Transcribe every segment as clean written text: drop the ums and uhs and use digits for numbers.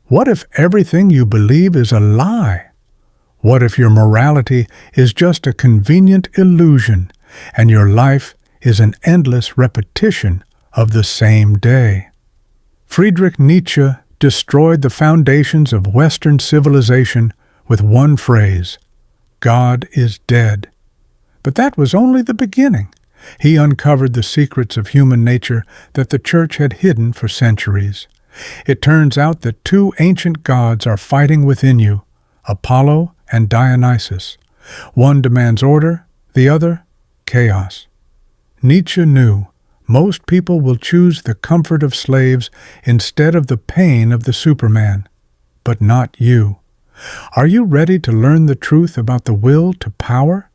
What if everything you believe is a lie? What if your morality is just a convenient illusion and your life is an endless repetition of the same day? Friedrich Nietzsche destroyed the foundations of Western civilization with one phrase: God is dead. But that was only the beginning. He uncovered the secrets of human nature that the Church had hidden for centuries. It turns out that two ancient gods are fighting within you, Apollo and Dionysus. One demands order, the other, chaos. Nietzsche knew most people will choose the comfort of slaves instead of the pain of the Superman. But not you. Are you ready to learn the truth about the will to power?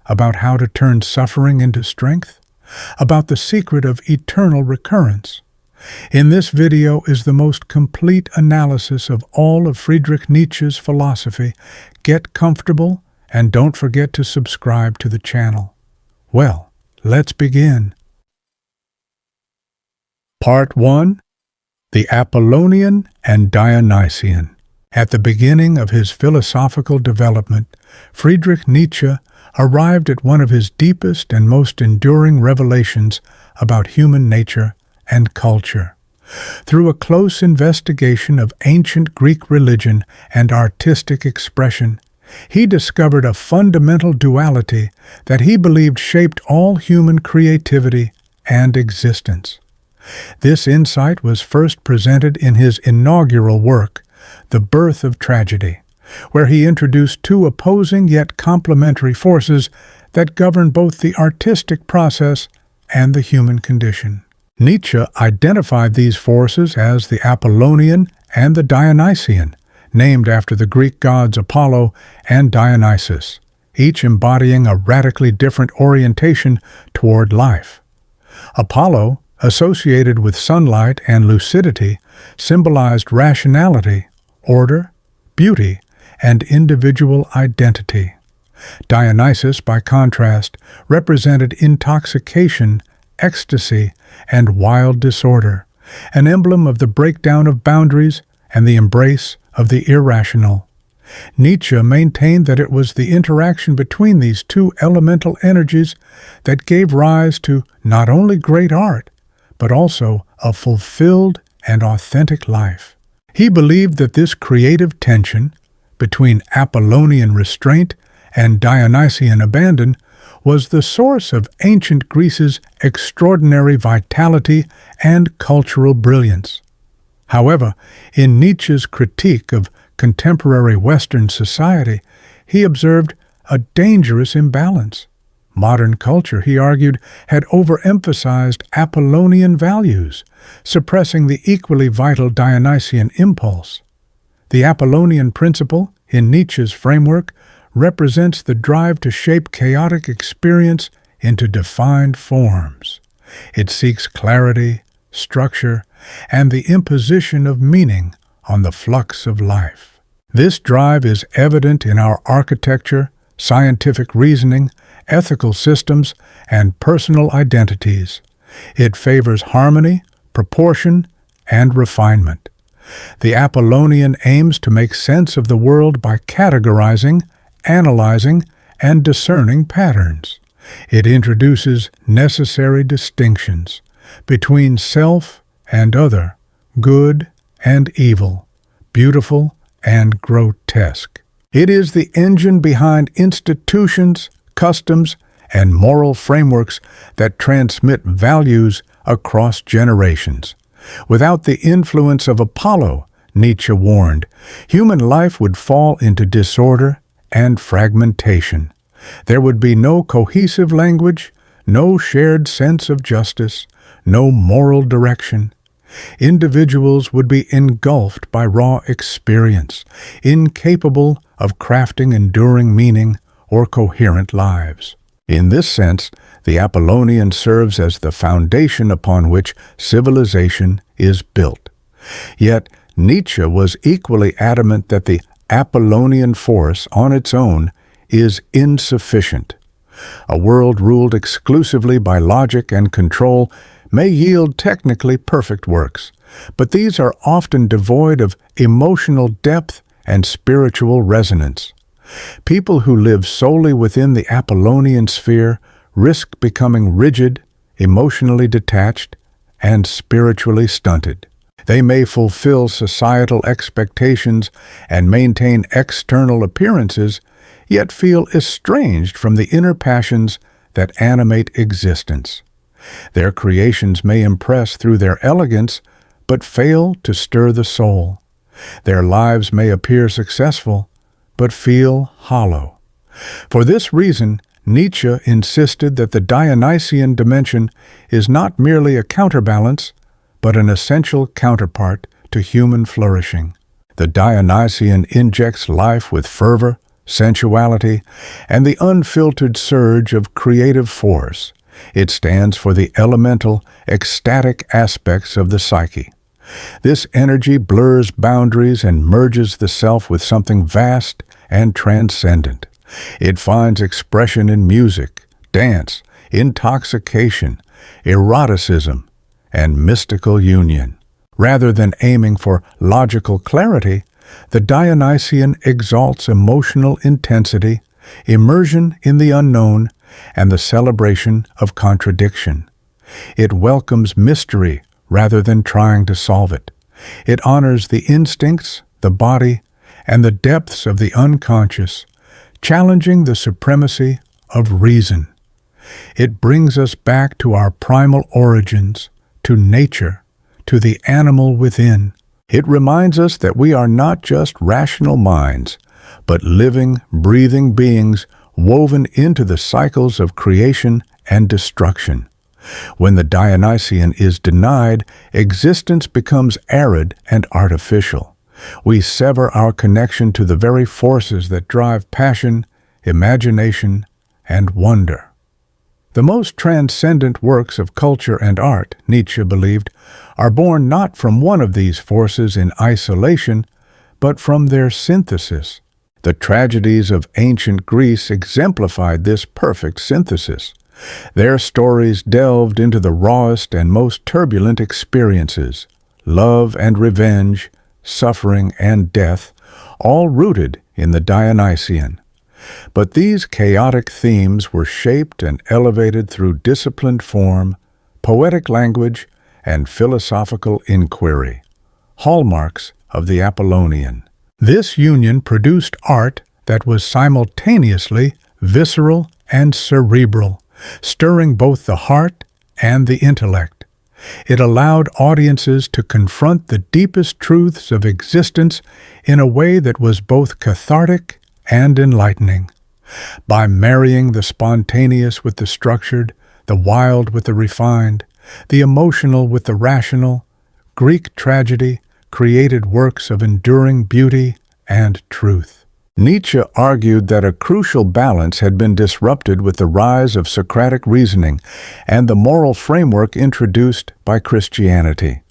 About how to turn suffering into strength? About the secret of eternal recurrence? In this video is the most complete analysis of all of Friedrich Nietzsche's philosophy. Get comfortable and don't forget to subscribe to the channel. Well, let's begin. Part 1. The Apollonian and Dionysian. At the beginning of his philosophical development, Friedrich Nietzsche arrived at one of his deepest and most enduring revelations about human nature and culture. Through a close investigation of ancient Greek religion and artistic expression, he discovered a fundamental duality that he believed shaped all human creativity and existence. This insight was first presented in his inaugural work, The Birth of Tragedy, where he introduced two opposing yet complementary forces that govern both the artistic process and the human condition. Nietzsche identified these forces as the Apollonian and the Dionysian, named after the Greek gods Apollo and Dionysus, each embodying a radically different orientation toward life. Apollo, associated with sunlight and lucidity, symbolized rationality, order, beauty, and individual identity. Dionysus, by contrast, represented intoxication, ecstasy, and wild disorder, an emblem of the breakdown of boundaries and the embrace of the irrational. Nietzsche maintained that it was the interaction between these two elemental energies that gave rise to not only great art, but also a fulfilled and authentic life. He believed that this creative tension between Apollonian restraint and Dionysian abandon was the source of ancient Greece's extraordinary vitality and cultural brilliance. However, in Nietzsche's critique of contemporary Western society, he observed a dangerous imbalance. Modern culture, he argued, had overemphasized Apollonian values, suppressing the equally vital Dionysian impulse. The Apollonian principle, in Nietzsche's framework, represents the drive to shape chaotic experience into defined forms. It seeks clarity, structure, and the imposition of meaning on the flux of life. This drive is evident in our architecture, scientific reasoning, ethical systems, and personal identities. It favors harmony, proportion, and refinement. The Apollonian aims to make sense of the world by categorizing, analyzing, and discerning patterns. It introduces necessary distinctions between self and other, good and evil, beautiful and grotesque. It is the engine behind institutions, customs, and moral frameworks that transmit values across generations. Without the influence of Apollo, Nietzsche warned, human life would fall into disorder and fragmentation. There would be no cohesive language, no shared sense of justice, no moral direction. Individuals would be engulfed by raw experience, incapable of crafting enduring meaning or coherent lives. In this sense, the Apollonian serves as the foundation upon which civilization is built. Yet, Nietzsche was equally adamant that the Apollonian force on its own is insufficient. A world ruled exclusively by logic and control may yield technically perfect works, but these are often devoid of emotional depth and spiritual resonance. People who live solely within the Apollonian sphere risk becoming rigid, emotionally detached, and spiritually stunted. They may fulfill societal expectations and maintain external appearances, yet feel estranged from the inner passions that animate existence. Their creations may impress through their elegance, but fail to stir the soul. Their lives may appear successful, but feel hollow. For this reason, Nietzsche insisted that the Dionysian dimension is not merely a counterbalance, but an essential counterpart to human flourishing. The Dionysian injects life with fervor, sensuality, and the unfiltered surge of creative force. It stands for the elemental, ecstatic aspects of the psyche. This energy blurs boundaries and merges the self with something vast and transcendent. It finds expression in music, dance, intoxication, eroticism, and mystical union. Rather than aiming for logical clarity, the Dionysian exalts emotional intensity, immersion in the unknown, and the celebration of contradiction. It welcomes mystery rather than trying to solve it. It honors the instincts, the body, and the depths of the unconscious, challenging the supremacy of reason. It brings us back to our primal origins, to nature, to the animal within. It reminds us that we are not just rational minds, but living, breathing beings woven into the cycles of creation and destruction. When the Dionysian is denied, existence becomes arid and artificial. We sever our connection to the very forces that drive passion, imagination, and wonder. The most transcendent works of culture and art, Nietzsche believed, are born not from one of these forces in isolation, but from their synthesis. The tragedies of ancient Greece exemplified this perfect synthesis. Their stories delved into the rawest and most turbulent experiences, love and revenge, suffering and death, all rooted in the Dionysian. But these chaotic themes were shaped and elevated through disciplined form, poetic language, and philosophical inquiry, hallmarks of the Apollonian. This union produced art that was simultaneously visceral and cerebral, stirring both the heart and the intellect. It allowed audiences to confront the deepest truths of existence in a way that was both cathartic and enlightening. By marrying the spontaneous with the structured, the wild with the refined, the emotional with the rational, Greek tragedy created works of enduring beauty and truth. Nietzsche argued that a crucial balance had been disrupted with the rise of Socratic reasoning and the moral framework introduced by Christianity.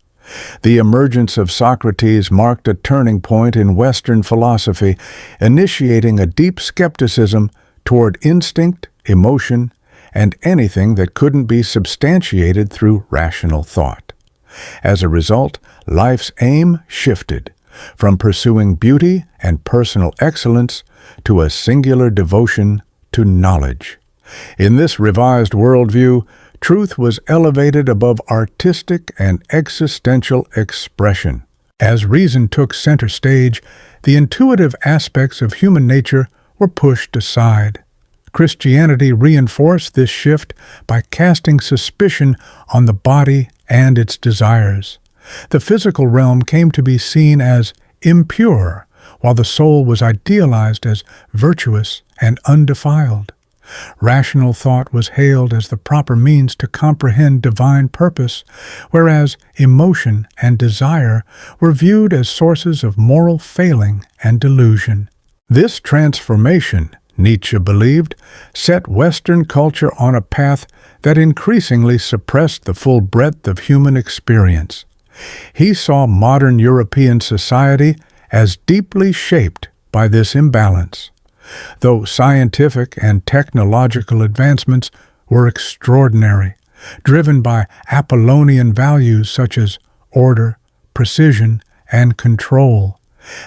The emergence of Socrates marked a turning point in Western philosophy, initiating a deep skepticism toward instinct, emotion, and anything that couldn't be substantiated through rational thought. As a result, life's aim shifted from pursuing beauty and personal excellence to a singular devotion to knowledge. In this revised worldview, truth was elevated above artistic and existential expression. As reason took center stage, the intuitive aspects of human nature were pushed aside. Christianity reinforced this shift by casting suspicion on the body and its desires. The physical realm came to be seen as impure, while the soul was idealized as virtuous and undefiled. Rational thought was hailed as the proper means to comprehend divine purpose, whereas emotion and desire were viewed as sources of moral failing and delusion. This transformation, Nietzsche believed, set Western culture on a path that increasingly suppressed the full breadth of human experience. He saw modern European society as deeply shaped by this imbalance. Though scientific and technological advancements were extraordinary, driven by Apollonian values such as order, precision, and control.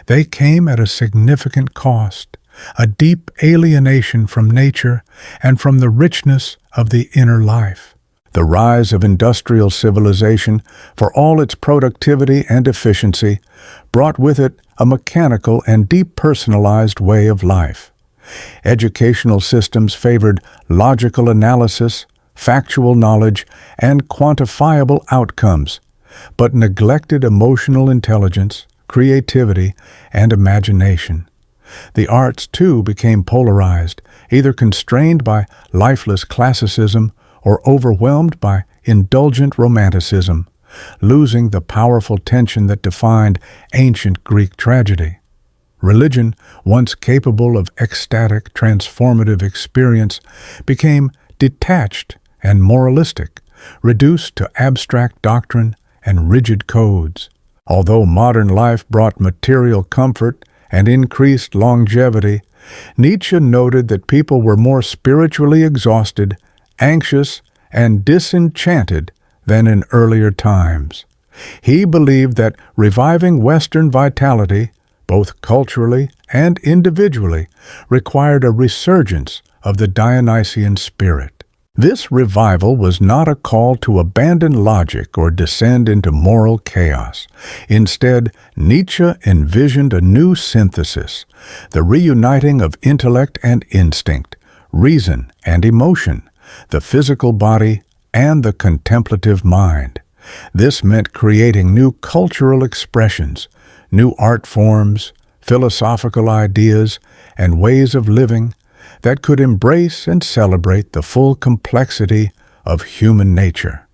They came at a significant cost, a deep alienation from nature and from the richness of the inner life. The rise of industrial civilization, for all its productivity and efficiency, brought with it a mechanical and depersonalized way of life. Educational systems favored logical analysis, factual knowledge, and quantifiable outcomes, but neglected emotional intelligence, creativity, and imagination. The arts, too, became polarized, either constrained by lifeless classicism or overwhelmed by indulgent romanticism, losing the powerful tension that defined ancient Greek tragedy. Religion, once capable of ecstatic, transformative experience, became detached and moralistic, reduced to abstract doctrine and rigid codes. Although modern life brought material comfort and increased longevity, Nietzsche noted that people were more spiritually exhausted, anxious, and disenchanted than in earlier times. He believed that reviving Western vitality, both culturally and individually, required a resurgence of the Dionysian spirit. This revival was not a call to abandon logic or descend into moral chaos. Instead, Nietzsche envisioned a new synthesis, the reuniting of intellect and instinct, reason and emotion, the physical body and the contemplative mind. This meant creating new cultural expressions, new art forms, philosophical ideas, and ways of living that could embrace and celebrate the full complexity of human nature.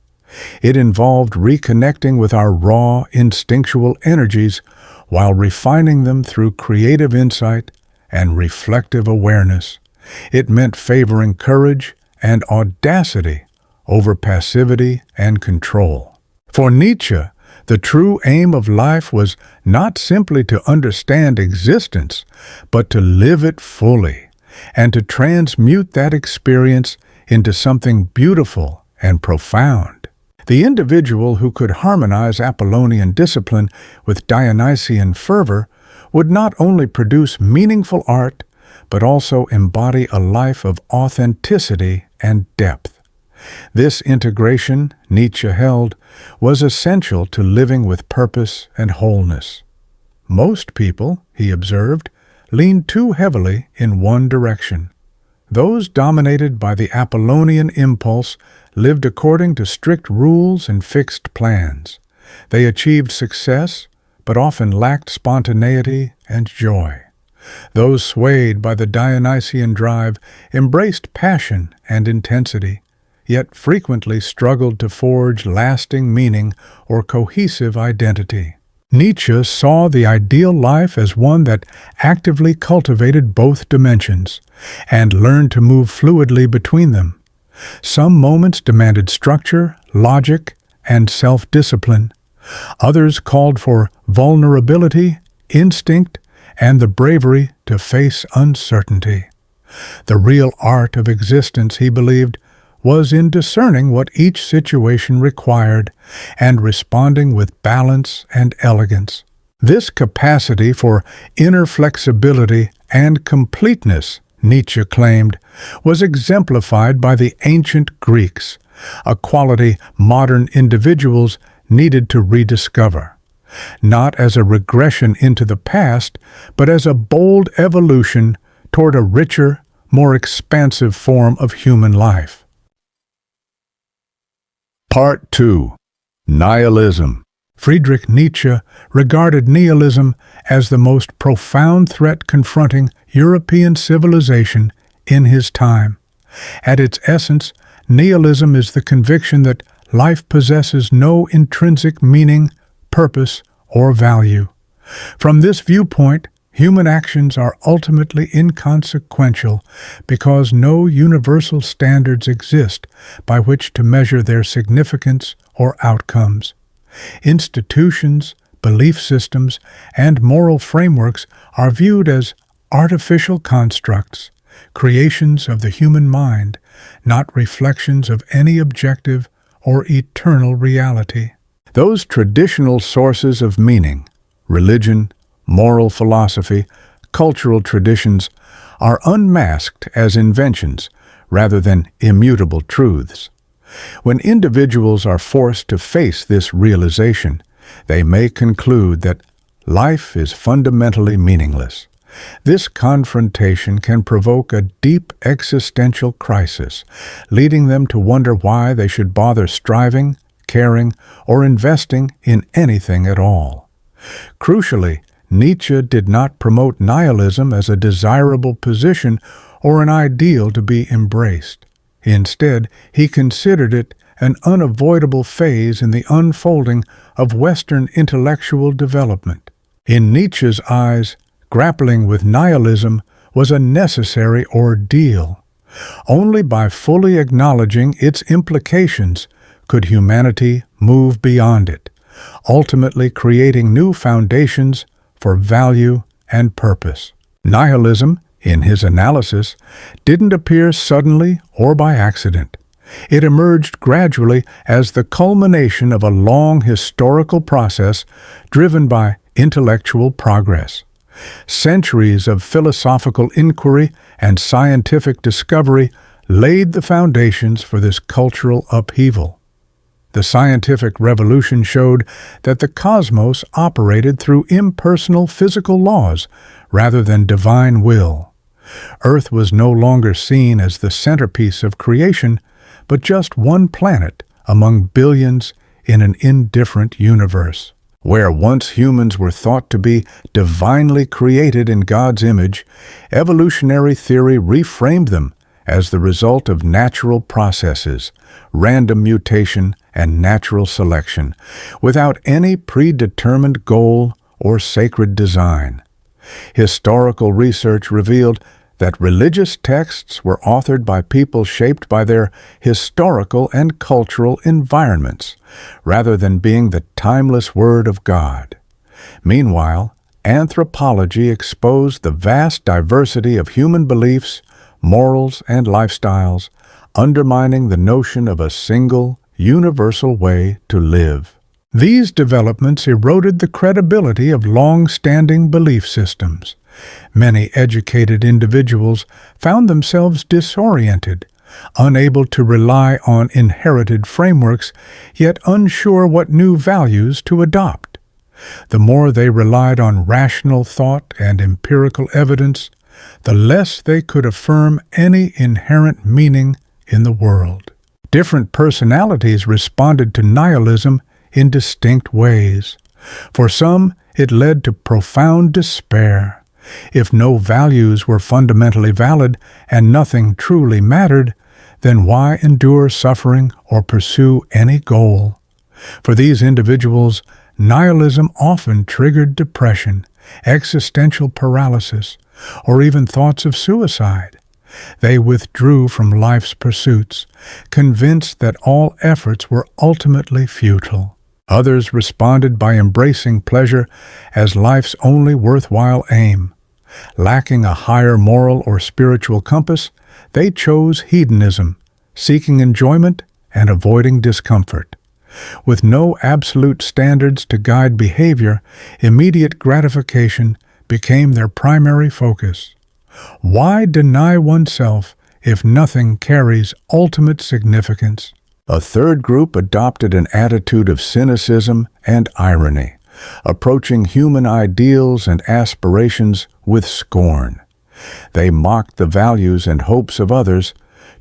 It involved reconnecting with our raw, instinctual energies while refining them through creative insight and reflective awareness. It meant favoring courage and audacity over passivity and control. For Nietzsche, the true aim of life was not simply to understand existence, but to live it fully, and to transmute that experience into something beautiful and profound. The individual who could harmonize Apollonian discipline with Dionysian fervor would not only produce meaningful art, but also embody a life of authenticity and depth. This integration, Nietzsche held, was essential to living with purpose and wholeness. Most people, he observed, leaned too heavily in one direction. Those dominated by the Apollonian impulse lived according to strict rules and fixed plans. They achieved success, but often lacked spontaneity and joy. Those swayed by the Dionysian drive embraced passion and intensity, yet frequently struggled to forge lasting meaning or cohesive identity. Nietzsche saw the ideal life as one that actively cultivated both dimensions and learned to move fluidly between them. Some moments demanded structure, logic, and self-discipline. Others called for vulnerability, instinct, and the bravery to face uncertainty. The real art of existence, he believed, was in discerning what each situation required and responding with balance and elegance. This capacity for inner flexibility and completeness, Nietzsche claimed, was exemplified by the ancient Greeks, a quality modern individuals needed to rediscover, not as a regression into the past, but as a bold evolution toward a richer, more expansive form of human life. Part 2. Nihilism. Friedrich Nietzsche regarded nihilism as the most profound threat confronting European civilization in his time. At its essence, nihilism is the conviction that life possesses no intrinsic meaning, purpose, or value. From this viewpoint, human actions are ultimately inconsequential because no universal standards exist by which to measure their significance or outcomes. Institutions, belief systems, and moral frameworks are viewed as artificial constructs, creations of the human mind, not reflections of any objective, or eternal reality. Those traditional sources of meaning, religion, moral philosophy, cultural traditions, are unmasked as inventions rather than immutable truths. When individuals are forced to face this realization, they may conclude that life is fundamentally meaningless. This confrontation can provoke a deep existential crisis, leading them to wonder why they should bother striving, caring, or investing in anything at all. Crucially, Nietzsche did not promote nihilism as a desirable position or an ideal to be embraced. Instead, he considered it an unavoidable phase in the unfolding of Western intellectual development. In Nietzsche's eyes, grappling with nihilism was a necessary ordeal. Only by fully acknowledging its implications could humanity move beyond it, ultimately creating new foundations for value and purpose. Nihilism, in his analysis, didn't appear suddenly or by accident. It emerged gradually as the culmination of a long historical process driven by intellectual progress. Centuries of philosophical inquiry and scientific discovery laid the foundations for this cultural upheaval. The scientific revolution showed that the cosmos operated through impersonal physical laws rather than divine will. Earth was no longer seen as the centerpiece of creation, but just one planet among billions in an indifferent universe. Where once humans were thought to be divinely created in God's image, evolutionary theory reframed them as the result of natural processes, random mutation, and natural selection, without any predetermined goal or sacred design. Historical research revealed that religious texts were authored by people shaped by their historical and cultural environments, rather than being the timeless Word of God. Meanwhile, anthropology exposed the vast diversity of human beliefs, morals, and lifestyles, undermining the notion of a single, universal way to live. These developments eroded the credibility of long-standing belief systems. Many educated individuals found themselves disoriented, unable to rely on inherited frameworks, yet unsure what new values to adopt. The more they relied on rational thought and empirical evidence, the less they could affirm any inherent meaning in the world. Different personalities responded to nihilism in distinct ways. For some, it led to profound despair. If no values were fundamentally valid and nothing truly mattered, then why endure suffering or pursue any goal? For these individuals, nihilism often triggered depression, existential paralysis, or even thoughts of suicide. They withdrew from life's pursuits, convinced that all efforts were ultimately futile. Others responded by embracing pleasure as life's only worthwhile aim. Lacking a higher moral or spiritual compass, they chose hedonism, seeking enjoyment and avoiding discomfort. With no absolute standards to guide behavior, immediate gratification became their primary focus. Why deny oneself if nothing carries ultimate significance? A third group adopted an attitude of cynicism and irony, approaching human ideals and aspirations with scorn. They mocked the values and hopes of others,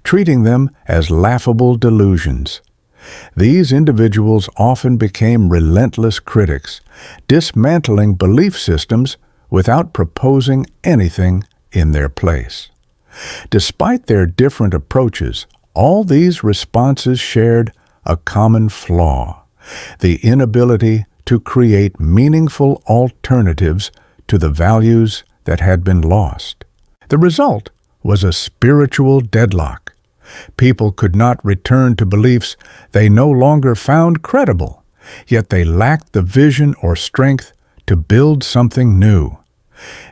treating them as laughable delusions. These individuals often became relentless critics, dismantling belief systems without proposing anything in their place. Despite their different approaches, all these responses shared a common flaw: the inability to create meaningful alternatives to the values that had been lost. The result was a spiritual deadlock. People could not return to beliefs they no longer found credible, yet they lacked the vision or strength to build something new.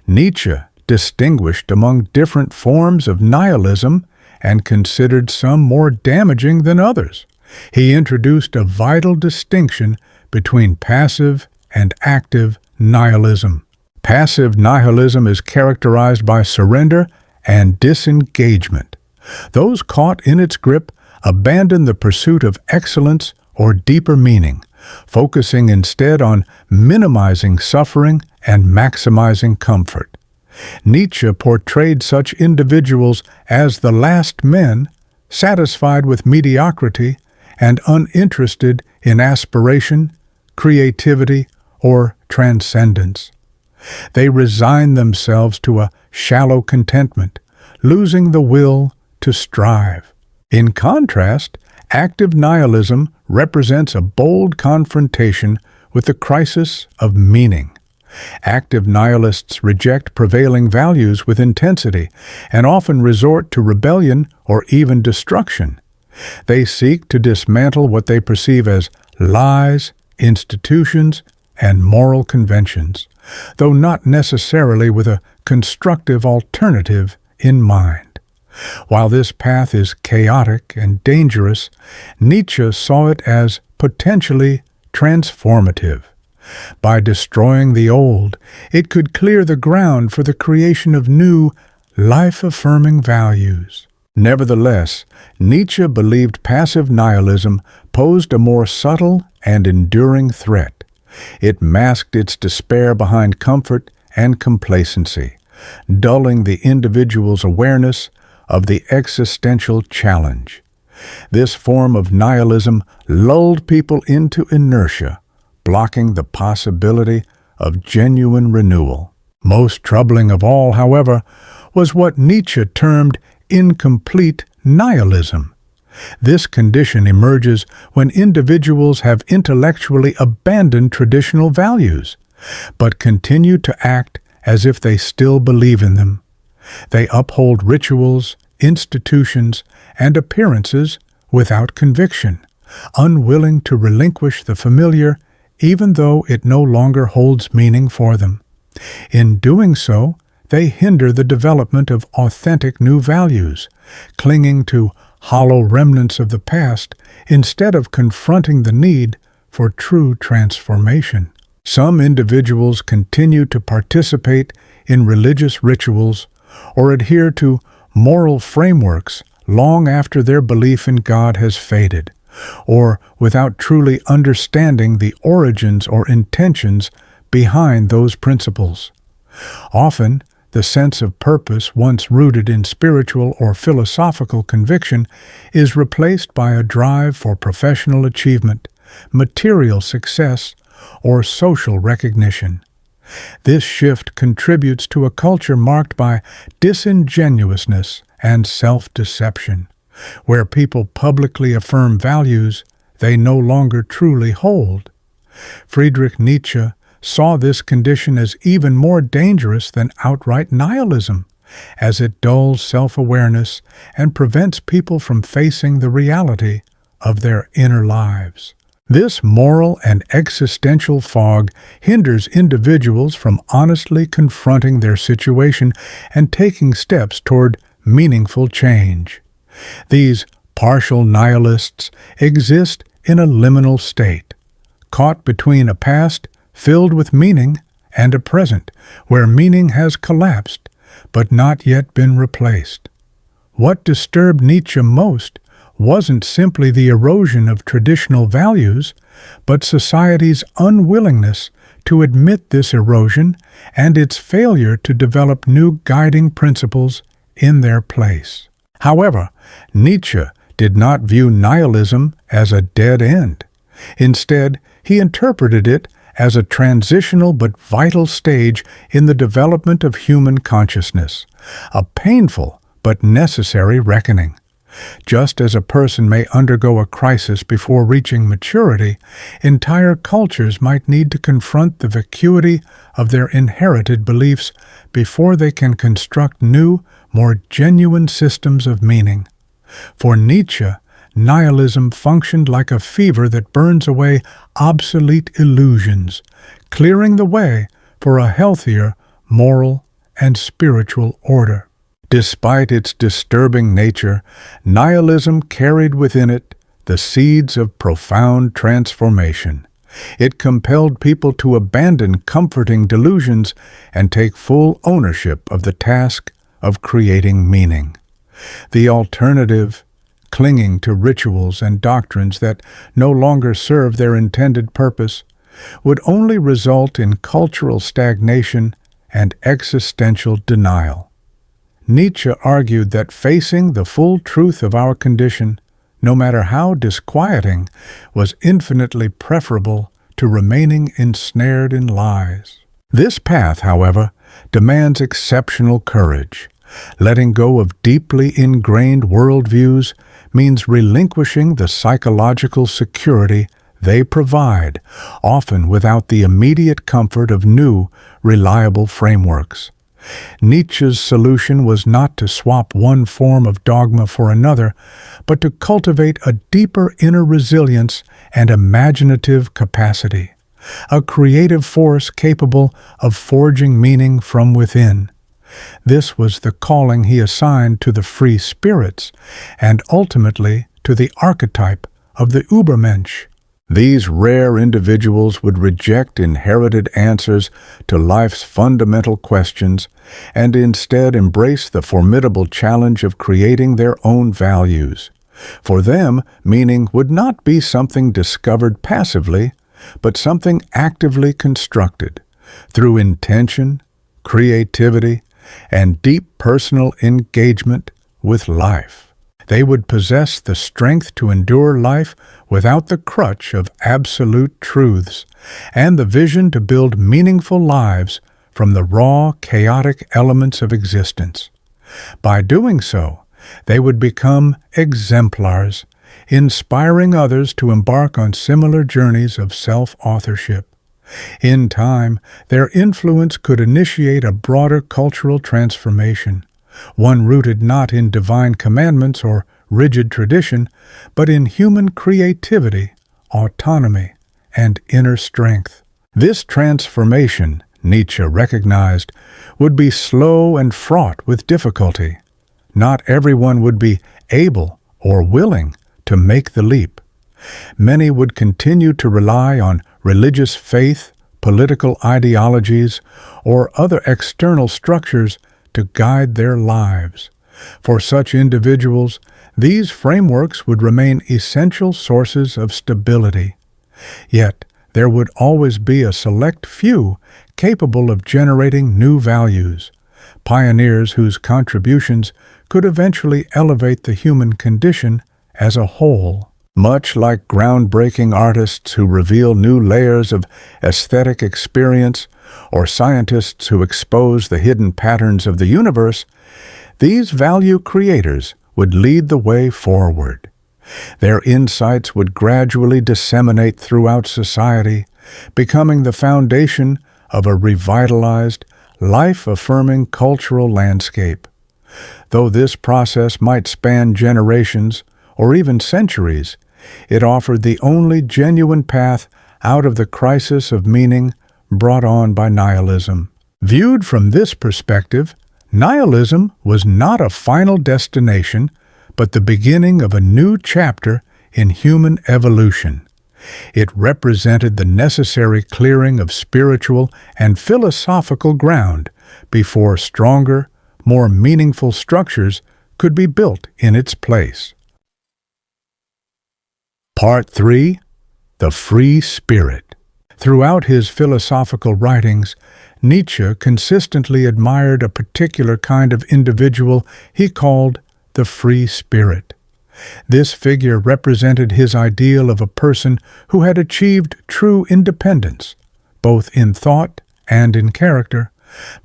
Nietzsche distinguished among different forms of nihilism and considered some more damaging than others. He introduced a vital distinction between passive and active nihilism. Passive nihilism is characterized by surrender and disengagement. Those caught in its grip abandon the pursuit of excellence or deeper meaning, focusing instead on minimizing suffering and maximizing comfort. Nietzsche portrayed such individuals as the last men, satisfied with mediocrity and uninterested in aspiration, creativity, or transcendence. They resign themselves to a shallow contentment, losing the will to strive. In contrast, active nihilism represents a bold confrontation with the crisis of meaning. Active nihilists reject prevailing values with intensity and often resort to rebellion or even destruction. They seek to dismantle what they perceive as lies, institutions, and moral conventions, though not necessarily with a constructive alternative in mind. While this path is chaotic and dangerous, Nietzsche saw it as potentially transformative. By destroying the old, it could clear the ground for the creation of new, life-affirming values. Nevertheless, Nietzsche believed passive nihilism posed a more subtle and enduring threat. It masked its despair behind comfort and complacency, dulling the individual's awareness of the existential challenge. This form of nihilism lulled people into inertia, blocking the possibility of genuine renewal. Most troubling of all, however, was what Nietzsche termed incomplete nihilism. This condition emerges when individuals have intellectually abandoned traditional values, but continue to act as if they still believe in them. They uphold rituals, institutions, and appearances without conviction, unwilling to relinquish the familiar even though it no longer holds meaning for them. In doing so, they hinder the development of authentic new values, clinging to hollow remnants of the past instead of confronting the need for true transformation. Some individuals continue to participate in religious rituals or adhere to moral frameworks long after their belief in God has faded, or without truly understanding the origins or intentions behind those principles. Often, the sense of purpose once rooted in spiritual or philosophical conviction is replaced by a drive for professional achievement, material success, or social recognition. This shift contributes to a culture marked by disingenuousness and self-deception, where people publicly affirm values they no longer truly hold. Friedrich Nietzsche saw this condition as even more dangerous than outright nihilism, as it dulls self-awareness and prevents people from facing the reality of their inner lives. This moral and existential fog hinders individuals from honestly confronting their situation and taking steps toward meaningful change. These partial nihilists exist in a liminal state, caught between a past filled with meaning and a present where meaning has collapsed but not yet been replaced. What disturbed Nietzsche most wasn't simply the erosion of traditional values, but society's unwillingness to admit this erosion and its failure to develop new guiding principles in their place. However, Nietzsche did not view nihilism as a dead end. Instead, he interpreted it as a transitional but vital stage in the development of human consciousness, a painful but necessary reckoning. Just as a person may undergo a crisis before reaching maturity, entire cultures might need to confront the vacuity of their inherited beliefs before they can construct new, more genuine systems of meaning. For Nietzsche, nihilism functioned like a fever that burns away obsolete illusions, clearing the way for a healthier moral and spiritual order. Despite its disturbing nature, nihilism carried within it the seeds of profound transformation. It compelled people to abandon comforting delusions and take full ownership of the task of creating meaning. The alternative, clinging to rituals and doctrines that no longer serve their intended purpose, would only result in cultural stagnation and existential denial. Nietzsche argued that facing the full truth of our condition, no matter how disquieting, was infinitely preferable to remaining ensnared in lies. This path, however, demands exceptional courage. Letting go of deeply ingrained worldviews means relinquishing the psychological security they provide, often without the immediate comfort of new, reliable frameworks. Nietzsche's solution was not to swap one form of dogma for another, but to cultivate a deeper inner resilience and imaginative capacity, a creative force capable of forging meaning from within. This was the calling he assigned to the free spirits, and ultimately to the archetype of the Übermensch. These rare individuals would reject inherited answers to life's fundamental questions and instead embrace the formidable challenge of creating their own values. For them, meaning would not be something discovered passively, but something actively constructed through intention, creativity, and deep personal engagement with life. They would possess the strength to endure life without the crutch of absolute truths, and the vision to build meaningful lives from the raw, chaotic elements of existence. By doing so, they would become exemplars, inspiring others to embark on similar journeys of self-authorship. In time, their influence could initiate a broader cultural transformation, one rooted not in divine commandments or rigid tradition, but in human creativity, autonomy, and inner strength. This transformation, Nietzsche recognized, would be slow and fraught with difficulty. Not everyone would be able or willing to make the leap. Many would continue to rely on religious faith, political ideologies, or other external structures to guide their lives. For such individuals, these frameworks would remain essential sources of stability. Yet, there would always be a select few capable of generating new values, pioneers whose contributions could eventually elevate the human condition as a whole. Much like groundbreaking artists who reveal new layers of aesthetic experience, or scientists who expose the hidden patterns of the universe, these value creators would lead the way forward. Their insights would gradually disseminate throughout society, becoming the foundation of a revitalized, life-affirming cultural landscape. Though this process might span generations or even centuries, it offered the only genuine path out of the crisis of meaning brought on by nihilism. Viewed from this perspective, nihilism was not a final destination, but the beginning of a new chapter in human evolution. It represented the necessary clearing of spiritual and philosophical ground before stronger, more meaningful structures could be built in its place. Part 3. The Free Spirit. Throughout his philosophical writings, Nietzsche consistently admired a particular kind of individual he called the free spirit. This figure represented his ideal of a person who had achieved true independence, both in thought and in character,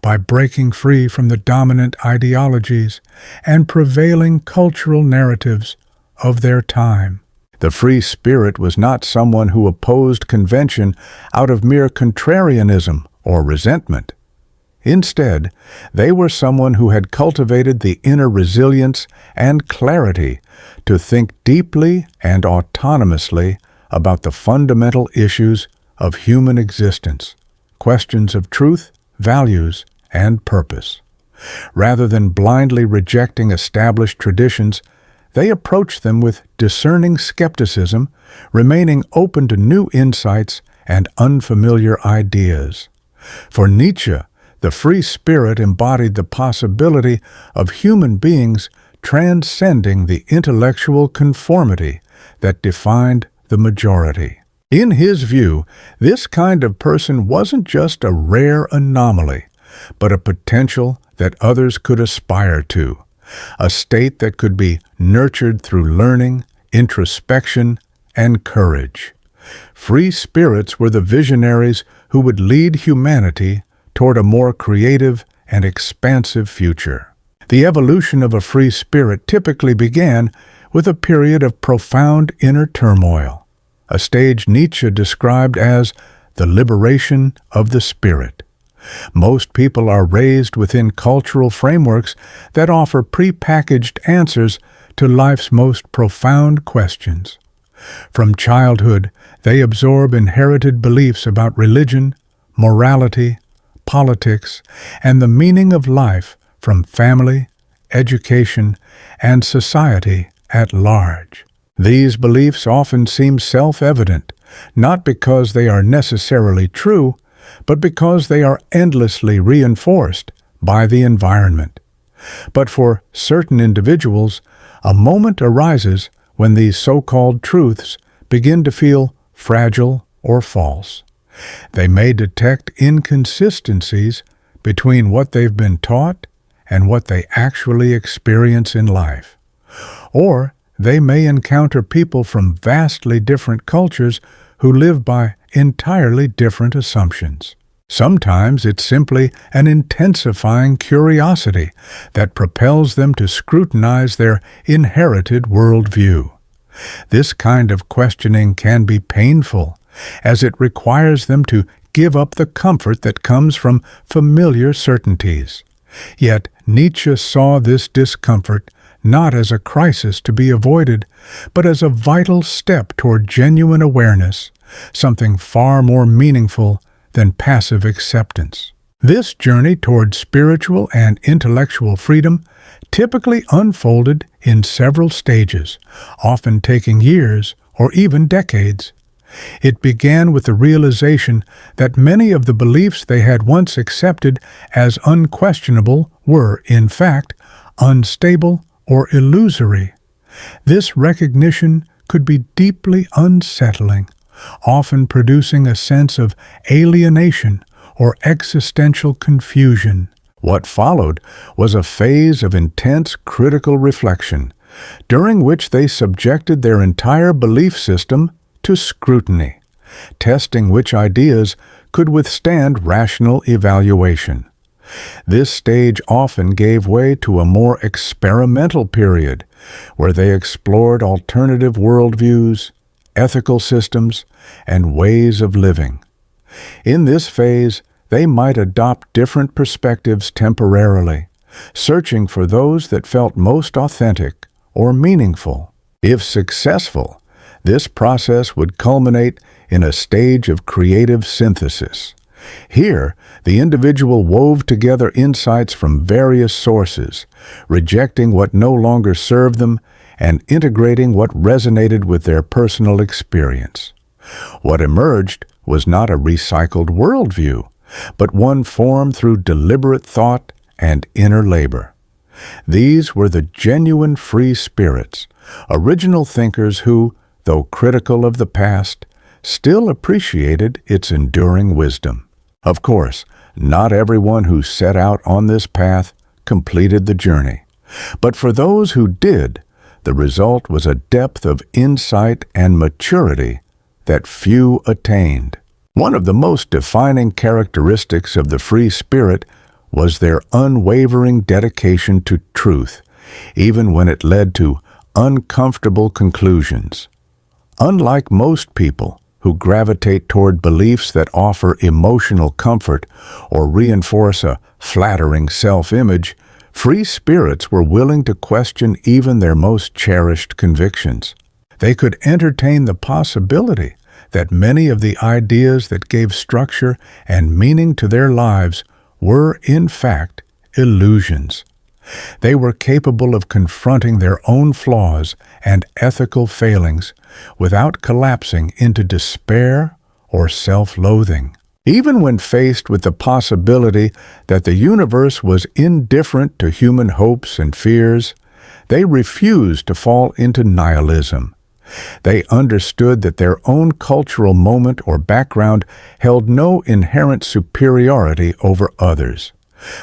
by breaking free from the dominant ideologies and prevailing cultural narratives of their time. The free spirit was not someone who opposed convention out of mere contrarianism or resentment. Instead, they were someone who had cultivated the inner resilience and clarity to think deeply and autonomously about the fundamental issues of human existence, questions of truth, values, and purpose. Rather than blindly rejecting established traditions, they approached them with discerning skepticism, remaining open to new insights and unfamiliar ideas. For Nietzsche, the free spirit embodied the possibility of human beings transcending the intellectual conformity that defined the majority. In his view, this kind of person wasn't just a rare anomaly, but a potential that others could aspire to, a state that could be nurtured through learning, introspection, and courage. Free spirits were the visionaries who would lead humanity toward a more creative and expansive future. The evolution of a free spirit typically began with a period of profound inner turmoil, a stage Nietzsche described as the liberation of the spirit. Most people are raised within cultural frameworks that offer pre-packaged answers to life's most profound questions. From childhood, they absorb inherited beliefs about religion, morality, politics, and the meaning of life from family, education, and society at large. These beliefs often seem self-evident, not because they are necessarily true, but because they are endlessly reinforced by the environment. But for certain individuals, a moment arises when these so-called truths begin to feel fragile or false. They may detect inconsistencies between what they've been taught and what they actually experience in life. Or they may encounter people from vastly different cultures who live by entirely different assumptions. Sometimes it's simply an intensifying curiosity that propels them to scrutinize their inherited worldview. This kind of questioning can be painful, as it requires them to give up the comfort that comes from familiar certainties. Yet Nietzsche saw this discomfort not as a crisis to be avoided, but as a vital step toward genuine awareness, something far more meaningful than passive acceptance. This journey toward spiritual and intellectual freedom typically unfolded in several stages, often taking years or even decades. It began with the realization that many of the beliefs they had once accepted as unquestionable were, in fact, unstable or illusory. This recognition could be deeply unsettling, often producing a sense of alienation or existential confusion. What followed was a phase of intense critical reflection, during which they subjected their entire belief system to scrutiny, testing which ideas could withstand rational evaluation. This stage often gave way to a more experimental period, where they explored alternative worldviews, ethical systems, and ways of living. In this phase, they might adopt different perspectives temporarily, searching for those that felt most authentic or meaningful. If successful, this process would culminate in a stage of creative synthesis. Here, the individual wove together insights from various sources, rejecting what no longer served them and integrating what resonated with their personal experience. What emerged was not a recycled worldview, but one formed through deliberate thought and inner labor. These were the genuine free spirits, original thinkers who, though critical of the past, still appreciated its enduring wisdom. Of course, not everyone who set out on this path completed the journey, but for those who did, the result was a depth of insight and maturity that few attained. One of the most defining characteristics of the free spirit was their unwavering dedication to truth, even when it led to uncomfortable conclusions. Unlike most people who gravitate toward beliefs that offer emotional comfort or reinforce a flattering self-image, free spirits were willing to question even their most cherished convictions. They could entertain the possibility that many of the ideas that gave structure and meaning to their lives were, in fact, illusions. They were capable of confronting their own flaws and ethical failings without collapsing into despair or self-loathing. Even when faced with the possibility that the universe was indifferent to human hopes and fears, they refused to fall into nihilism. They understood that their own cultural moment or background held no inherent superiority over others,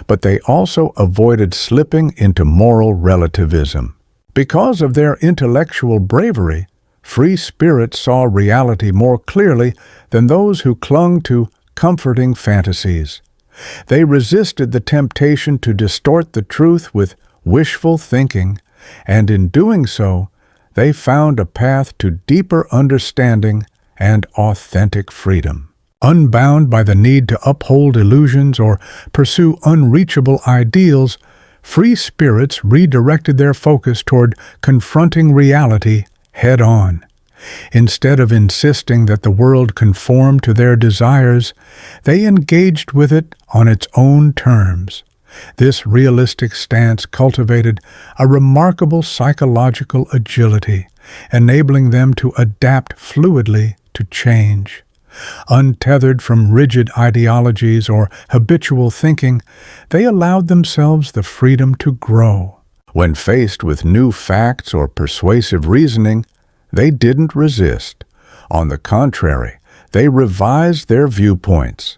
but they also avoided slipping into moral relativism. Because of their intellectual bravery, free spirits saw reality more clearly than those who clung to comforting fantasies. They resisted the temptation to distort the truth with wishful thinking, and in doing so, they found a path to deeper understanding and authentic freedom. Unbound by the need to uphold illusions or pursue unreachable ideals, free spirits redirected their focus toward confronting reality head-on. Instead of insisting that the world conform to their desires, they engaged with it on its own terms. This realistic stance cultivated a remarkable psychological agility, enabling them to adapt fluidly to change. Untethered from rigid ideologies or habitual thinking, they allowed themselves the freedom to grow. When faced with new facts or persuasive reasoning, they didn't resist. On the contrary, they revised their viewpoints.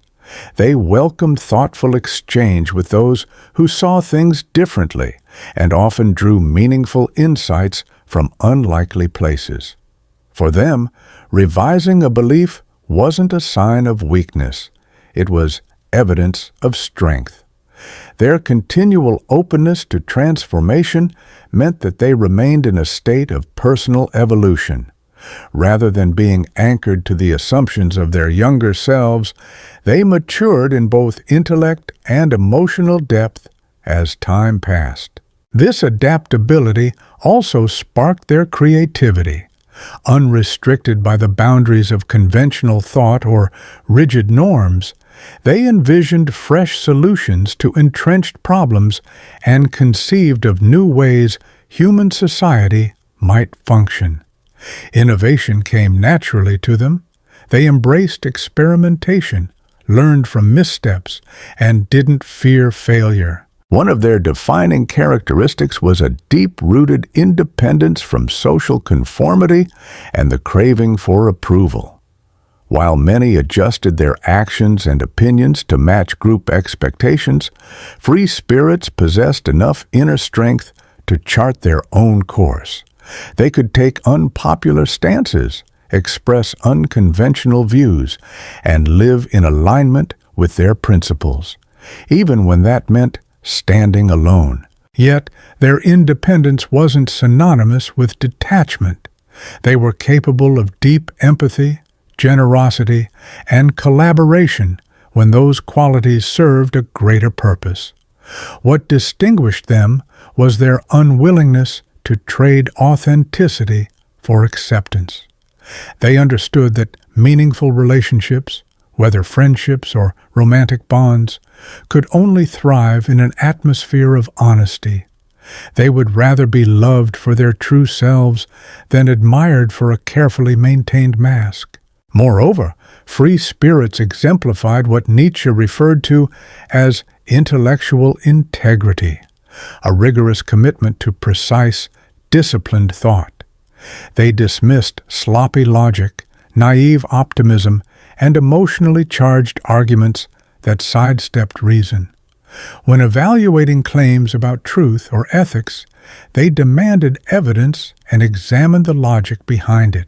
They welcomed thoughtful exchange with those who saw things differently and often drew meaningful insights from unlikely places. For them, revising a belief wasn't a sign of weakness. It was evidence of strength. Their continual openness to transformation meant that they remained in a state of personal evolution. Rather than being anchored to the assumptions of their younger selves, they matured in both intellect and emotional depth as time passed. This adaptability also sparked their creativity. Unrestricted by the boundaries of conventional thought or rigid norms, they envisioned fresh solutions to entrenched problems and conceived of new ways human society might function. Innovation came naturally to them. They embraced experimentation, learned from missteps, and didn't fear failure. One of their defining characteristics was a deep-rooted independence from social conformity and the craving for approval. While many adjusted their actions and opinions to match group expectations, free spirits possessed enough inner strength to chart their own course. They could take unpopular stances, express unconventional views, and live in alignment with their principles, even when that meant standing alone. Yet, their independence wasn't synonymous with detachment. They were capable of deep empathy, generosity, and collaboration when those qualities served a greater purpose. What distinguished them was their unwillingness to trade authenticity for acceptance. They understood that meaningful relationships, whether friendships or romantic bonds, could only thrive in an atmosphere of honesty. They would rather be loved for their true selves than admired for a carefully maintained mask. Moreover, free spirits exemplified what Nietzsche referred to as intellectual integrity, a rigorous commitment to precise, disciplined thought. They dismissed sloppy logic, naive optimism, and emotionally charged arguments that sidestepped reason. When evaluating claims about truth or ethics, they demanded evidence and examined the logic behind it.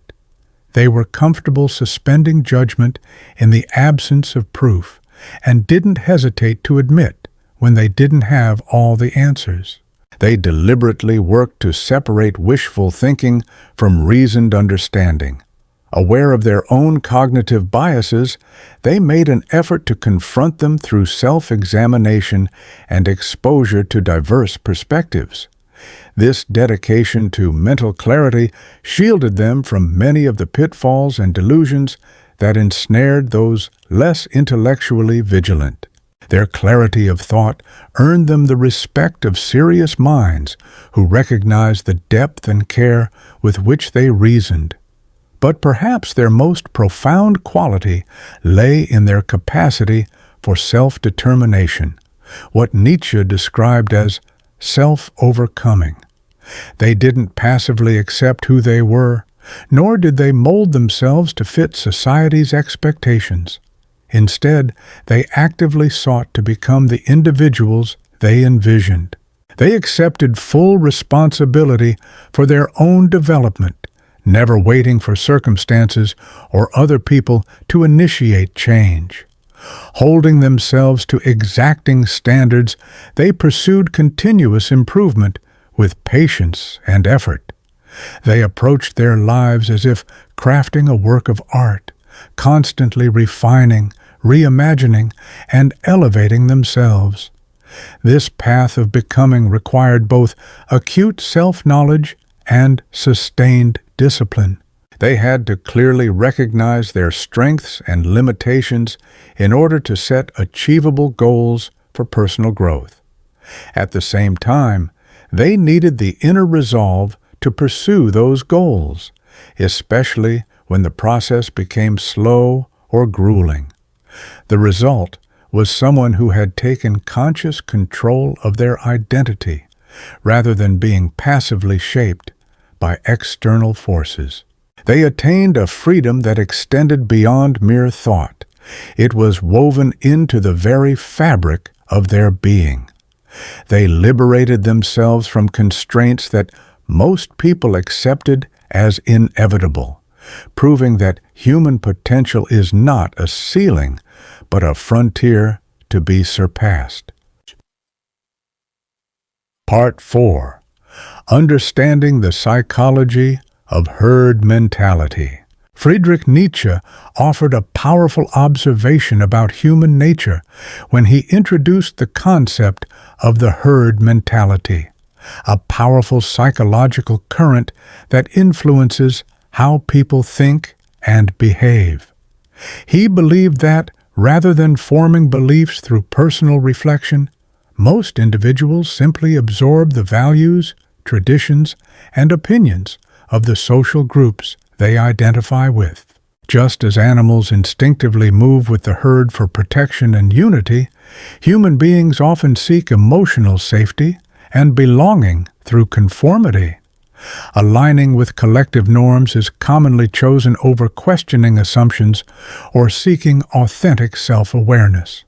They were comfortable suspending judgment in the absence of proof and didn't hesitate to admit when they didn't have all the answers. They deliberately worked to separate wishful thinking from reasoned understanding. Aware of their own cognitive biases, they made an effort to confront them through self-examination and exposure to diverse perspectives. This dedication to mental clarity shielded them from many of the pitfalls and delusions that ensnared those less intellectually vigilant. Their clarity of thought earned them the respect of serious minds who recognized the depth and care with which they reasoned. But perhaps their most profound quality lay in their capacity for self-determination, what Nietzsche described as self-overcoming. They didn't passively accept who they were, nor did they mold themselves to fit society's expectations. Instead, they actively sought to become the individuals they envisioned. They accepted full responsibility for their own development, never waiting for circumstances or other people to initiate change. Holding themselves to exacting standards, they pursued continuous improvement with patience and effort. They approached their lives as if crafting a work of art, constantly refining, reimagining, and elevating themselves. This path of becoming required both acute self-knowledge and sustained discipline. They had to clearly recognize their strengths and limitations in order to set achievable goals for personal growth. At the same time, they needed the inner resolve to pursue those goals, especially when the process became slow or grueling. The result was someone who had taken conscious control of their identity, rather than being passively shaped by external forces. They attained a freedom that extended beyond mere thought. It was woven into the very fabric of their being. They liberated themselves from constraints that most people accepted as inevitable, proving that human potential is not a ceiling, but a frontier to be surpassed. Part 4. Understanding the Psychology of Herd Mentality. Friedrich Nietzsche offered a powerful observation about human nature when he introduced the concept of the herd mentality, a powerful psychological current that influences how people think and behave. He believed that, rather than forming beliefs through personal reflection, most individuals simply absorb the values, traditions, and opinions of the social groups they identify with. Just as animals instinctively move with the herd for protection and unity, human beings often seek emotional safety and belonging through conformity. Aligning with collective norms is commonly chosen over questioning assumptions or seeking authentic self-awareness.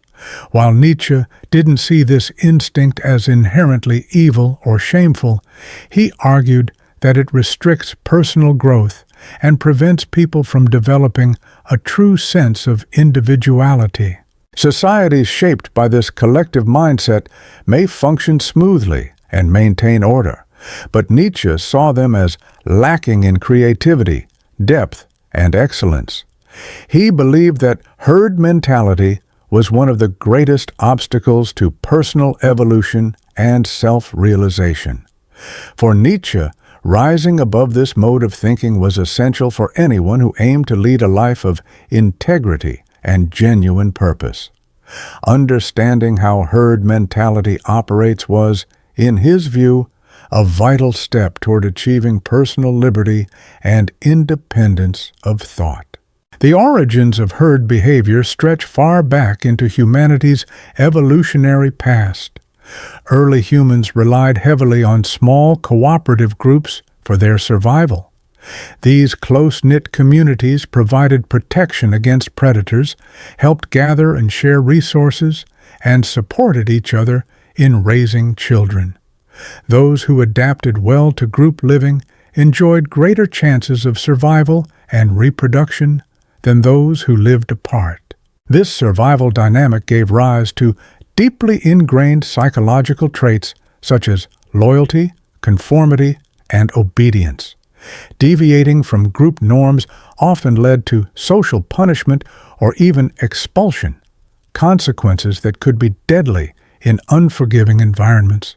While Nietzsche didn't see this instinct as inherently evil or shameful, he argued that it restricts personal growth and prevents people from developing a true sense of individuality. Societies shaped by this collective mindset may function smoothly and maintain order, but Nietzsche saw them as lacking in creativity, depth, and excellence. He believed that herd mentality was one of the greatest obstacles to personal evolution and self-realization. For Nietzsche, rising above this mode of thinking was essential for anyone who aimed to lead a life of integrity and genuine purpose. Understanding how herd mentality operates was, in his view, a vital step toward achieving personal liberty and independence of thought. The origins of herd behavior stretch far back into humanity's evolutionary past. Early humans relied heavily on small cooperative groups for their survival. These close-knit communities provided protection against predators, helped gather and share resources, and supported each other in raising children. Those who adapted well to group living enjoyed greater chances of survival and reproduction than those who lived apart. This survival dynamic gave rise to deeply ingrained psychological traits such as loyalty, conformity, and obedience. Deviating from group norms often led to social punishment or even expulsion, consequences that could be deadly in unforgiving environments.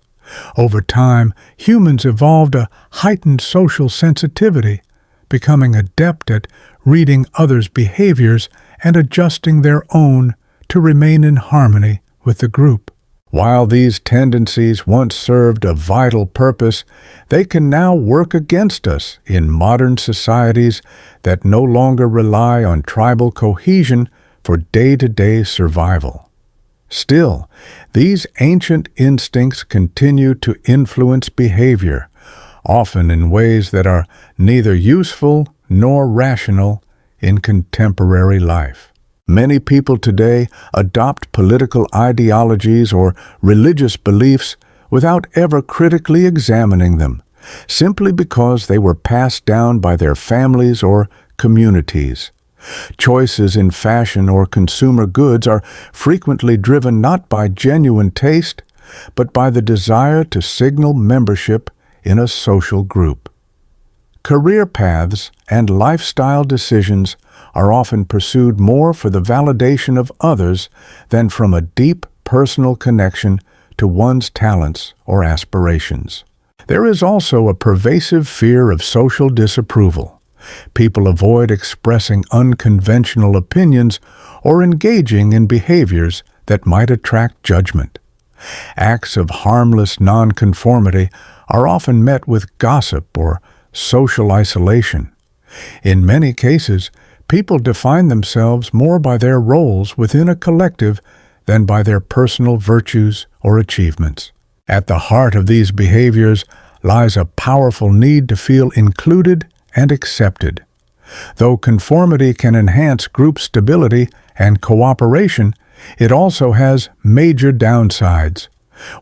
Over time, humans evolved a heightened social sensitivity, becoming adept at reading others' behaviors and adjusting their own to remain in harmony with the group. While these tendencies once served a vital purpose, they can now work against us in modern societies that no longer rely on tribal cohesion for day-to-day survival. Still, these ancient instincts continue to influence behavior, often in ways that are neither useful nor rational in contemporary life. Many people today adopt political ideologies or religious beliefs without ever critically examining them, simply because they were passed down by their families or communities. Choices in fashion or consumer goods are frequently driven not by genuine taste, but by the desire to signal membership in a social group. Career paths and lifestyle decisions are often pursued more for the validation of others than from a deep personal connection to one's talents or aspirations. There is also a pervasive fear of social disapproval. People avoid expressing unconventional opinions or engaging in behaviors that might attract judgment. Acts of harmless nonconformity are often met with gossip or social isolation. In many cases, people define themselves more by their roles within a collective than by their personal virtues or achievements. At the heart of these behaviors lies a powerful need to feel included and accepted. Though conformity can enhance group stability and cooperation, it also has major downsides.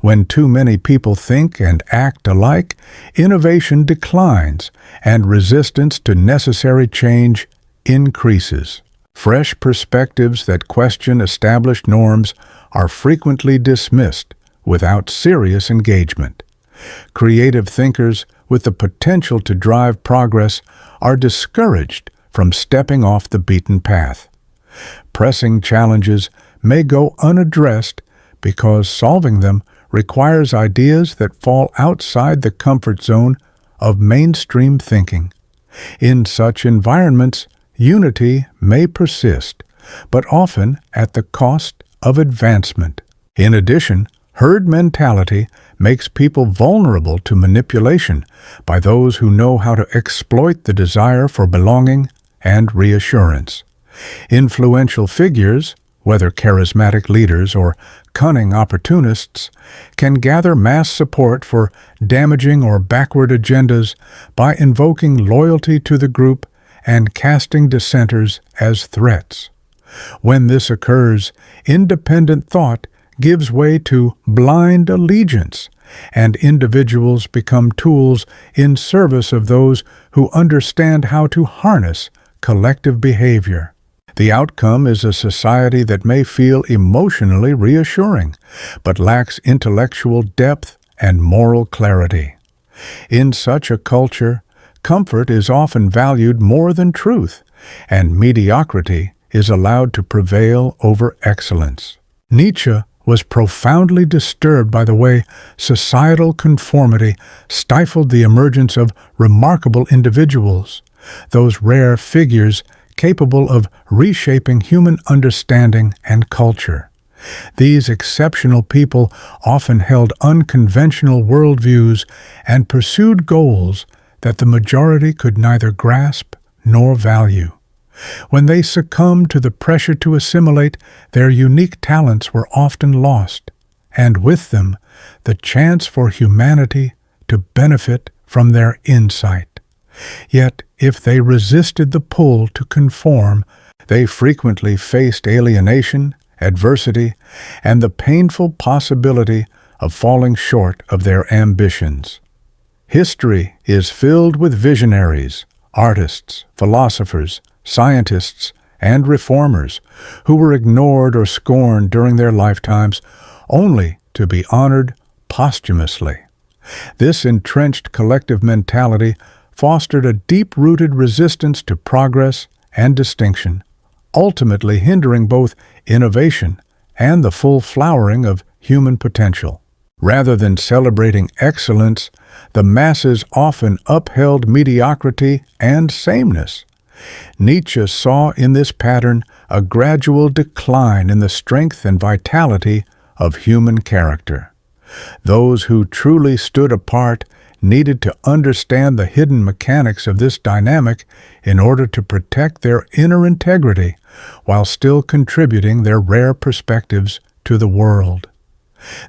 When too many people think and act alike, innovation declines and resistance to necessary change increases. Fresh perspectives that question established norms are frequently dismissed without serious engagement. Creative thinkers with the potential to drive progress are discouraged from stepping off the beaten path. Pressing challenges may go unaddressed because solving them requires ideas that fall outside the comfort zone of mainstream thinking. In such environments, unity may persist, but often at the cost of advancement. In addition, herd mentality makes people vulnerable to manipulation by those who know how to exploit the desire for belonging and reassurance. Influential figures, whether charismatic leaders or cunning opportunists, can gather mass support for damaging or backward agendas by invoking loyalty to the group and casting dissenters as threats. When this occurs, independent thought gives way to blind allegiance, and individuals become tools in service of those who understand how to harness collective behavior. The outcome is a society that may feel emotionally reassuring, but lacks intellectual depth and moral clarity. In such a culture, comfort is often valued more than truth, and mediocrity is allowed to prevail over excellence. Nietzsche was profoundly disturbed by the way societal conformity stifled the emergence of remarkable individuals, those rare figures capable of reshaping human understanding and culture. These exceptional people often held unconventional worldviews and pursued goals that the majority could neither grasp nor value. When they succumbed to the pressure to assimilate, their unique talents were often lost, and with them, the chance for humanity to benefit from their insight. Yet, if they resisted the pull to conform, they frequently faced alienation, adversity, and the painful possibility of falling short of their ambitions. History is filled with visionaries, artists, philosophers, scientists, and reformers who were ignored or scorned during their lifetimes only to be honored posthumously. This entrenched collective mentality fostered a deep-rooted resistance to progress and distinction, ultimately hindering both innovation and the full flowering of human potential. Rather than celebrating excellence, the masses often upheld mediocrity and sameness. Nietzsche saw in this pattern a gradual decline in the strength and vitality of human character. Those who truly stood apart needed to understand the hidden mechanics of this dynamic in order to protect their inner integrity while still contributing their rare perspectives to the world.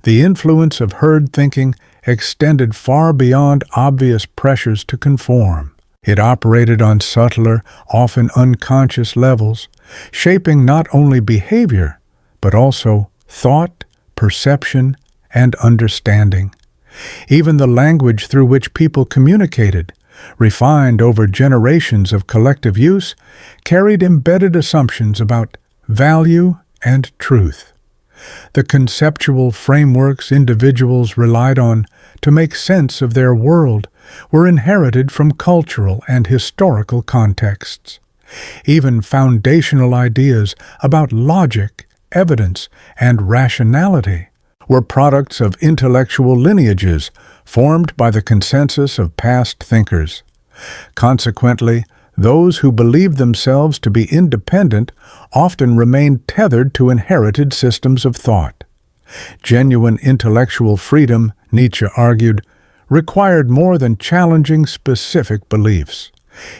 The influence of herd thinking extended far beyond obvious pressures to conform. It operated on subtler, often unconscious levels, shaping not only behavior, but also thought, perception, and understanding. Even the language through which people communicated, refined over generations of collective use, carried embedded assumptions about value and truth. The conceptual frameworks individuals relied on to make sense of their world were inherited from cultural and historical contexts. Even foundational ideas about logic, evidence, and rationality were products of intellectual lineages formed by the consensus of past thinkers. Consequently, those who believed themselves to be independent often remained tethered to inherited systems of thought. Genuine intellectual freedom, Nietzsche argued, required more than challenging specific beliefs.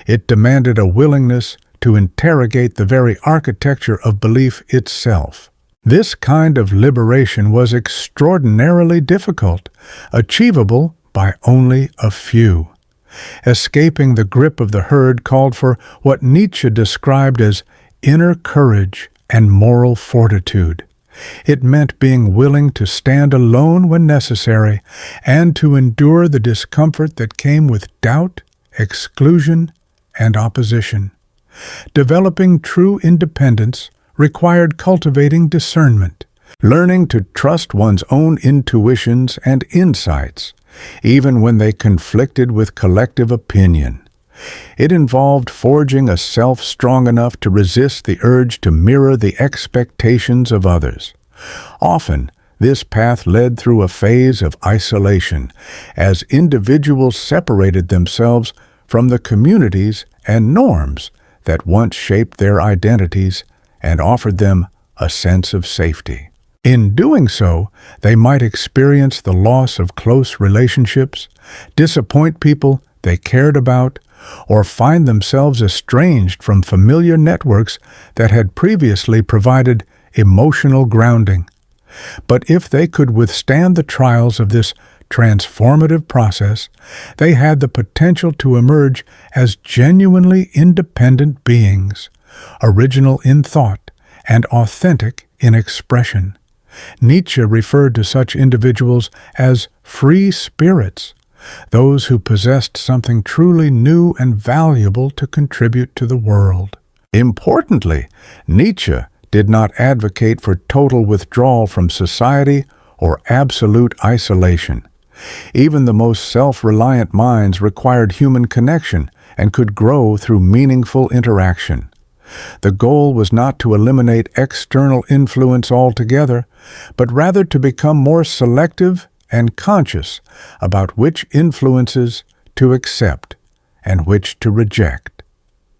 It demanded a willingness to interrogate the very architecture of belief itself. This kind of liberation was extraordinarily difficult, achievable by only a few. Escaping the grip of the herd called for what Nietzsche described as inner courage and moral fortitude. It meant being willing to stand alone when necessary and to endure the discomfort that came with doubt, exclusion, and opposition. Developing true independence required cultivating discernment, learning to trust one's own intuitions and insights, even when they conflicted with collective opinion. It involved forging a self strong enough to resist the urge to mirror the expectations of others. Often, this path led through a phase of isolation, as individuals separated themselves from the communities and norms that once shaped their identities and offered them a sense of safety. In doing so, they might experience the loss of close relationships, disappoint people they cared about, or find themselves estranged from familiar networks that had previously provided emotional grounding. But if they could withstand the trials of this transformative process, they had the potential to emerge as genuinely independent beings, original in thought and authentic in expression. Nietzsche referred to such individuals as free spirits, those who possessed something truly new and valuable to contribute to the world. Importantly, Nietzsche did not advocate for total withdrawal from society or absolute isolation. Even the most self-reliant minds required human connection and could grow through meaningful interaction. The goal was not to eliminate external influence altogether, but rather to become more selective and conscious about which influences to accept and which to reject.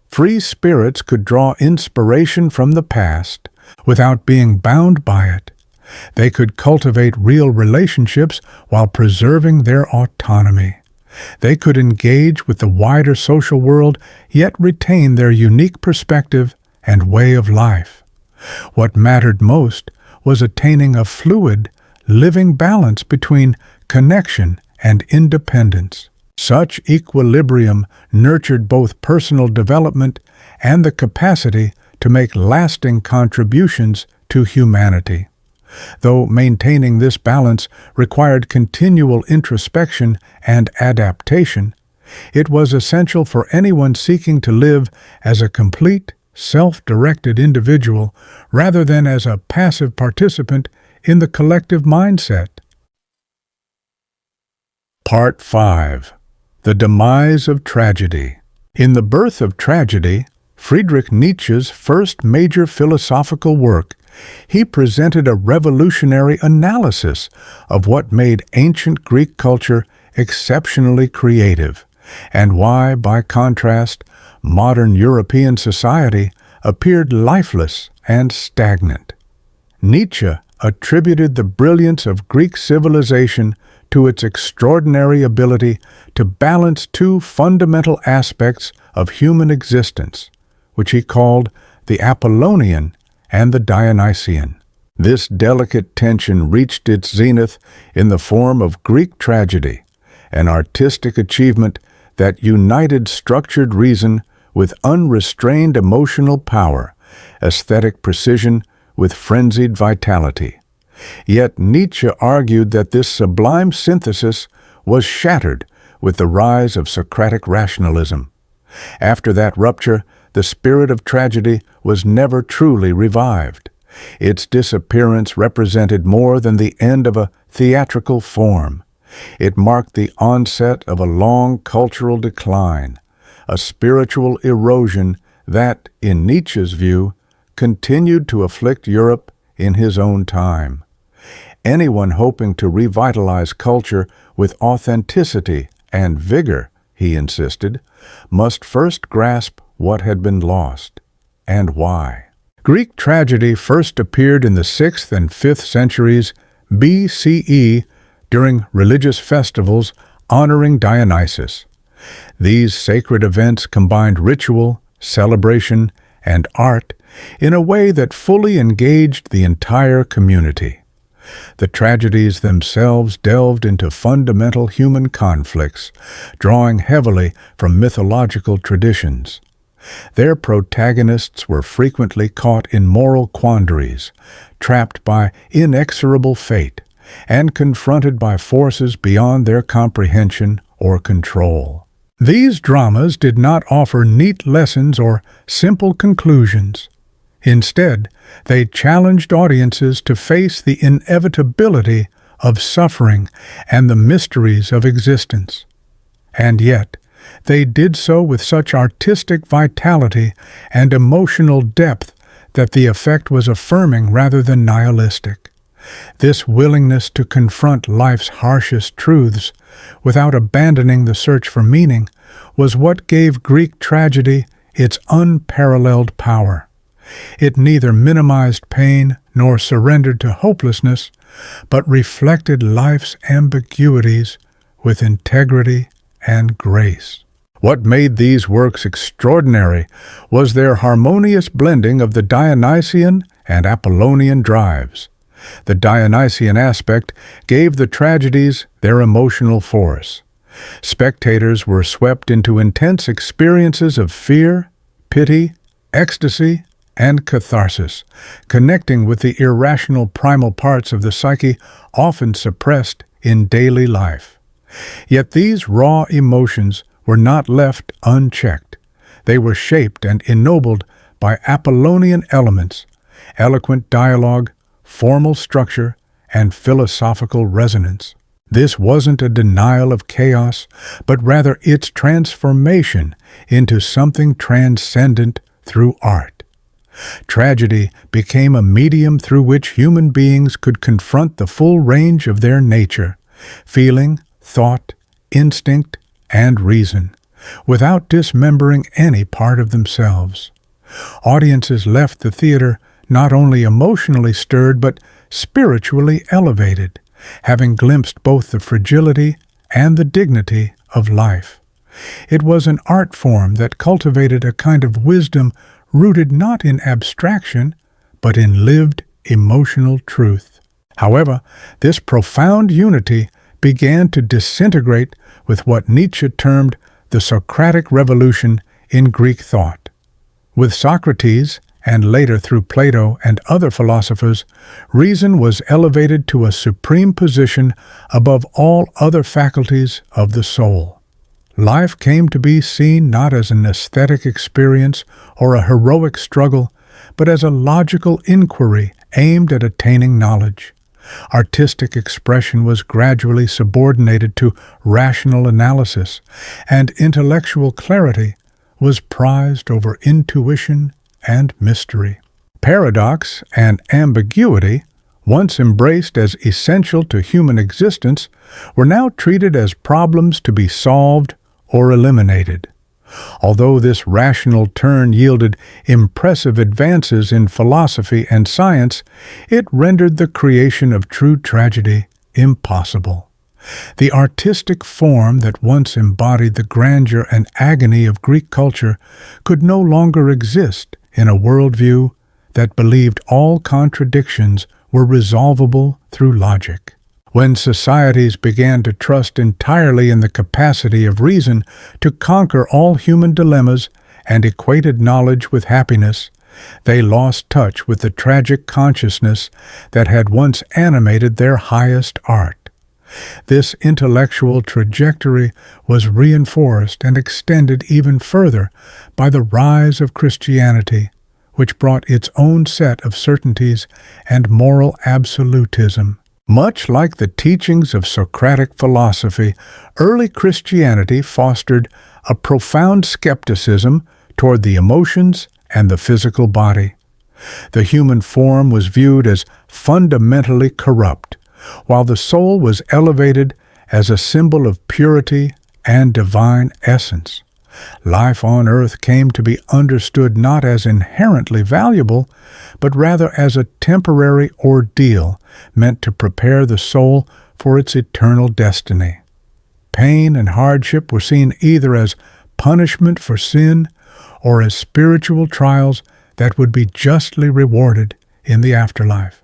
Free spirits could draw inspiration from the past without being bound by it. They could cultivate real relationships while preserving their autonomy. They could engage with the wider social world, yet retain their unique perspective and way of life. What mattered most was attaining a fluid, living balance between connection and independence. Such equilibrium nurtured both personal development and the capacity to make lasting contributions to humanity. Though maintaining this balance required continual introspection and adaptation, it was essential for anyone seeking to live as a complete, self-directed individual rather than as a passive participant in the collective mindset. Part 5. The Demise of Tragedy. In The Birth of Tragedy, Friedrich Nietzsche's first major philosophical work, he presented a revolutionary analysis of what made ancient Greek culture exceptionally creative, and why, by contrast, modern European society appeared lifeless and stagnant. Nietzsche attributed the brilliance of Greek civilization to its extraordinary ability to balance two fundamental aspects of human existence, which he called the Apollonian and the Dionysian. This delicate tension reached its zenith in the form of Greek tragedy, an artistic achievement that united structured reason with unrestrained emotional power, aesthetic precision with frenzied vitality. Yet Nietzsche argued that this sublime synthesis was shattered with the rise of Socratic rationalism. After that rupture, the spirit of tragedy was never truly revived. Its disappearance represented more than the end of a theatrical form. It marked the onset of a long cultural decline, a spiritual erosion that, in Nietzsche's view, continued to afflict Europe in his own time. Anyone hoping to revitalize culture with authenticity and vigor, he insisted, must first grasp what had been lost, and why. Greek tragedy first appeared in the 6th and 5th centuries BCE during religious festivals honoring Dionysus. These sacred events combined ritual, celebration, and art in a way that fully engaged the entire community. The tragedies themselves delved into fundamental human conflicts, drawing heavily from mythological traditions. Their protagonists were frequently caught in moral quandaries, trapped by inexorable fate, and confronted by forces beyond their comprehension or control. These dramas did not offer neat lessons or simple conclusions. Instead, they challenged audiences to face the inevitability of suffering and the mysteries of existence. And yet, they did so with such artistic vitality and emotional depth that the effect was affirming rather than nihilistic. This willingness to confront life's harshest truths without abandoning the search for meaning was what gave Greek tragedy its unparalleled power. It neither minimized pain nor surrendered to hopelessness, but reflected life's ambiguities with integrity and grace. What made these works extraordinary was their harmonious blending of the Dionysian and Apollonian drives. The Dionysian aspect gave the tragedies their emotional force. Spectators were swept into intense experiences of fear, pity, ecstasy, and catharsis, connecting with the irrational primal parts of the psyche often suppressed in daily life. Yet these raw emotions were not left unchecked. They were shaped and ennobled by Apollonian elements, eloquent dialogue, formal structure, and philosophical resonance. This wasn't a denial of chaos, but rather its transformation into something transcendent through art. Tragedy became a medium through which human beings could confront the full range of their nature, feeling, thought, instinct, and reason, without dismembering any part of themselves. Audiences left the theater not only emotionally stirred but spiritually elevated, having glimpsed both the fragility and the dignity of life. It was an art form that cultivated a kind of wisdom rooted not in abstraction, but in lived emotional truth. However, this profound unity began to disintegrate with what Nietzsche termed the Socratic revolution in Greek thought. With Socrates, and later through Plato and other philosophers, reason was elevated to a supreme position above all other faculties of the soul. Life came to be seen not as an aesthetic experience or a heroic struggle, but as a logical inquiry aimed at attaining knowledge. Artistic expression was gradually subordinated to rational analysis, and intellectual clarity was prized over intuition and mystery. Paradox and ambiguity, once embraced as essential to human existence, were now treated as problems to be solved or eliminated. Although this rational turn yielded impressive advances in philosophy and science, it rendered the creation of true tragedy impossible. The artistic form that once embodied the grandeur and agony of Greek culture could no longer exist in a worldview that believed all contradictions were resolvable through logic. When societies began to trust entirely in the capacity of reason to conquer all human dilemmas and equated knowledge with happiness, they lost touch with the tragic consciousness that had once animated their highest art. This intellectual trajectory was reinforced and extended even further by the rise of Christianity, which brought its own set of certainties and moral absolutism. Much like the teachings of Socratic philosophy, early Christianity fostered a profound skepticism toward the emotions and the physical body. The human form was viewed as fundamentally corrupt, while the soul was elevated as a symbol of purity and divine essence. Life on earth came to be understood not as inherently valuable, but rather as a temporary ordeal meant to prepare the soul for its eternal destiny. Pain and hardship were seen either as punishment for sin or as spiritual trials that would be justly rewarded in the afterlife.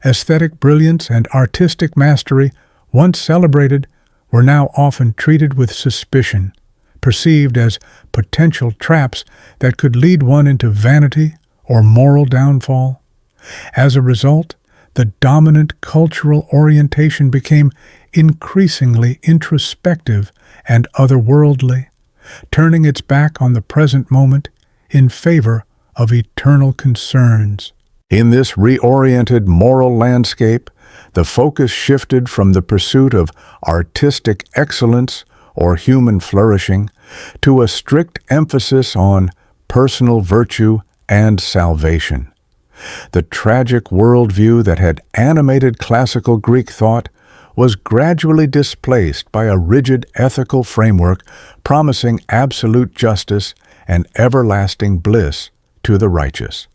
Aesthetic brilliance and artistic mastery, once celebrated, were now often treated with suspicion, perceived as potential traps that could lead one into vanity or moral downfall. As a result, the dominant cultural orientation became increasingly introspective and otherworldly, turning its back on the present moment in favor of eternal concerns. In this reoriented moral landscape, the focus shifted from the pursuit of artistic excellence or human flourishing to a strict emphasis on personal virtue and salvation. The tragic worldview that had animated classical Greek thought was gradually displaced by a rigid ethical framework promising absolute justice and everlasting bliss to the righteous.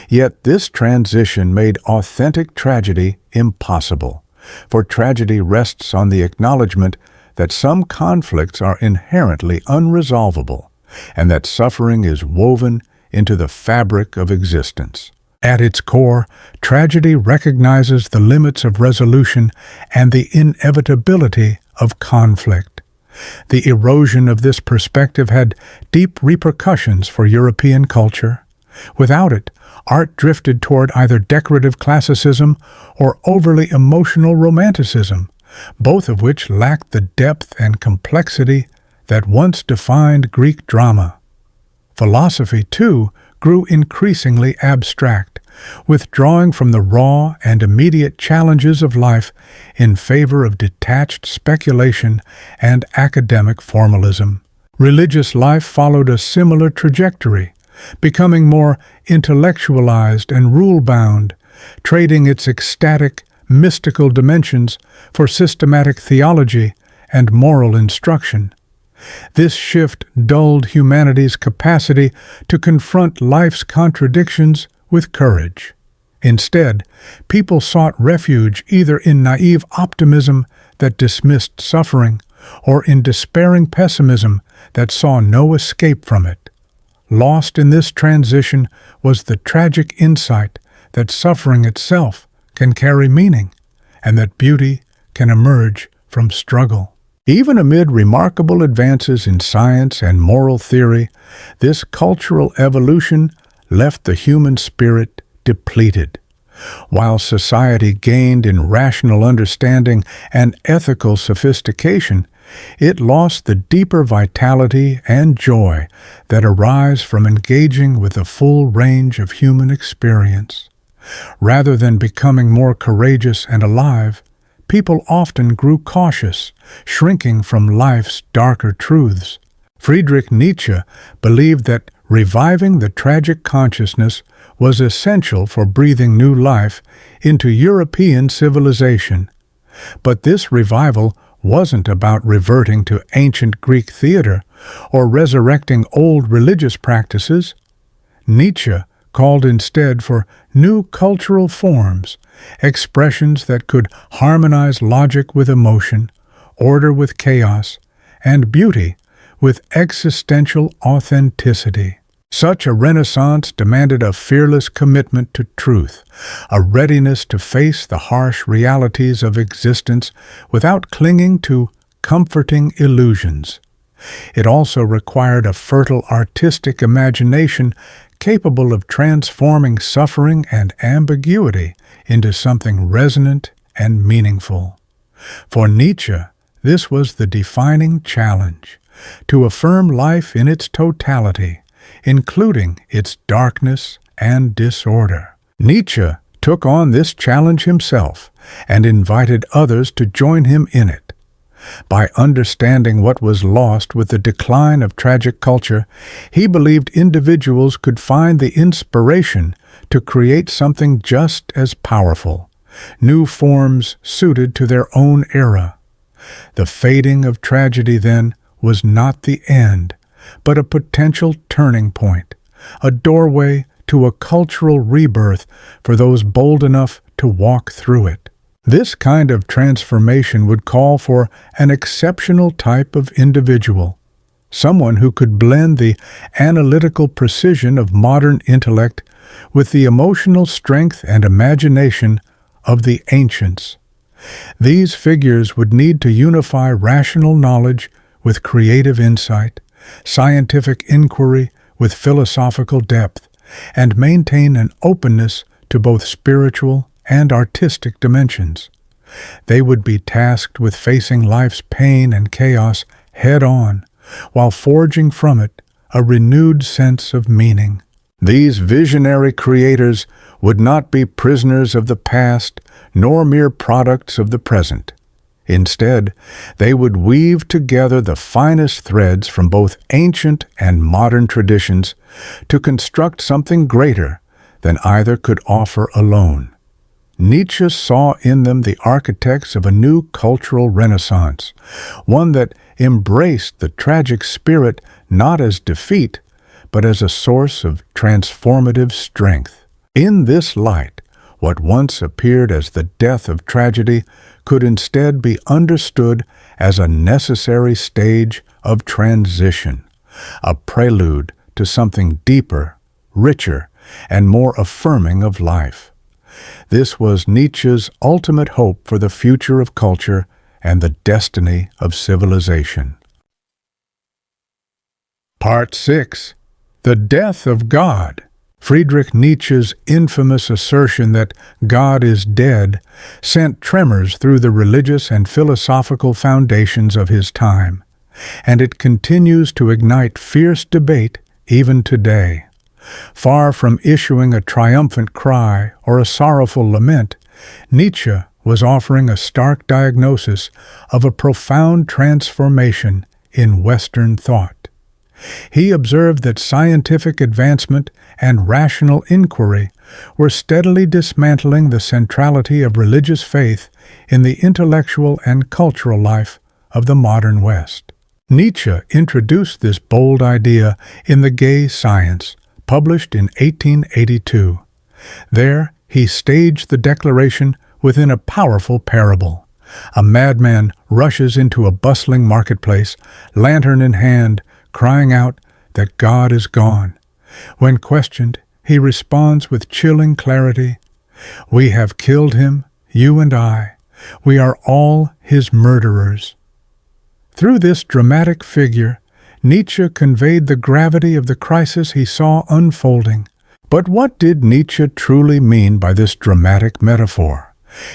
Yet this transition made authentic tragedy impossible, for tragedy rests on the acknowledgement that some conflicts are inherently unresolvable, and that suffering is woven into the fabric of existence. At its core, tragedy recognizes the limits of resolution and the inevitability of conflict. The erosion of this perspective had deep repercussions for European culture. Without it, art drifted toward either decorative classicism or overly emotional romanticism, both of which lacked the depth and complexity that once defined Greek drama. Philosophy, too, grew increasingly abstract, withdrawing from the raw and immediate challenges of life in favor of detached speculation and academic formalism. Religious life followed a similar trajectory, becoming more intellectualized and rule-bound, trading its ecstatic, mystical dimensions for systematic theology and moral instruction. This shift dulled humanity's capacity to confront life's contradictions with courage. Instead, people sought refuge either in naive optimism that dismissed suffering or in despairing pessimism that saw no escape from it. Lost in this transition was the tragic insight that suffering itself can carry meaning, and that beauty can emerge from struggle. Even amid remarkable advances in science and moral theory, this cultural evolution left the human spirit depleted. While society gained in rational understanding and ethical sophistication, it lost the deeper vitality and joy that arise from engaging with the full range of human experience. Rather than becoming more courageous and alive, people often grew cautious, shrinking from life's darker truths. Friedrich Nietzsche believed that reviving the tragic consciousness was essential for breathing new life into European civilization. But this revival wasn't about reverting to ancient Greek theater or resurrecting old religious practices. Nietzsche called instead for new cultural forms, expressions that could harmonize logic with emotion, order with chaos, and beauty with existential authenticity. Such a renaissance demanded a fearless commitment to truth, a readiness to face the harsh realities of existence without clinging to comforting illusions. It also required a fertile artistic imagination capable of transforming suffering and ambiguity into something resonant and meaningful. For Nietzsche, this was the defining challenge, to affirm life in its totality, including its darkness and disorder. Nietzsche took on this challenge himself and invited others to join him in it. By understanding what was lost with the decline of tragic culture, he believed individuals could find the inspiration to create something just as powerful, new forms suited to their own era. The fading of tragedy, then, was not the end, but a potential turning point, a doorway to a cultural rebirth for those bold enough to walk through it. This kind of transformation would call for an exceptional type of individual, someone who could blend the analytical precision of modern intellect with the emotional strength and imagination of the ancients. These figures would need to unify rational knowledge with creative insight, scientific inquiry with philosophical depth, and maintain an openness to both spiritual and artistic dimensions. They would be tasked with facing life's pain and chaos head-on, while forging from it a renewed sense of meaning. These visionary creators would not be prisoners of the past, nor mere products of the present. Instead, they would weave together the finest threads from both ancient and modern traditions to construct something greater than either could offer alone. Nietzsche saw in them the architects of a new cultural renaissance, one that embraced the tragic spirit not as defeat, but as a source of transformative strength. In this light, what once appeared as the death of tragedy could instead be understood as a necessary stage of transition, a prelude to something deeper, richer, and more affirming of life. This was Nietzsche's ultimate hope for the future of culture and the destiny of civilization. Part 6. The Death of God. Friedrich Nietzsche's infamous assertion that God is dead sent tremors through the religious and philosophical foundations of his time, and it continues to ignite fierce debate even today. Far from issuing a triumphant cry or a sorrowful lament, Nietzsche was offering a stark diagnosis of a profound transformation in Western thought. He observed that scientific advancement and rational inquiry were steadily dismantling the centrality of religious faith in the intellectual and cultural life of the modern West. Nietzsche introduced this bold idea in The Gay Science, published in 1882. There, he staged the declaration within a powerful parable. A madman rushes into a bustling marketplace, lantern in hand, crying out that God is gone. When questioned, he responds with chilling clarity, "We have killed him, you and I. We are all his murderers." Through this dramatic figure, Nietzsche conveyed the gravity of the crisis he saw unfolding. But what did Nietzsche truly mean by this dramatic metaphor?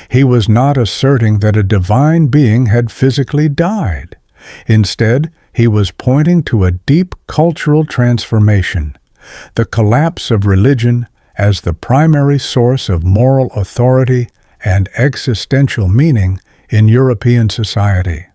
He was not asserting that a divine being had physically died. Instead, he was pointing to a deep cultural transformation, the collapse of religion as the primary source of moral authority and existential meaning in European society.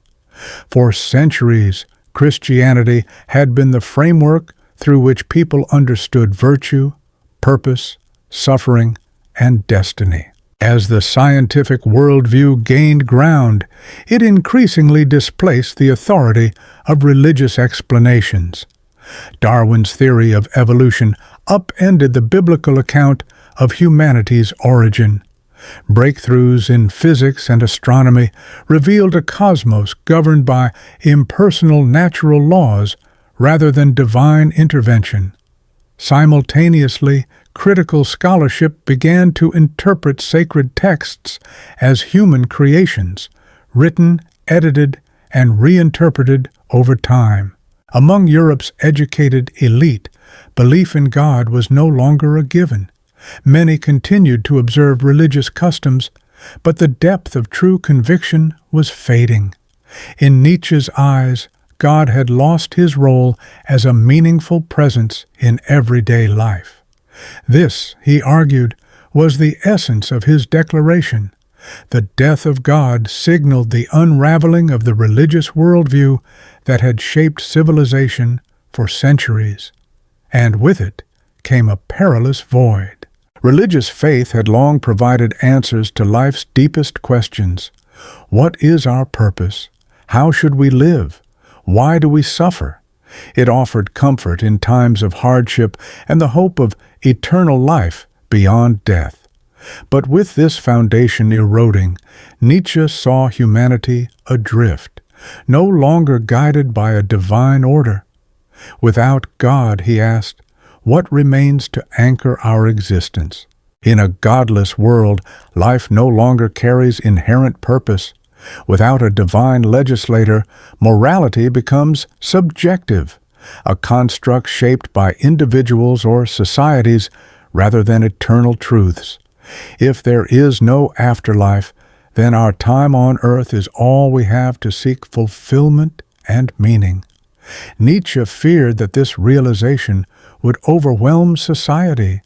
For centuries, Christianity had been the framework through which people understood virtue, purpose, suffering, and destiny. As the scientific worldview gained ground, it increasingly displaced the authority of religious explanations. Darwin's theory of evolution upended the biblical account of humanity's origin. Breakthroughs in physics and astronomy revealed a cosmos governed by impersonal natural laws rather than divine intervention. Simultaneously, critical scholarship began to interpret sacred texts as human creations, written, edited, and reinterpreted over time. Among Europe's educated elite, belief in God was no longer a given. Many continued to observe religious customs, but the depth of true conviction was fading. In Nietzsche's eyes, God had lost his role as a meaningful presence in everyday life. This, he argued, was the essence of his declaration. The death of God signaled the unraveling of the religious worldview that had shaped civilization for centuries. And with it came a perilous void. Religious faith had long provided answers to life's deepest questions. What is our purpose? How should we live? Why do we suffer? It offered comfort in times of hardship and the hope of eternal life beyond death. But with this foundation eroding, Nietzsche saw humanity adrift, no longer guided by a divine order. Without God, he asked, what remains to anchor our existence? In a godless world, life no longer carries inherent purpose. Without a divine legislator, morality becomes subjective, a construct shaped by individuals or societies rather than eternal truths. If there is no afterlife, then our time on earth is all we have to seek fulfillment and meaning. Nietzsche feared that this realization would overwhelm society,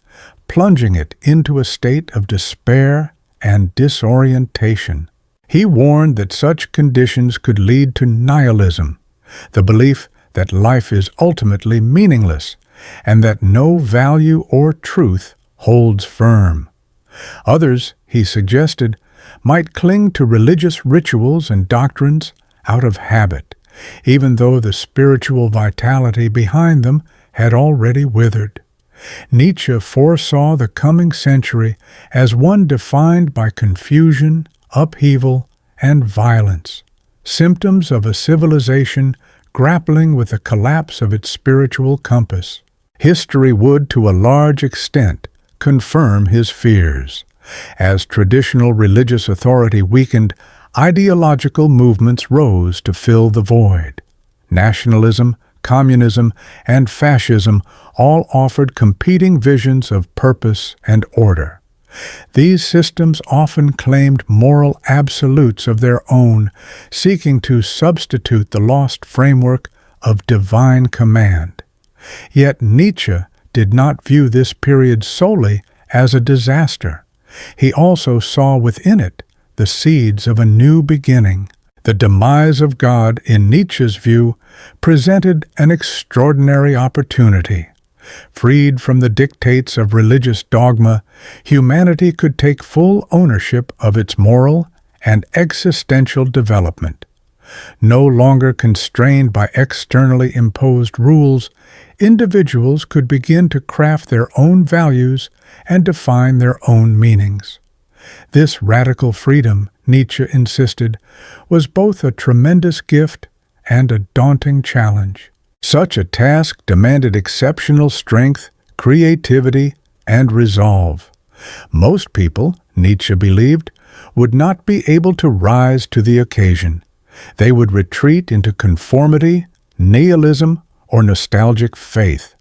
plunging it into a state of despair and disorientation. He warned that such conditions could lead to nihilism, the belief that life is ultimately meaningless and that no value or truth holds firm. Others, he suggested, might cling to religious rituals and doctrines out of habit, even though the spiritual vitality behind them had already withered. Nietzsche foresaw the coming century as one defined by confusion, upheaval, and violence, symptoms of a civilization grappling with the collapse of its spiritual compass. History would, to a large extent, confirm his fears. As traditional religious authority weakened, ideological movements rose to fill the void. Nationalism, communism, and fascism all offered competing visions of purpose and order. These systems often claimed moral absolutes of their own, seeking to substitute the lost framework of divine command. Yet Nietzsche did not view this period solely as a disaster. He also saw within it the seeds of a new beginning. The demise of God, in Nietzsche's view, presented an extraordinary opportunity. Freed from the dictates of religious dogma, humanity could take full ownership of its moral and existential development. No longer constrained by externally imposed rules, individuals could begin to craft their own values and define their own meanings. This radical freedom, Nietzsche insisted, was both a tremendous gift and a daunting challenge. Such a task demanded exceptional strength, creativity, and resolve. Most people, Nietzsche believed, would not be able to rise to the occasion. They would retreat into conformity, nihilism, or nostalgic faith.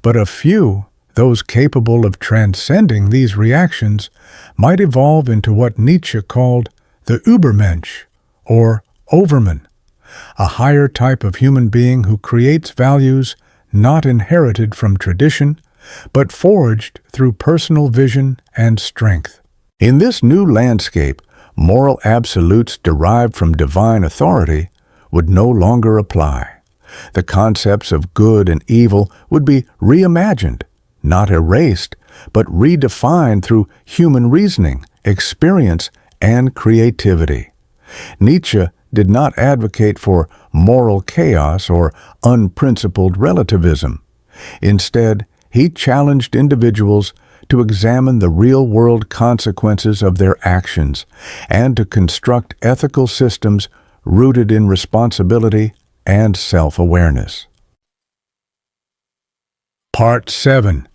But a few, those capable of transcending these reactions, might evolve into what Nietzsche called the Übermensch, or overman, a higher type of human being who creates values not inherited from tradition, but forged through personal vision and strength. In this new landscape, moral absolutes derived from divine authority would no longer apply. The concepts of good and evil would be reimagined. not erased, but redefined through human reasoning, experience, and creativity. Nietzsche did not advocate for moral chaos or unprincipled relativism. Instead, he challenged individuals to examine the real-world consequences of their actions and to construct ethical systems rooted in responsibility and self-awareness. Part 7.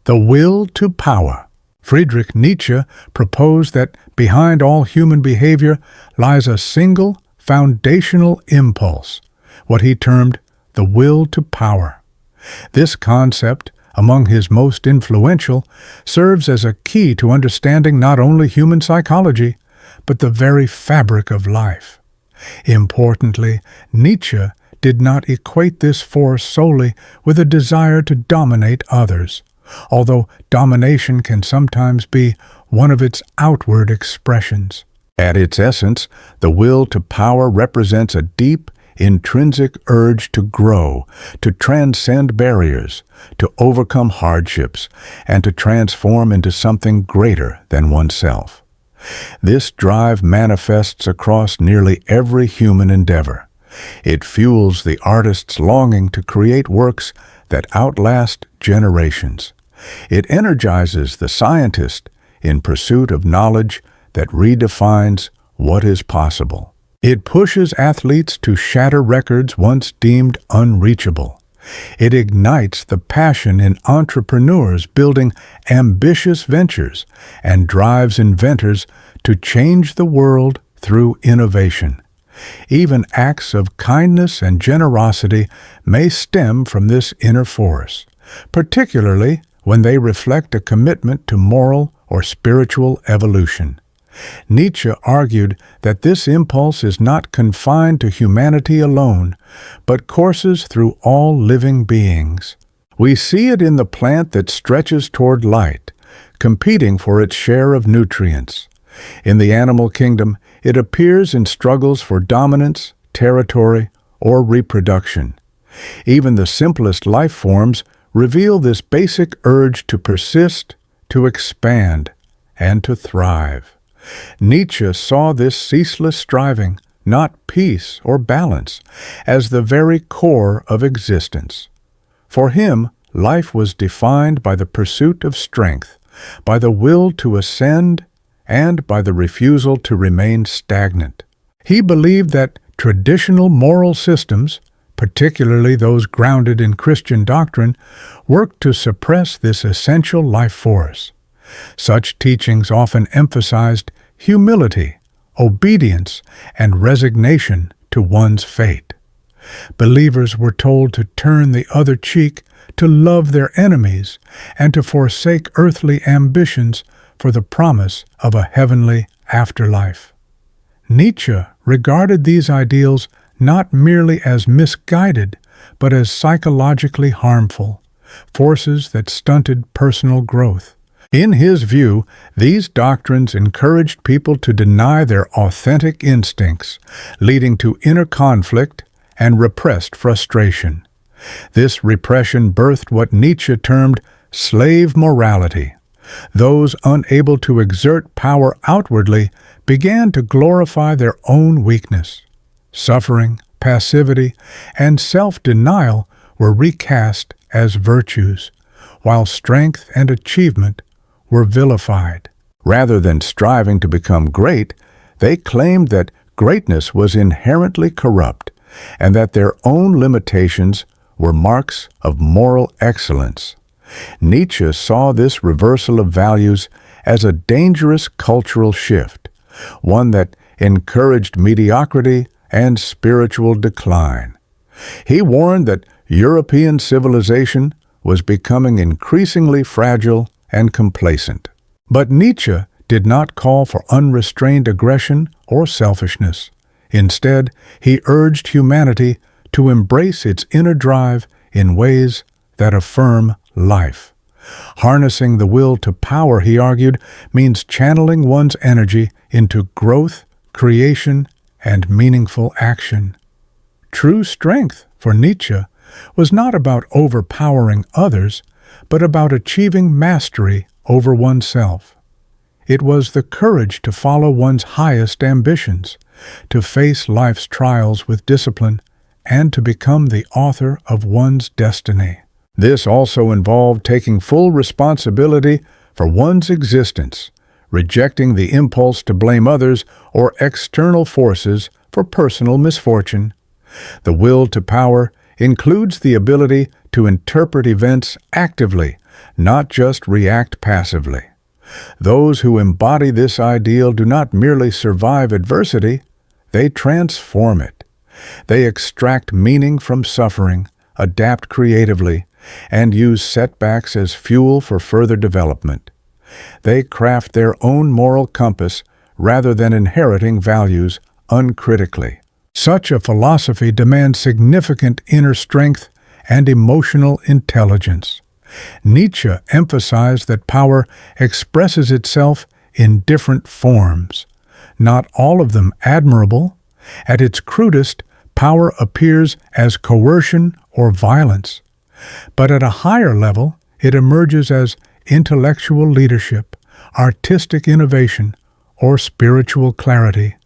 The Will to Power. Friedrich Nietzsche proposed that behind all human behavior lies a single, foundational impulse, what he termed the will to power. This concept, among his most influential, serves as a key to understanding not only human psychology, but the very fabric of life. Importantly, Nietzsche did not equate this force solely with a desire to dominate others, although domination can sometimes be one of its outward expressions. At its essence, the will to power represents a deep, intrinsic urge to grow, to transcend barriers, to overcome hardships, and to transform into something greater than oneself. This drive manifests across nearly every human endeavor. It fuels the artist's longing to create works that outlast generations. It energizes the scientist in pursuit of knowledge that redefines what is possible. It pushes athletes to shatter records once deemed unreachable. It ignites the passion in entrepreneurs building ambitious ventures and drives inventors to change the world through innovation. Even acts of kindness and generosity may stem from this inner force, particularly when they reflect a commitment to moral or spiritual evolution. Nietzsche argued that this impulse is not confined to humanity alone, but courses through all living beings. We see it in the plant that stretches toward light, competing for its share of nutrients. In the animal kingdom, it appears in struggles for dominance, territory, or reproduction. Even the simplest life forms reveal this basic urge to persist, to expand, and to thrive. Nietzsche saw this ceaseless striving, not peace or balance, as the very core of existence. For him, life was defined by the pursuit of strength, by the will to ascend, and by the refusal to remain stagnant. He believed that traditional moral systems, particularly those grounded in Christian doctrine, worked to suppress this essential life force. Such teachings often emphasized humility, obedience, and resignation to one's fate. Believers were told to turn the other cheek, to love their enemies, and to forsake earthly ambitions for the promise of a heavenly afterlife. Nietzsche regarded these ideals not merely as misguided, but as psychologically harmful, forces that stunted personal growth. In his view, these doctrines encouraged people to deny their authentic instincts, leading to inner conflict and repressed frustration. This repression birthed what Nietzsche termed slave morality. Those unable to exert power outwardly began to glorify their own weakness. Suffering, passivity, and self-denial were recast as virtues, while strength and achievement were vilified. Rather than striving to become great, they claimed that greatness was inherently corrupt and that their own limitations were marks of moral excellence. Nietzsche saw this reversal of values as a dangerous cultural shift, one that encouraged mediocrity and spiritual decline. He warned that European civilization was becoming increasingly fragile and complacent. But Nietzsche did not call for unrestrained aggression or selfishness. Instead, he urged humanity to embrace its inner drive in ways that affirm life. Harnessing the will to power, he argued, means channeling one's energy into growth, creation, and meaningful action. True strength, for Nietzsche, was not about overpowering others, but about achieving mastery over oneself. It was the courage to follow one's highest ambitions, to face life's trials with discipline, and to become the author of one's destiny. This also involved taking full responsibility for one's existence, rejecting the impulse to blame others or external forces for personal misfortune. The will to power includes the ability to interpret events actively, not just react passively. Those who embody this ideal do not merely survive adversity, they transform it. They extract meaning from suffering, adapt creatively, and use setbacks as fuel for further development. They craft their own moral compass rather than inheriting values uncritically. Such a philosophy demands significant inner strength and emotional intelligence. Nietzsche emphasized that power expresses itself in different forms, not all of them admirable. At its crudest, power appears as coercion or violence. But at a higher level, it emerges as intellectual leadership, artistic innovation, or spiritual clarity,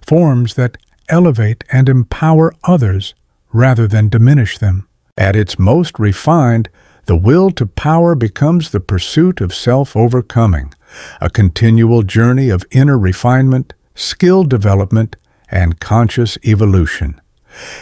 forms that elevate and empower others rather than diminish them. At its most refined, the will to power becomes the pursuit of self-overcoming, a continual journey of inner refinement, skill development, and conscious evolution.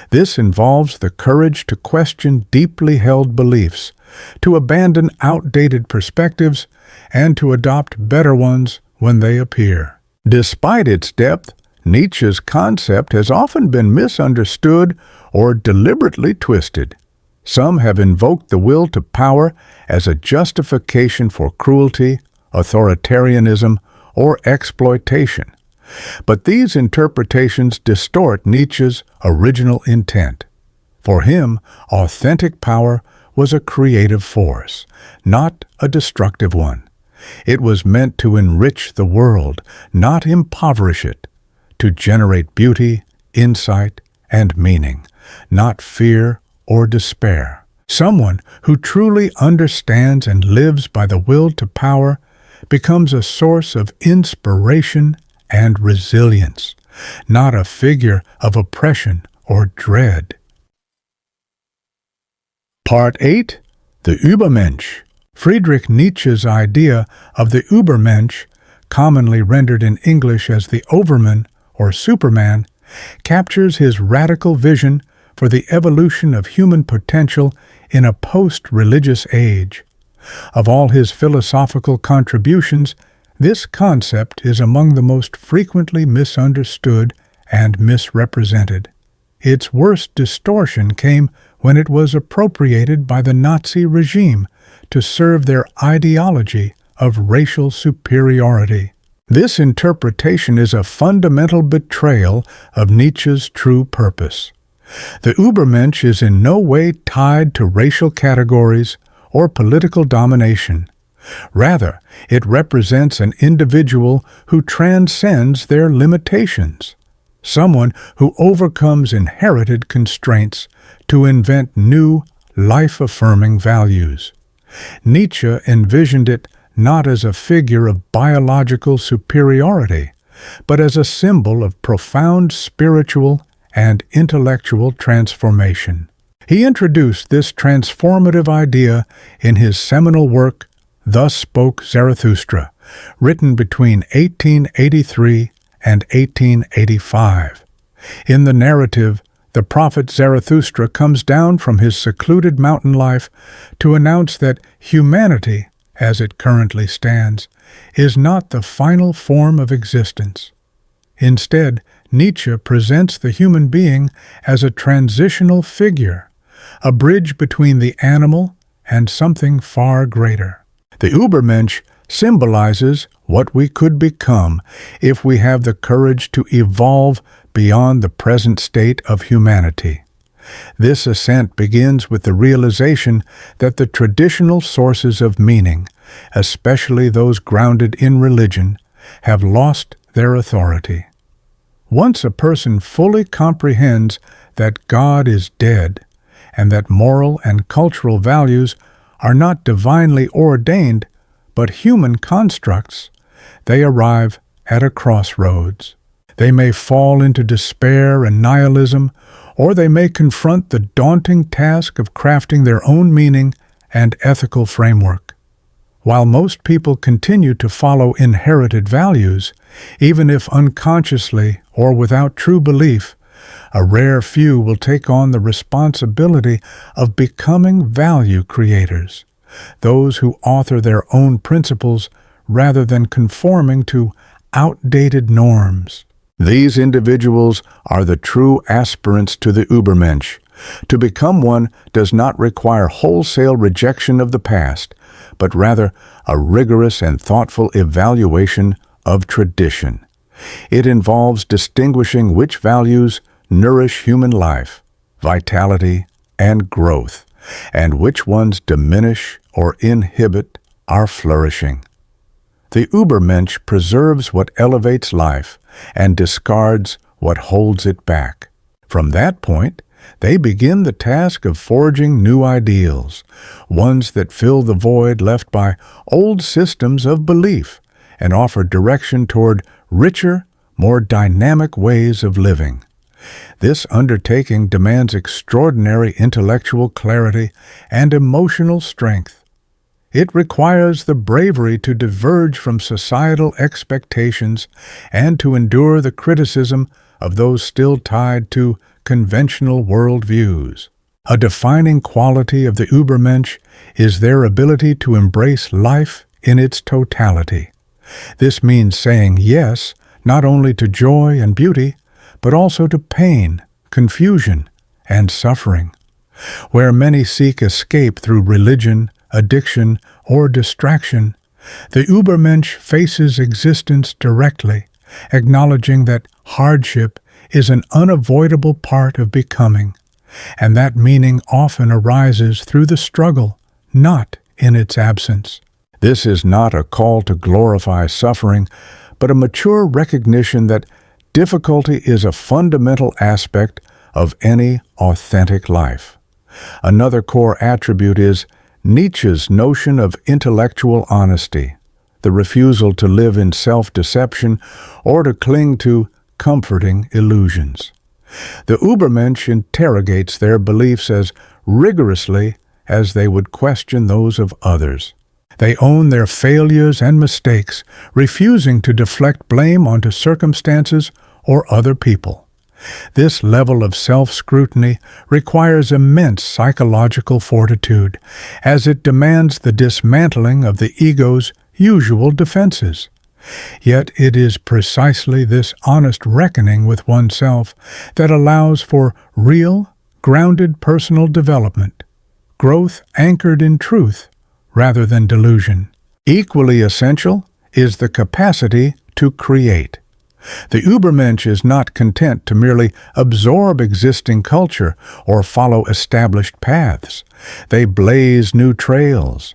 This involves the courage to question deeply held beliefs, to abandon outdated perspectives, and to adopt better ones when they appear. Despite its depth, Nietzsche's concept has often been misunderstood or deliberately twisted. Some have invoked the will to power as a justification for cruelty, authoritarianism, or exploitation. But these interpretations distort Nietzsche's original intent. For him, authentic power was a creative force, not a destructive one. It was meant to enrich the world, not impoverish it, to generate beauty, insight, and meaning, not fear or despair. Someone who truly understands and lives by the will to power becomes a source of inspiration and resilience, not a figure of oppression or dread. Part 8. The Übermensch. Friedrich Nietzsche's idea of the Übermensch, commonly rendered in English as the Overman or Superman, captures his radical vision for the evolution of human potential in a post-religious age. Of all his philosophical contributions, this concept is among the most frequently misunderstood and misrepresented. Its worst distortion came when it was appropriated by the Nazi regime to serve their ideology of racial superiority. This interpretation is a fundamental betrayal of Nietzsche's true purpose. The Übermensch is in no way tied to racial categories or political domination. Rather, it represents an individual who transcends their limitations, someone who overcomes inherited constraints to invent new, life-affirming values. Nietzsche envisioned it not as a figure of biological superiority, but as a symbol of profound spiritual and intellectual transformation. He introduced this transformative idea in his seminal work, Thus Spoke Zarathustra, written between 1883 and 1885. In the narrative, the prophet Zarathustra comes down from his secluded mountain life to announce that humanity, as it currently stands, is not the final form of existence. Instead, Nietzsche presents the human being as a transitional figure, a bridge between the animal and something far greater. The Übermensch symbolizes what we could become if we have the courage to evolve beyond the present state of humanity. This ascent begins with the realization that the traditional sources of meaning, especially those grounded in religion, have lost their authority. Once a person fully comprehends that God is dead and that moral and cultural values are not divinely ordained, but human constructs, they arrive at a crossroads. They may fall into despair and nihilism, or they may confront the daunting task of crafting their own meaning and ethical framework. While most people continue to follow inherited values, even if unconsciously or without true belief, a rare few will take on the responsibility of becoming value creators, those who author their own principles rather than conforming to outdated norms. These individuals are the true aspirants to the Übermensch. To become one does not require wholesale rejection of the past, but rather a rigorous and thoughtful evaluation of tradition. It involves distinguishing which values nourish human life, vitality, and growth, and which ones diminish or inhibit our flourishing. The Übermensch preserves what elevates life and discards what holds it back. From that point, they begin the task of forging new ideals, ones that fill the void left by old systems of belief and offer direction toward richer, more dynamic ways of living. This undertaking demands extraordinary intellectual clarity and emotional strength. It requires the bravery to diverge from societal expectations and to endure the criticism of those still tied to conventional worldviews. A defining quality of the Übermensch is their ability to embrace life in its totality. This means saying yes not only to joy and beauty, but also to pain, confusion, and suffering. Where many seek escape through religion, addiction, or distraction, the Übermensch faces existence directly, acknowledging that hardship is an unavoidable part of becoming, and that meaning often arises through the struggle, not in its absence. This is not a call to glorify suffering, but a mature recognition that difficulty is a fundamental aspect of any authentic life. Another core attribute is Nietzsche's notion of intellectual honesty, the refusal to live in self-deception or to cling to comforting illusions. The Übermensch interrogates their beliefs as rigorously as they would question those of others. They own their failures and mistakes, refusing to deflect blame onto circumstances or other people. This level of self-scrutiny requires immense psychological fortitude, as it demands the dismantling of the ego's usual defenses. Yet it is precisely this honest reckoning with oneself that allows for real, grounded personal development, growth anchored in truth rather than delusion. Equally essential is the capacity to create. The Übermensch is not content to merely absorb existing culture or follow established paths. They blaze new trails.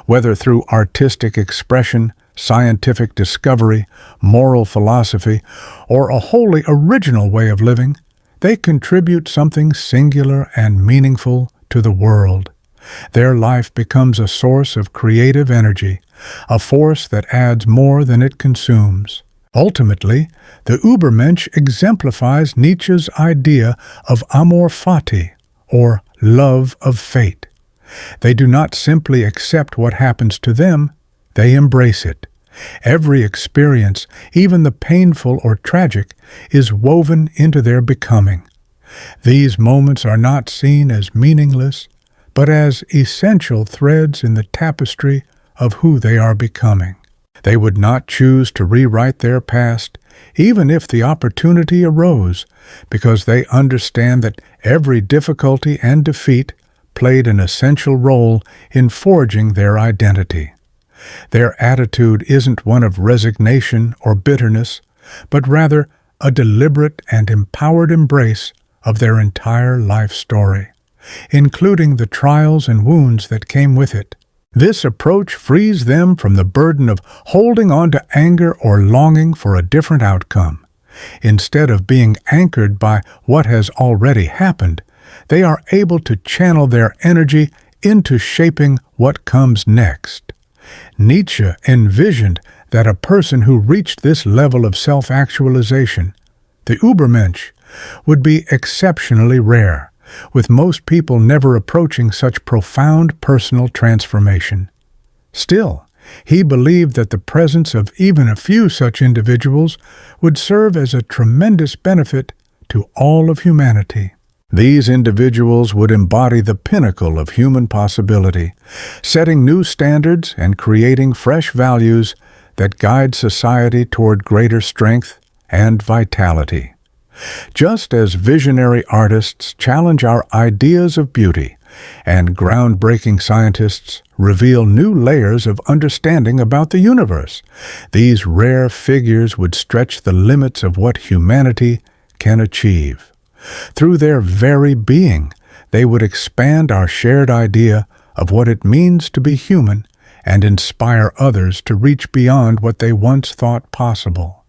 Whether through artistic expression, scientific discovery, moral philosophy, or a wholly original way of living, they contribute something singular and meaningful to the world. Their life becomes a source of creative energy, a force that adds more than it consumes. Ultimately, the Übermensch exemplifies Nietzsche's idea of Amor Fati, or love of fate. They do not simply accept what happens to them, they embrace it. Every experience, even the painful or tragic, is woven into their becoming. These moments are not seen as meaningless, but as essential threads in the tapestry of who they are becoming. They would not choose to rewrite their past, even if the opportunity arose, because they understand that every difficulty and defeat played an essential role in forging their identity. Their attitude isn't one of resignation or bitterness, but rather a deliberate and empowered embrace of their entire life story, including the trials and wounds that came with it. This approach frees them from the burden of holding on to anger or longing for a different outcome. Instead of being anchored by what has already happened, they are able to channel their energy into shaping what comes next. Nietzsche envisioned that a person who reached this level of self-actualization, the Übermensch, would be exceptionally rare, with most people never approaching such profound personal transformation. Still, he believed that the presence of even a few such individuals would serve as a tremendous benefit to all of humanity. These individuals would embody the pinnacle of human possibility, setting new standards and creating fresh values that guide society toward greater strength and vitality. Just as visionary artists challenge our ideas of beauty, and groundbreaking scientists reveal new layers of understanding about the universe, these rare figures would stretch the limits of what humanity can achieve. Through their very being, they would expand our shared idea of what it means to be human and inspire others to reach beyond what they once thought possible.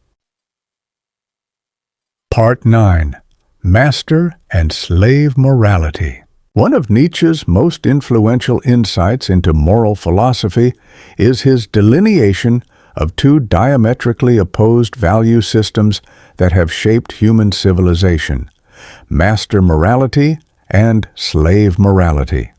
Part 9. Master and Slave Morality. One of Nietzsche's most influential insights into moral philosophy is his delineation of two diametrically opposed value systems that have shaped human civilization: master morality and slave morality.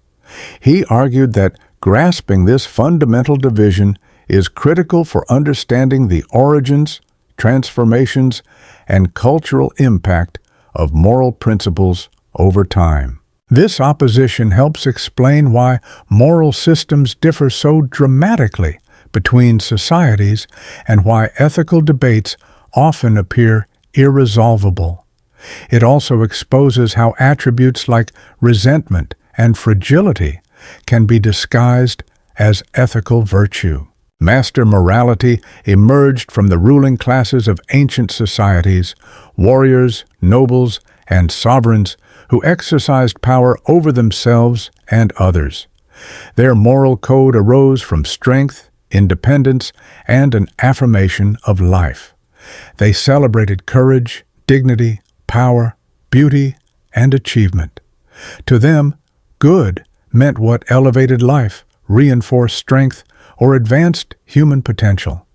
He argued that grasping this fundamental division is critical for understanding the origins, transformations, and cultural impact of moral principles over time. This opposition helps explain why moral systems differ so dramatically between societies and why ethical debates often appear irresolvable. It also exposes how attributes like resentment and fragility can be disguised as ethical virtue. Master morality emerged from the ruling classes of ancient societies, warriors, nobles, and sovereigns who exercised power over themselves and others. Their moral code arose from strength, independence, and an affirmation of life. They celebrated courage, dignity, power, beauty, and achievement. To them, good meant what elevated life, reinforced strength, or advanced human potential.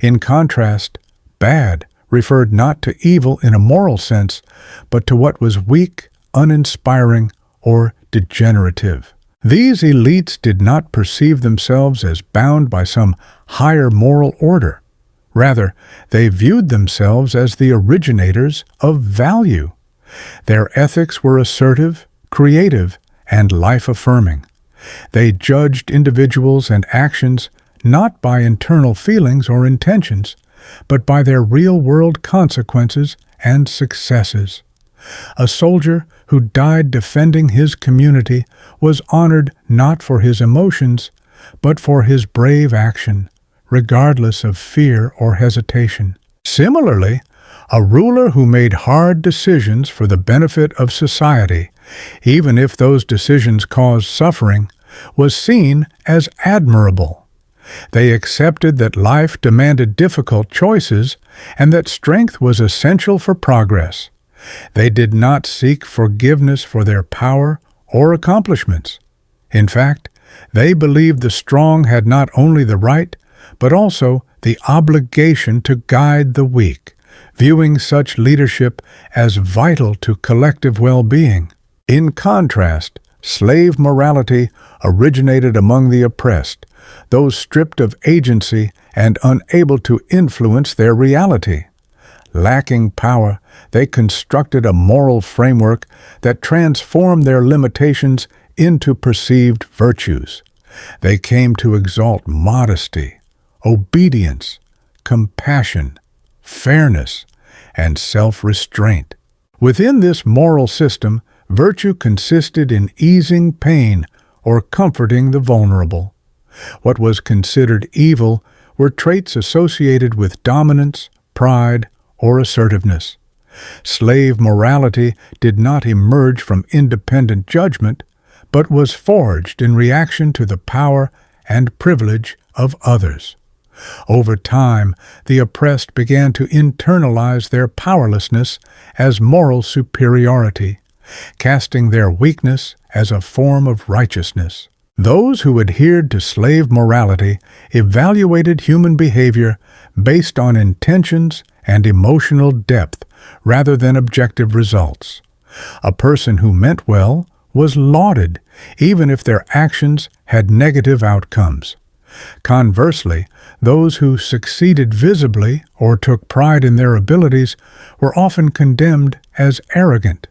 In contrast, bad referred not to evil in a moral sense, but to what was weak, uninspiring, or degenerative. These elites did not perceive themselves as bound by some higher moral order. Rather, they viewed themselves as the originators of value. Their ethics were assertive, creative, and life-affirming. They judged individuals and actions not by internal feelings or intentions, but by their real-world consequences and successes. A soldier who died defending his community was honored not for his emotions, but for his brave action, regardless of fear or hesitation. Similarly, a ruler who made hard decisions for the benefit of society, even if those decisions caused suffering, was seen as admirable. They accepted that life demanded difficult choices and that strength was essential for progress. They did not seek forgiveness for their power or accomplishments. In fact, they believed the strong had not only the right, but also the obligation to guide the weak, viewing such leadership as vital to collective well-being. In contrast, slave morality originated among the oppressed, those stripped of agency and unable to influence their reality. Lacking power, they constructed a moral framework that transformed their limitations into perceived virtues. They came to exalt modesty, obedience, compassion, fairness, and self-restraint. Within this moral system, virtue consisted in easing pain or comforting the vulnerable. What was considered evil were traits associated with dominance, pride, or assertiveness. Slave morality did not emerge from independent judgment, but was forged in reaction to the power and privilege of others. Over time, the oppressed began to internalize their powerlessness as moral superiority, casting their weakness as a form of righteousness. Those who adhered to slave morality evaluated human behavior based on intentions and emotional depth rather than objective results. A person who meant well was lauded, even if their actions had negative outcomes. Conversely, those who succeeded visibly or took pride in their abilities were often condemned as arrogant.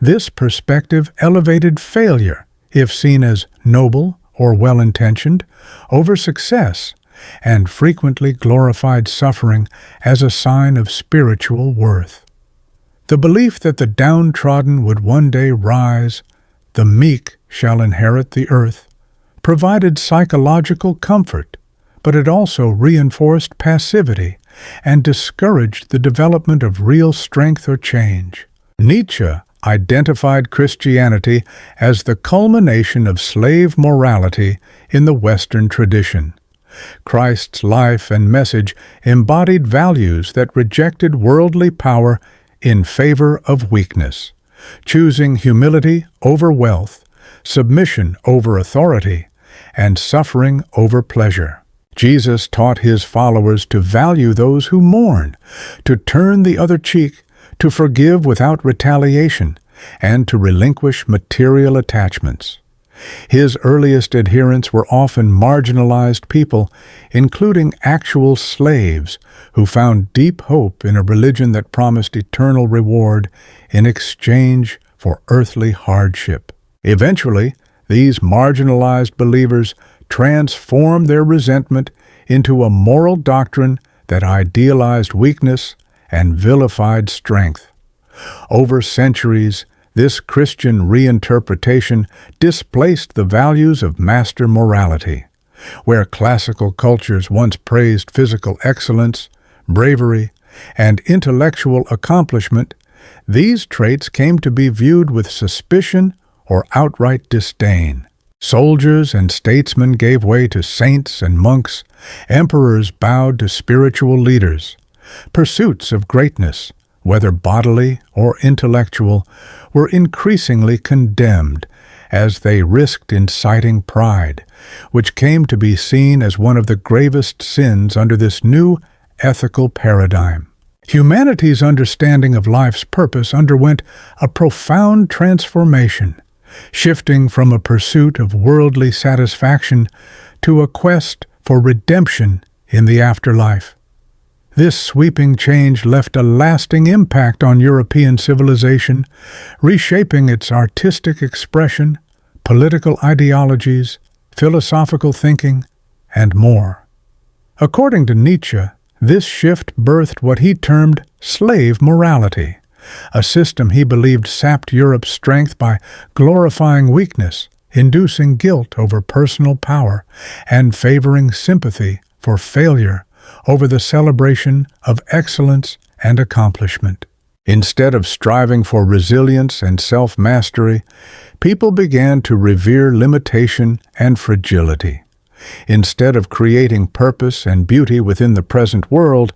This perspective elevated failure, if seen as noble or well-intentioned, over success, and frequently glorified suffering as a sign of spiritual worth. The belief that the downtrodden would one day rise, the meek shall inherit the earth, provided psychological comfort, but it also reinforced passivity and discouraged the development of real strength or change. Nietzsche identified Christianity as the culmination of slave morality in the Western tradition. Christ's life and message embodied values that rejected worldly power in favor of weakness, choosing humility over wealth, submission over authority, and suffering over pleasure. Jesus taught his followers to value those who mourn, to turn the other cheek, to forgive without retaliation, and to relinquish material attachments. His earliest adherents were often marginalized people, including actual slaves, who found deep hope in a religion that promised eternal reward in exchange for earthly hardship. Eventually, these marginalized believers transformed their resentment into a moral doctrine that idealized weakness and vilified strength. Over centuries, this Christian reinterpretation displaced the values of master morality. Where classical cultures once praised physical excellence, bravery, and intellectual accomplishment, these traits came to be viewed with suspicion or outright disdain. Soldiers and statesmen gave way to saints and monks, emperors bowed to spiritual leaders. Pursuits of greatness, whether bodily or intellectual, were increasingly condemned as they risked inciting pride, which came to be seen as one of the gravest sins under this new ethical paradigm. Humanity's understanding of life's purpose underwent a profound transformation, shifting from a pursuit of worldly satisfaction to a quest for redemption in the afterlife. This sweeping change left a lasting impact on European civilization, reshaping its artistic expression, political ideologies, philosophical thinking, and more. According to Nietzsche, this shift birthed what he termed slave morality, a system he believed sapped Europe's strength by glorifying weakness, inducing guilt over personal power, and favoring sympathy for failure over the celebration of excellence and accomplishment. Instead of striving for resilience and self-mastery, people began to revere limitation and fragility. Instead of creating purpose and beauty within the present world,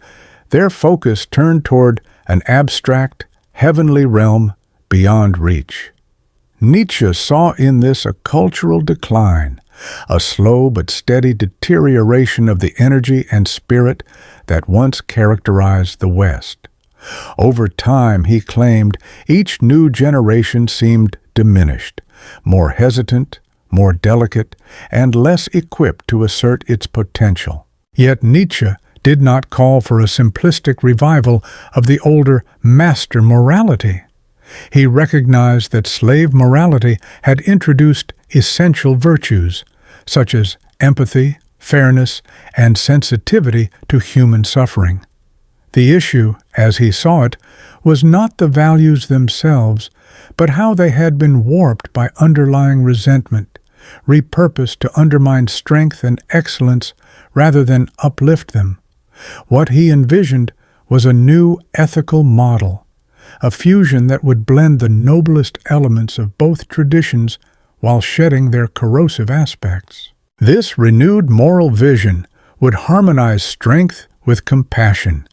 their focus turned toward an abstract, heavenly realm beyond reach. Nietzsche saw in this a cultural decline, a slow but steady deterioration of the energy and spirit that once characterized the West. Over time, he claimed, each new generation seemed diminished, more hesitant, more delicate, and less equipped to assert its potential. Yet Nietzsche did not call for a simplistic revival of the older master morality. He recognized that slave morality had introduced essential virtues, such as empathy, fairness, and sensitivity to human suffering. The issue, as he saw it, was not the values themselves, but how they had been warped by underlying resentment, repurposed to undermine strength and excellence rather than uplift them. What he envisioned was a new ethical model, a fusion that would blend the noblest elements of both traditions while shedding their corrosive aspects. This renewed moral vision would harmonize strength with compassion,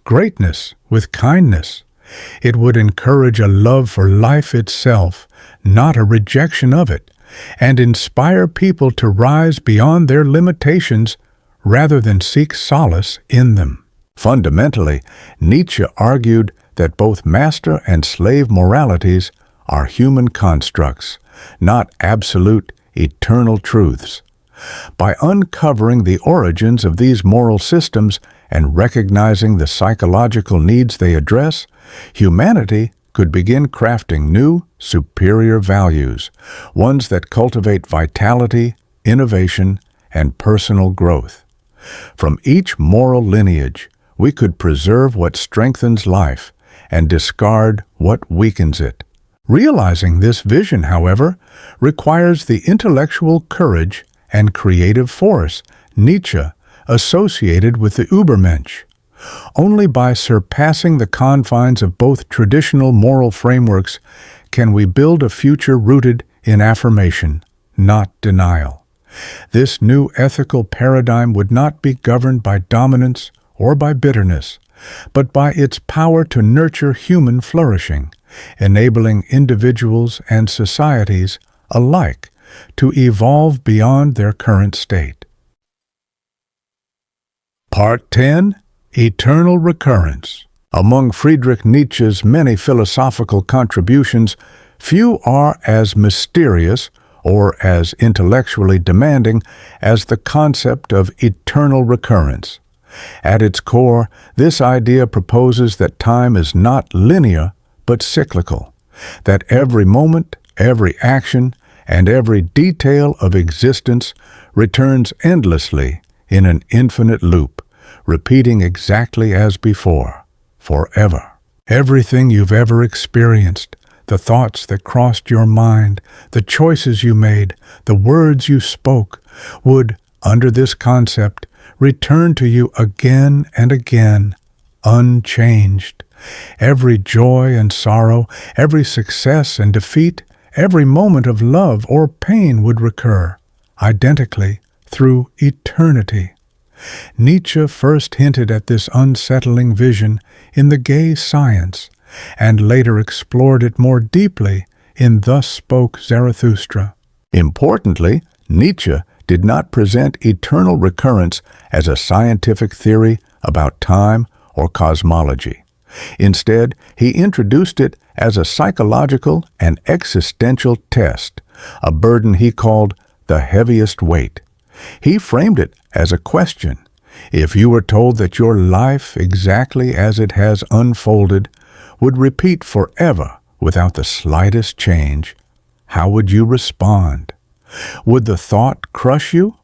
greatness with kindness. It would encourage a love for life itself, not a rejection of it, and inspire people to rise beyond their limitations rather than seek solace in them. Fundamentally, Nietzsche argued that both master and slave moralities are human constructs, not absolute, eternal truths. By uncovering the origins of these moral systems and recognizing the psychological needs they address, humanity could begin crafting new, superior values, ones that cultivate vitality, innovation, and personal growth. From each moral lineage, we could preserve what strengthens life and discard what weakens it. Realizing this vision, however, requires the intellectual courage and creative force Nietzsche associated with the Übermensch. Only by surpassing the confines of both traditional moral frameworks can we build a future rooted in affirmation, not denial. This new ethical paradigm would not be governed by dominance or by bitterness, but by its power to nurture human flourishing, enabling individuals and societies alike to evolve beyond their current state. Part 10. Eternal Recurrence. Among Friedrich Nietzsche's many philosophical contributions, few are as mysterious or as intellectually demanding as the concept of eternal recurrence. At its core, this idea proposes that time is not linear but cyclical, that every moment, every action, and every detail of existence returns endlessly in an infinite loop, repeating exactly as before, forever. Everything you've ever experienced, the thoughts that crossed your mind, the choices you made, the words you spoke, would, under this concept, return to you again and again, unchanged. Every joy and sorrow, every success and defeat, every moment of love or pain would recur, identically, through eternity. Nietzsche first hinted at this unsettling vision in The Gay Science, and later explored it more deeply in Thus Spoke Zarathustra. Importantly, Nietzsche did not present eternal recurrence as a scientific theory about time or cosmology. Instead, he introduced it as a psychological and existential test, a burden he called the heaviest weight. He framed it as a question. If you were told that your life, exactly as it has unfolded, would repeat forever without the slightest change, how would you respond? Would the thought crush you,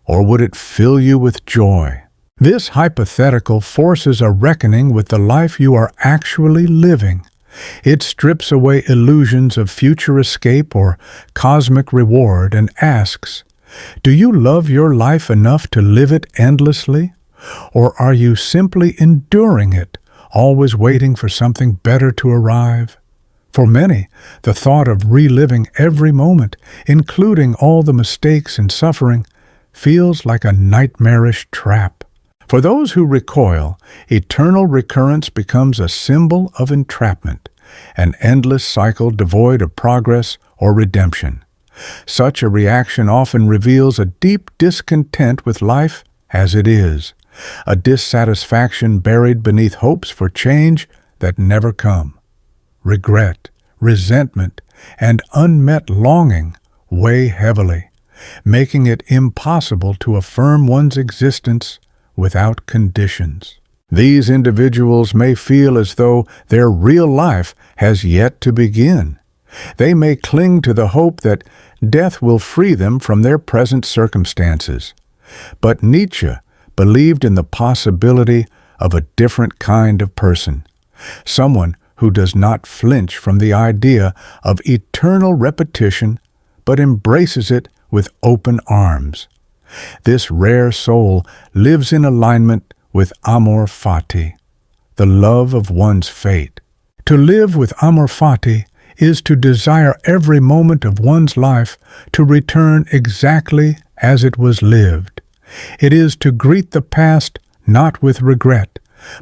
or would it fill you with joy? This hypothetical forces a reckoning with the life you are actually living. It strips away illusions of future escape or cosmic reward and asks, do you love your life enough to live it endlessly? Or are you simply enduring it, always waiting for something better to arrive? For many, the thought of reliving every moment, including all the mistakes and suffering, feels like a nightmarish trap. For those who recoil, eternal recurrence becomes a symbol of entrapment, an endless cycle devoid of progress or redemption. Such a reaction often reveals a deep discontent with life as it is, a dissatisfaction buried beneath hopes for change that never come. Regret, resentment, and unmet longing weigh heavily, making it impossible to affirm one's existence without conditions. These individuals may feel as though their real life has yet to begin. They may cling to the hope that death will free them from their present circumstances. But Nietzsche believed in the possibility of a different kind of person, someone who does not flinch from the idea of eternal repetition, but embraces it with open arms. This rare soul lives in alignment with Amor Fati, the love of one's fate. To live with Amor Fati is to desire every moment of one's life to return exactly as it was lived. It is to greet the past not with regret,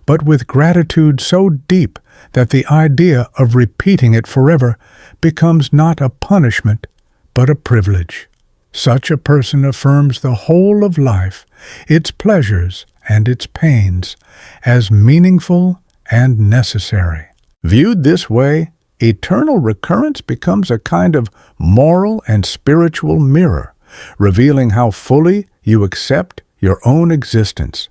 but with gratitude so deep that the idea of repeating it forever becomes not a punishment, but a privilege. Such a person affirms the whole of life, its pleasures and its pains, as meaningful and necessary. Viewed this way, eternal recurrence becomes a kind of moral and spiritual mirror, revealing how fully you accept your own existence.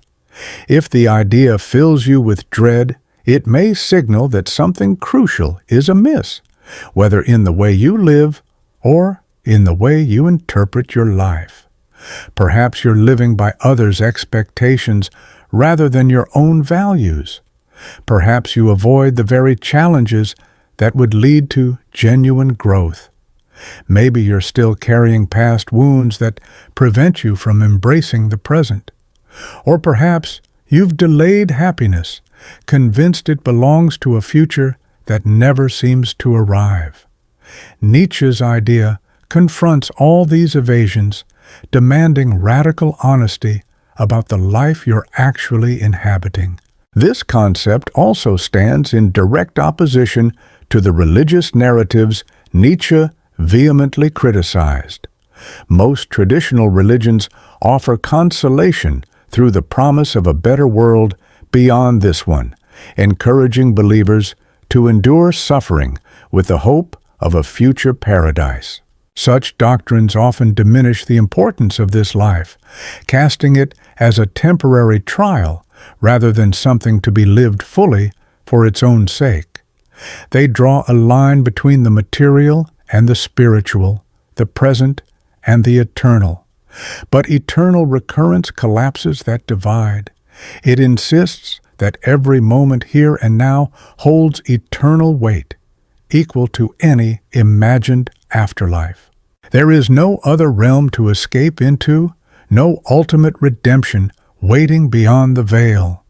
If the idea fills you with dread, it may signal that something crucial is amiss, whether in the way you live or in the way you interpret your life. Perhaps you're living by others' expectations rather than your own values. Perhaps you avoid the very challenges that would lead to genuine growth. Maybe you're still carrying past wounds that prevent you from embracing the present. Or perhaps you've delayed happiness, convinced it belongs to a future that never seems to arrive. Nietzsche's idea confronts all these evasions, demanding radical honesty about the life you're actually inhabiting. This concept also stands in direct opposition to the religious narratives Nietzsche vehemently criticized. Most traditional religions offer consolation through the promise of a better world beyond this one, encouraging believers to endure suffering with the hope of a future paradise. Such doctrines often diminish the importance of this life, casting it as a temporary trial rather than something to be lived fully for its own sake. They draw a line between the material and the spiritual, the present and the eternal. But eternal recurrence collapses that divide. It insists that every moment here and now holds eternal weight, equal to any imagined afterlife. There is no other realm to escape into, no ultimate redemption waiting beyond the veil.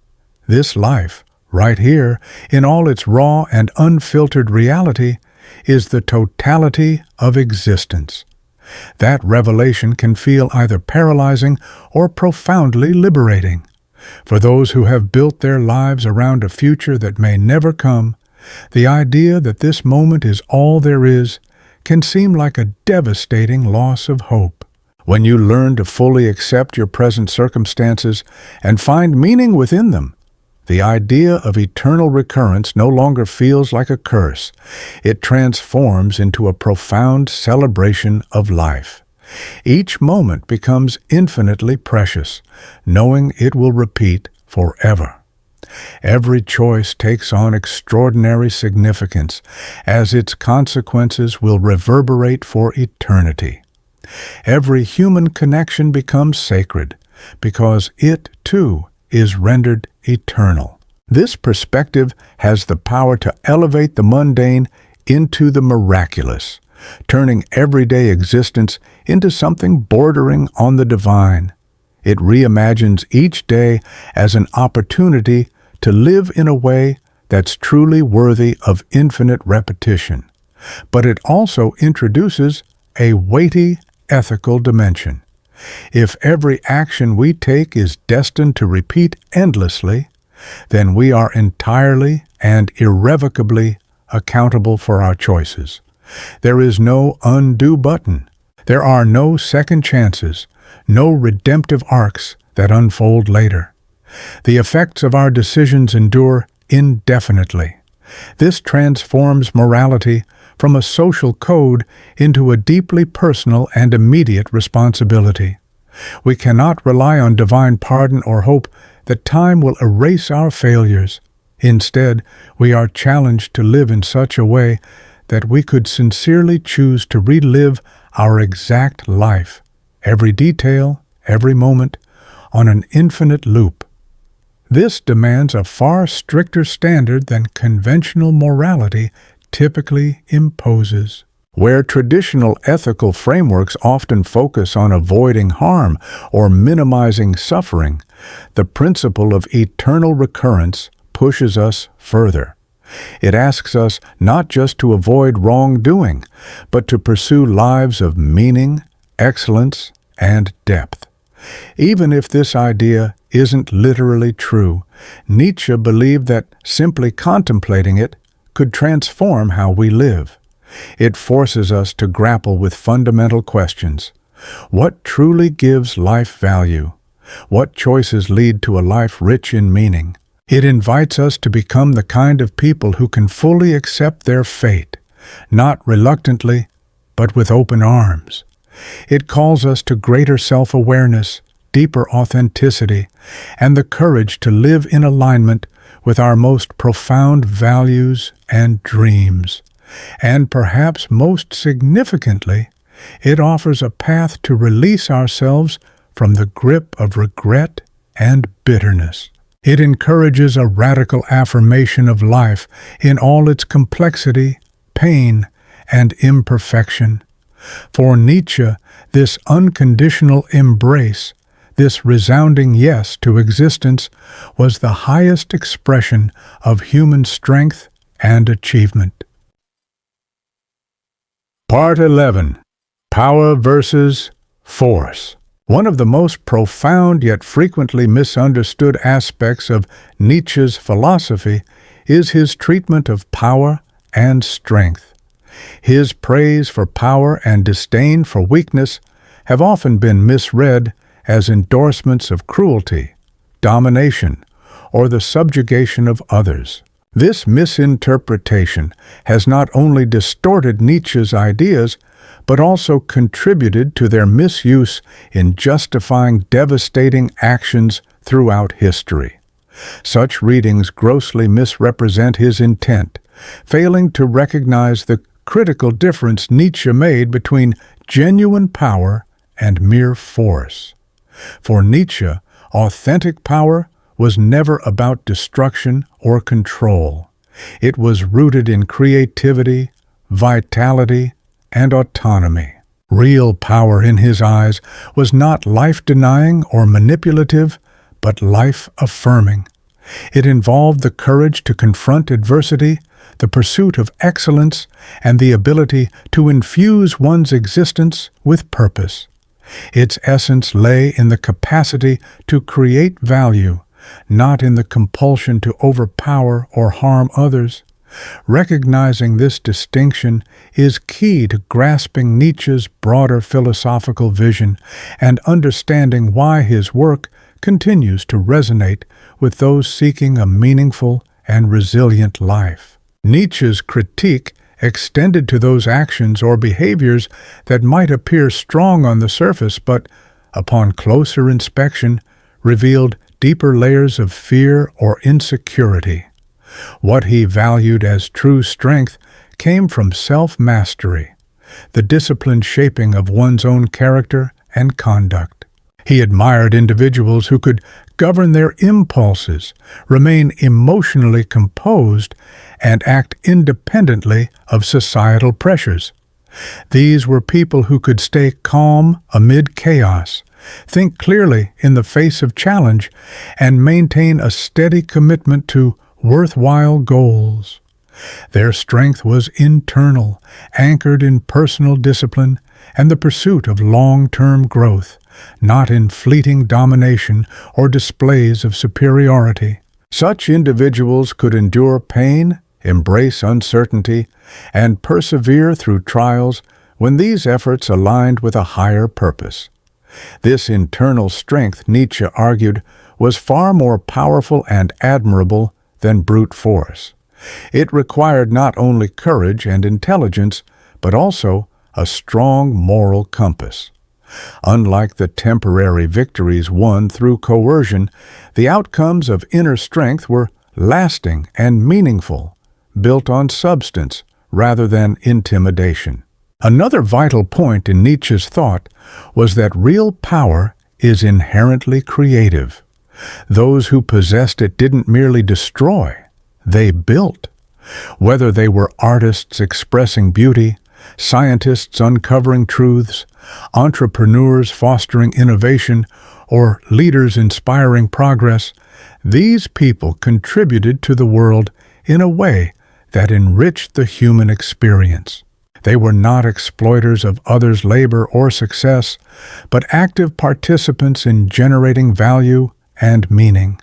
This life, right here, in all its raw and unfiltered reality, is the totality of existence. That revelation can feel either paralyzing or profoundly liberating. For those who have built their lives around a future that may never come, the idea that this moment is all there is can seem like a devastating loss of hope. When you learn to fully accept your present circumstances and find meaning within them, the idea of eternal recurrence no longer feels like a curse. It transforms into a profound celebration of life. Each moment becomes infinitely precious, knowing it will repeat forever. Every choice takes on extraordinary significance, as its consequences will reverberate for eternity. Every human connection becomes sacred, because it, too, is rendered eternal. This perspective has the power to elevate the mundane into the miraculous, turning everyday existence into something bordering on the divine. It reimagines each day as an opportunity to live in a way that's truly worthy of infinite repetition. But it also introduces a weighty ethical dimension. If every action we take is destined to repeat endlessly, then we are entirely and irrevocably accountable for our choices. There is no undo button. There are no second chances, no redemptive arcs that unfold later. The effects of our decisions endure indefinitely. This transforms morality from a social code into a deeply personal and immediate responsibility. We cannot rely on divine pardon or hope that time will erase our failures. Instead, we are challenged to live in such a way that we could sincerely choose to relive our exact life, every detail, every moment, on an infinite loop. This demands a far stricter standard than conventional morality typically imposes. Where traditional ethical frameworks often focus on avoiding harm or minimizing suffering, the principle of eternal recurrence pushes us further. It asks us not just to avoid wrongdoing, but to pursue lives of meaning, excellence, and depth. Even if this idea isn't literally true, Nietzsche believed that simply contemplating it could transform how we live. It forces us to grapple with fundamental questions. What truly gives life value? What choices lead to a life rich in meaning? It invites us to become the kind of people who can fully accept their fate, not reluctantly, but with open arms. It calls us to greater self-awareness, deeper authenticity, and the courage to live in alignment with our most profound values and dreams. And perhaps most significantly, it offers a path to release ourselves from the grip of regret and bitterness. It encourages a radical affirmation of life in all its complexity, pain, and imperfection. For Nietzsche, this unconditional embrace, this resounding yes to existence, was the highest expression of human strength and achievement. Part 11. Power versus Force. One of the most profound yet frequently misunderstood aspects of Nietzsche's philosophy is his treatment of power and strength. His praise for power and disdain for weakness have often been misread as endorsements of cruelty, domination, or the subjugation of others. This misinterpretation has not only distorted Nietzsche's ideas, but also contributed to their misuse in justifying devastating actions throughout history. Such readings grossly misrepresent his intent, failing to recognize the critical difference Nietzsche made between genuine power and mere force. For Nietzsche, authentic power was never about destruction or control. It was rooted in creativity, vitality, and autonomy. Real power in his eyes was not life-denying or manipulative, but life-affirming. It involved the courage to confront adversity, the pursuit of excellence, and the ability to infuse one's existence with purpose. Its essence lay in the capacity to create value, not in the compulsion to overpower or harm others. Recognizing this distinction is key to grasping Nietzsche's broader philosophical vision and understanding why his work continues to resonate with those seeking a meaningful and resilient life. Nietzsche's critique extended to those actions or behaviors that might appear strong on the surface but, upon closer inspection, revealed deeper layers of fear or insecurity. What he valued as true strength came from self-mastery, the disciplined shaping of one's own character and conduct. He admired individuals who could govern their impulses, remain emotionally composed, and act independently of societal pressures. These were people who could stay calm amid chaos, think clearly in the face of challenge, and maintain a steady commitment to worthwhile goals. Their strength was internal, anchored in personal discipline and the pursuit of long-term growth, not in fleeting domination or displays of superiority. Such individuals could endure pain, embrace uncertainty, and persevere through trials when these efforts aligned with a higher purpose. This internal strength, Nietzsche argued, was far more powerful and admirable than brute force. It required not only courage and intelligence, but also a strong moral compass. Unlike the temporary victories won through coercion, the outcomes of inner strength were lasting and meaningful, built on substance rather than intimidation. Another vital point in Nietzsche's thought was that real power is inherently creative. Those who possessed it didn't merely destroy, they built. Whether they were artists expressing beauty, scientists uncovering truths, entrepreneurs fostering innovation, or leaders inspiring progress, these people contributed to the world in a way that enriched the human experience. They were not exploiters of others' labor or success, but active participants in generating value and meaning.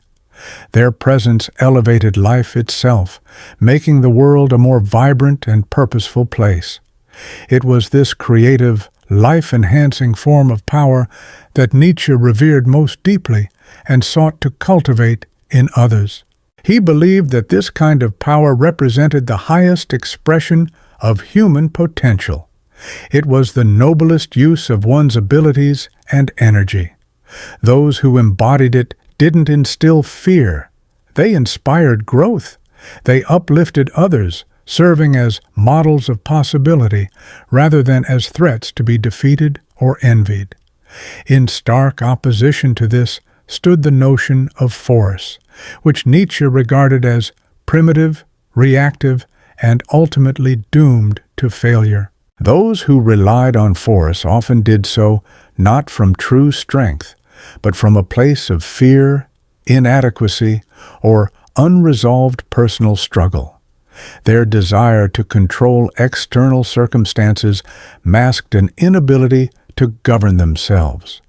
Their presence elevated life itself, making the world a more vibrant and purposeful place. It was this creative, life-enhancing form of power that Nietzsche revered most deeply and sought to cultivate in others. He believed that this kind of power represented the highest expression of human potential. It was the noblest use of one's abilities and energy. Those who embodied it didn't instill fear. They inspired growth. They uplifted others, serving as models of possibility rather than as threats to be defeated or envied. In stark opposition to this stood the notion of force, which Nietzsche regarded as primitive, reactive, and ultimately doomed to failure. Those who relied on force often did so not from true strength, but from a place of fear, inadequacy, or unresolved personal struggle. Their desire to control external circumstances masked an inability to govern themselves.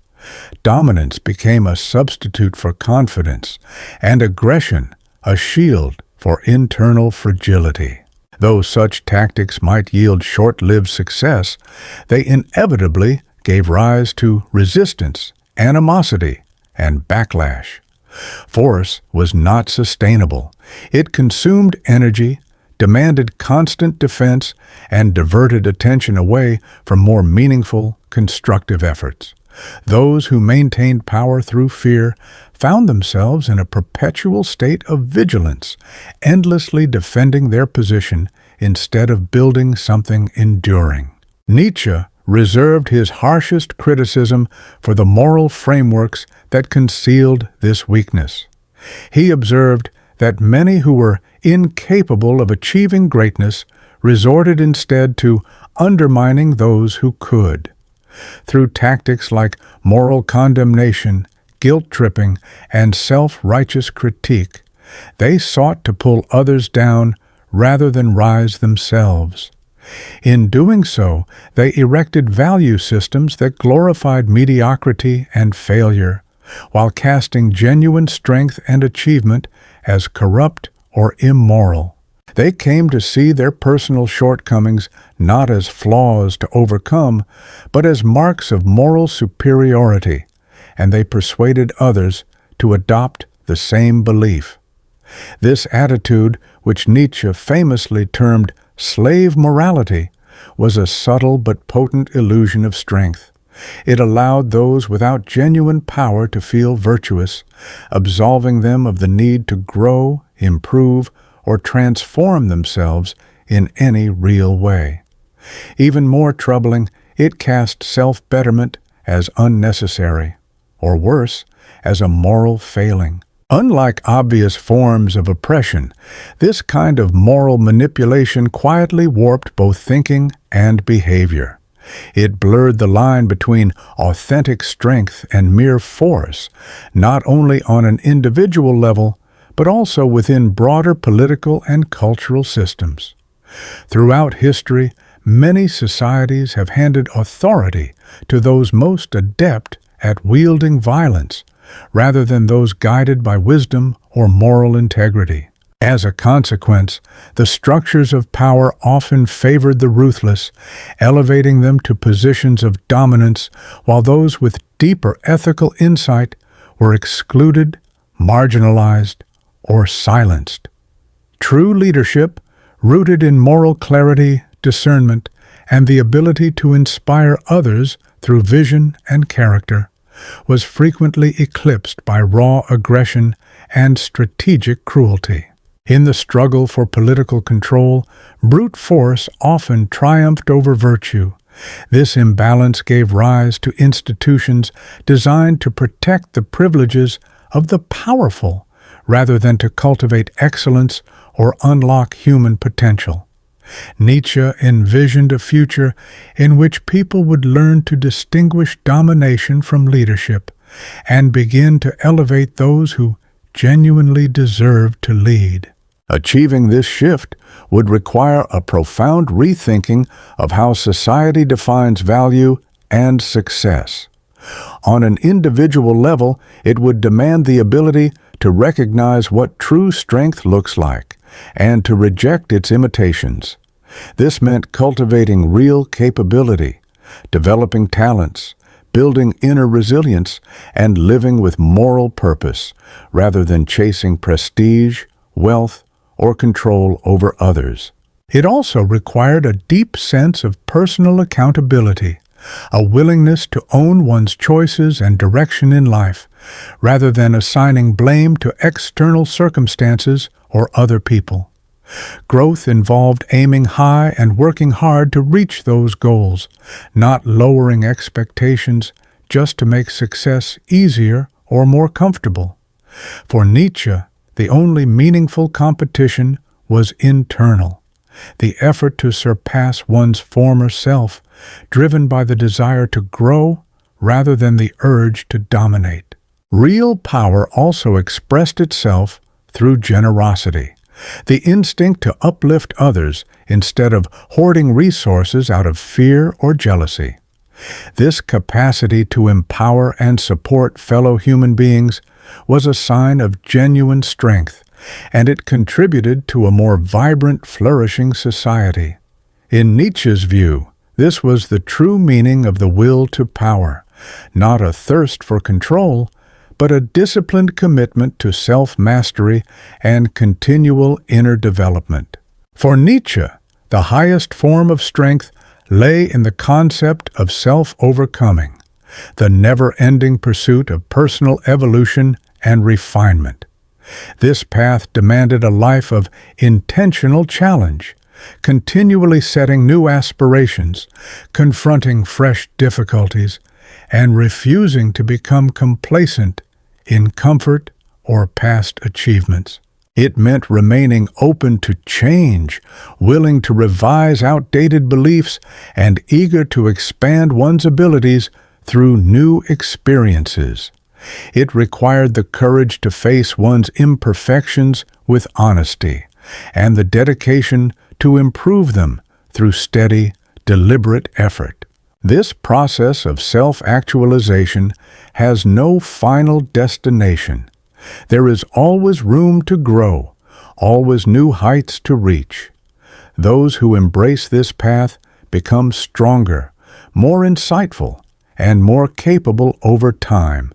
Dominance became a substitute for confidence, and aggression a shield for internal fragility. Though such tactics might yield short-lived success, they inevitably gave rise to resistance, animosity, and backlash. Force was not sustainable. It consumed energy, demanded constant defense, and diverted attention away from more meaningful, constructive efforts. Those who maintained power through fear found themselves in a perpetual state of vigilance, endlessly defending their position instead of building something enduring. Nietzsche reserved his harshest criticism for the moral frameworks that concealed this weakness. He observed that many who were incapable of achieving greatness resorted instead to undermining those who could. Through tactics like moral condemnation, guilt-tripping, and self-righteous critique, they sought to pull others down rather than rise themselves. In doing so, they erected value systems that glorified mediocrity and failure, while casting genuine strength and achievement as corrupt or immoral. They came to see their personal shortcomings not as flaws to overcome, but as marks of moral superiority, and they persuaded others to adopt the same belief. This attitude, which Nietzsche famously termed slave morality, was a subtle but potent illusion of strength. It allowed those without genuine power to feel virtuous, absolving them of the need to grow, improve, or transform themselves in any real way. Even more troubling, it cast self-betterment as unnecessary, or worse, as a moral failing. Unlike obvious forms of oppression, this kind of moral manipulation quietly warped both thinking and behavior. It blurred the line between authentic strength and mere force, not only on an individual level, but also within broader political and cultural systems. Throughout history, many societies have handed authority to those most adept at wielding violence, rather than those guided by wisdom or moral integrity. As a consequence, the structures of power often favored the ruthless, elevating them to positions of dominance, while those with deeper ethical insight were excluded, marginalized, or silenced. True leadership, rooted in moral clarity, discernment, and the ability to inspire others through vision and character, was frequently eclipsed by raw aggression and strategic cruelty. In the struggle for political control, brute force often triumphed over virtue. This imbalance gave rise to institutions designed to protect the privileges of the powerful, rather than to cultivate excellence or unlock human potential. Nietzsche envisioned a future in which people would learn to distinguish domination from leadership and begin to elevate those who genuinely deserved to lead. Achieving this shift would require a profound rethinking of how society defines value and success. On an individual level, it would demand the ability to recognize what true strength looks like and to reject its imitations. This meant cultivating real capability, developing talents, building inner resilience, and living with moral purpose rather than chasing prestige, wealth, or control over others. It also required a deep sense of personal accountability, a willingness to own one's choices and direction in life, rather than assigning blame to external circumstances or other people. Growth involved aiming high and working hard to reach those goals, not lowering expectations just to make success easier or more comfortable. For Nietzsche, the only meaningful competition was internal, the effort to surpass one's former self, driven by the desire to grow rather than the urge to dominate. Real power also expressed itself through generosity, the instinct to uplift others instead of hoarding resources out of fear or jealousy. This capacity to empower and support fellow human beings was a sign of genuine strength, and it contributed to a more vibrant, flourishing society. In Nietzsche's view, this was the true meaning of the will to power, not a thirst for control, but a disciplined commitment to self-mastery and continual inner development. For Nietzsche, the highest form of strength lay in the concept of self-overcoming, the never-ending pursuit of personal evolution and refinement. This path demanded a life of intentional challenge, continually setting new aspirations, confronting fresh difficulties, and refusing to become complacent in comfort or past achievements. It meant remaining open to change, willing to revise outdated beliefs, and eager to expand one's abilities through new experiences. It required the courage to face one's imperfections with honesty, and the dedication to improve them through steady, deliberate effort. This process of self-actualization has no final destination. There is always room to grow, always new heights to reach. Those who embrace this path become stronger, more insightful, and more capable over time,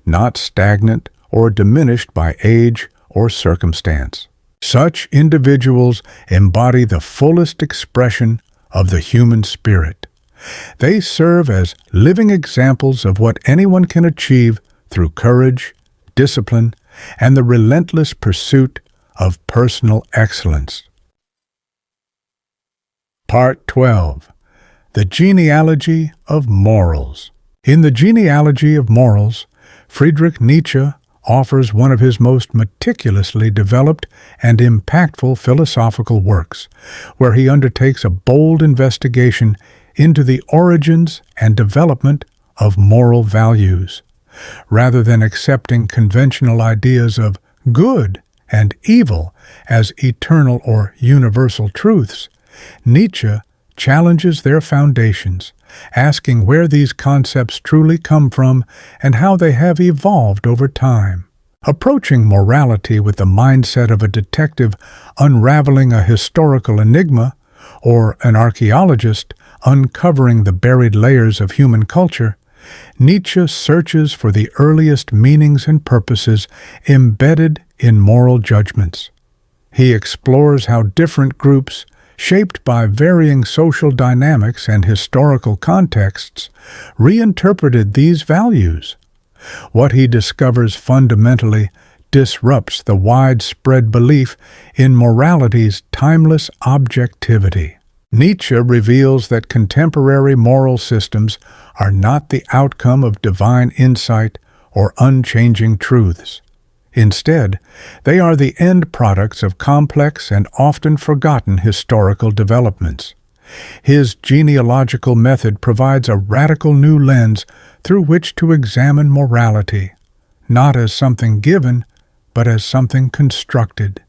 not stagnant or diminished by age or circumstance. Such individuals embody the fullest expression of the human spirit. They serve as living examples of what anyone can achieve through courage, discipline, and the relentless pursuit of personal excellence. Part 12. The Genealogy of Morals. In the Genealogy of Morals, Friedrich Nietzsche offers one of his most meticulously developed and impactful philosophical works, where he undertakes a bold investigation into the origins and development of moral values. Rather than accepting conventional ideas of good and evil as eternal or universal truths, Nietzsche challenges their foundations, asking where these concepts truly come from and how they have evolved over time. Approaching morality with the mindset of a detective unraveling a historical enigma, or an archaeologist uncovering the buried layers of human culture, Nietzsche searches for the earliest meanings and purposes embedded in moral judgments. He explores how different groups, shaped by varying social dynamics and historical contexts, reinterpreted these values. What he discovers fundamentally disrupts the widespread belief in morality's timeless objectivity. Nietzsche reveals that contemporary moral systems are not the outcome of divine insight or unchanging truths. Instead, they are the end products of complex and often forgotten historical developments. His genealogical method provides a radical new lens through which to examine morality, not as something given, but as something constructed.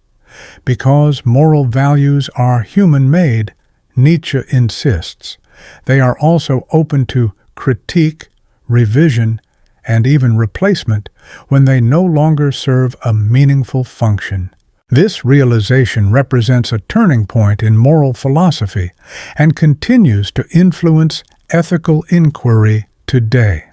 Because moral values are human-made, Nietzsche insists, they are also open to critique, revision, and even replacement when they no longer serve a meaningful function. This realization represents a turning point in moral philosophy and continues to influence ethical inquiry today.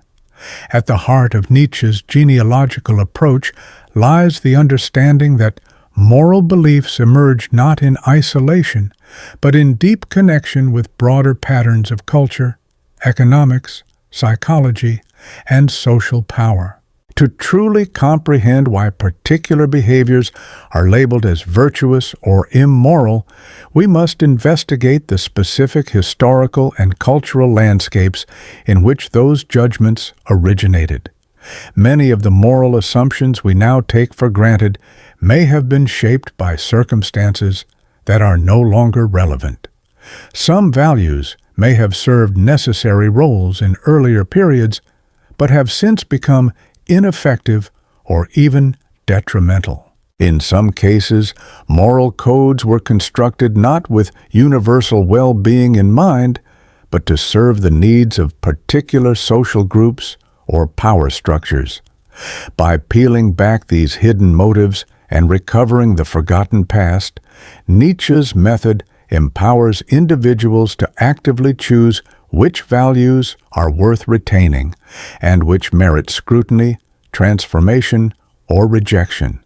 At the heart of Nietzsche's genealogical approach lies the understanding that moral beliefs emerge not in isolation, but in deep connection with broader patterns of culture, economics, psychology, and social power. To truly comprehend why particular behaviors are labeled as virtuous or immoral, we must investigate the specific historical and cultural landscapes in which those judgments originated. Many of the moral assumptions we now take for granted may have been shaped by circumstances that are no longer relevant. Some values may have served necessary roles in earlier periods, but have since become ineffective or even detrimental. In some cases, moral codes were constructed not with universal well-being in mind, but to serve the needs of particular social groups or power structures. By peeling back these hidden motives and recovering the forgotten past, Nietzsche's method empowers individuals to actively choose which values are worth retaining and which merit scrutiny, transformation, or rejection.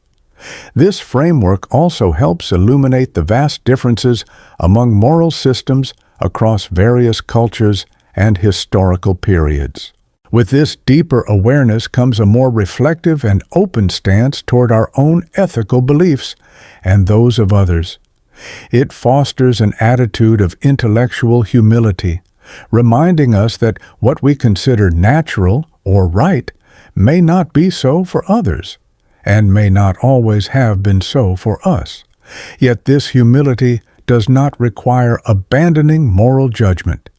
This framework also helps illuminate the vast differences among moral systems across various cultures and historical periods. With this deeper awareness comes a more reflective and open stance toward our own ethical beliefs and those of others. It fosters an attitude of intellectual humility, reminding us that what we consider natural or right may not be so for others, and may not always have been so for us. Yet this humility does not require abandoning moral judgment.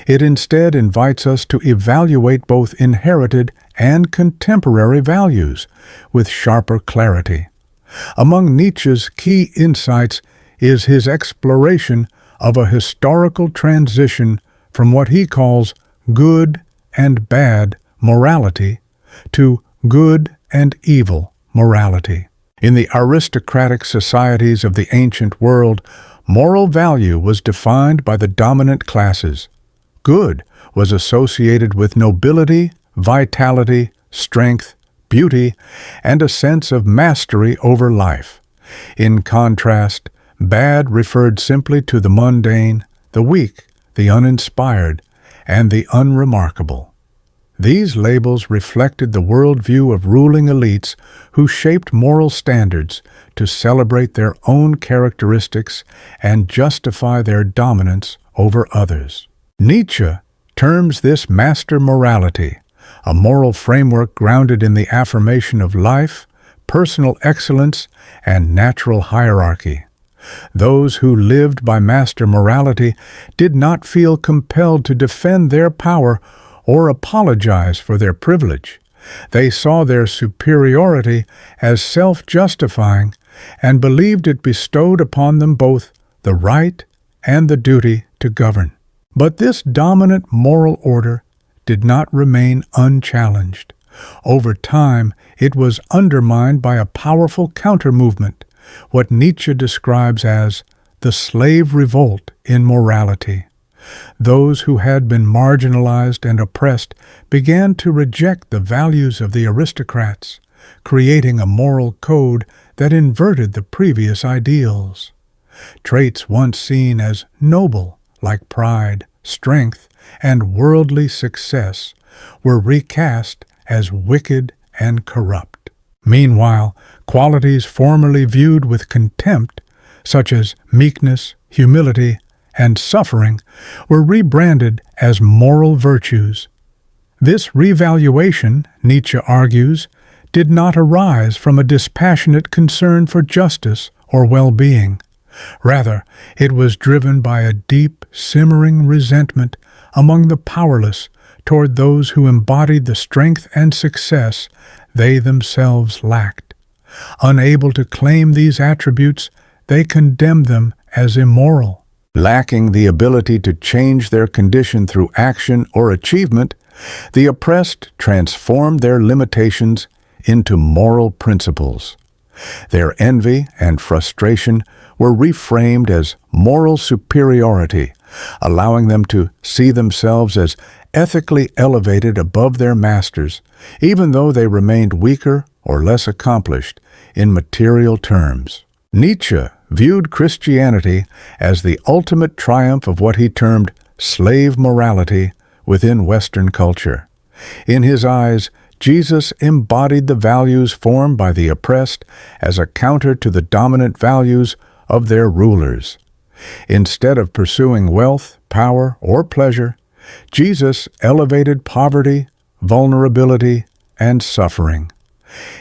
It instead invites us to evaluate both inherited and contemporary values with sharper clarity. Among Nietzsche's key insights is his exploration of a historical transition from what he calls good and bad morality to good and evil morality. In the aristocratic societies of the ancient world, moral value was defined by the dominant classes. Good was associated with nobility, vitality, strength, beauty, and a sense of mastery over life. In contrast, bad referred simply to the mundane, the weak, the uninspired, and the unremarkable. These labels reflected the worldview of ruling elites who shaped moral standards to celebrate their own characteristics and justify their dominance over others. Nietzsche terms this master morality, a moral framework grounded in the affirmation of life, personal excellence, and natural hierarchy. Those who lived by master morality did not feel compelled to defend their power or apologize for their privilege. They saw their superiority as self-justifying and believed it bestowed upon them both the right and the duty to govern. But this dominant moral order did not remain unchallenged. Over time, it was undermined by a powerful counter-movement, what Nietzsche describes as the slave revolt in morality. Those who had been marginalized and oppressed began to reject the values of the aristocrats, creating a moral code that inverted the previous ideals. Traits once seen as noble, like pride, strength, and worldly success, were recast as wicked and corrupt. Meanwhile, qualities formerly viewed with contempt, such as meekness, humility, and suffering, were rebranded as moral virtues. This revaluation, Nietzsche argues, did not arise from a dispassionate concern for justice or well-being. Rather, it was driven by a deep, simmering resentment among the powerless toward those who embodied the strength and success they themselves lacked. Unable to claim these attributes, they condemned them as immoral. Lacking the ability to change their condition through action or achievement, The oppressed transformed their limitations into moral principles. Their envy and frustration were reframed as moral superiority, allowing them to see themselves as ethically elevated above their masters, even though they remained weaker or less accomplished in material terms. Nietzsche viewed Christianity as the ultimate triumph of what he termed slave morality within Western culture. In his eyes, Jesus embodied the values formed by the oppressed as a counter to the dominant values of their rulers. Instead of pursuing wealth, power, or pleasure, Jesus elevated poverty, vulnerability, and suffering.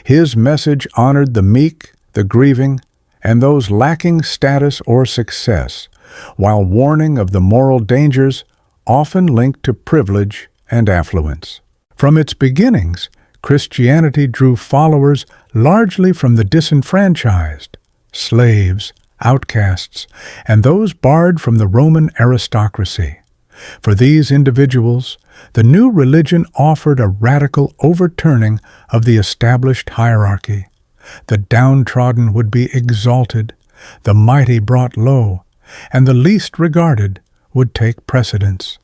His message honored the meek, the grieving, and those lacking status or success, while warning of the moral dangers often linked to privilege and affluence. From its beginnings, Christianity drew followers largely from the disenfranchised, slaves, outcasts, and those barred from the Roman aristocracy. For these individuals, the new religion offered a radical overturning of the established hierarchy. The downtrodden would be exalted, the mighty brought low, and the least regarded would take precedence.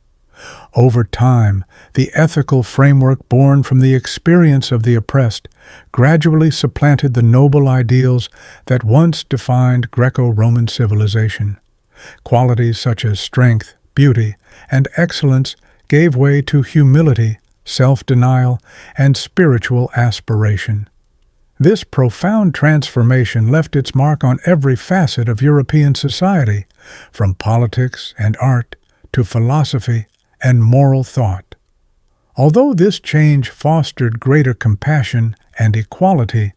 Over time, the ethical framework born from the experience of the oppressed gradually supplanted the noble ideals that once defined Greco-Roman civilization. Qualities such as strength, beauty, and excellence gave way to humility, self-denial, and spiritual aspiration. This profound transformation left its mark on every facet of European society, from politics and art to philosophy and moral thought. Although this change fostered greater compassion and equality,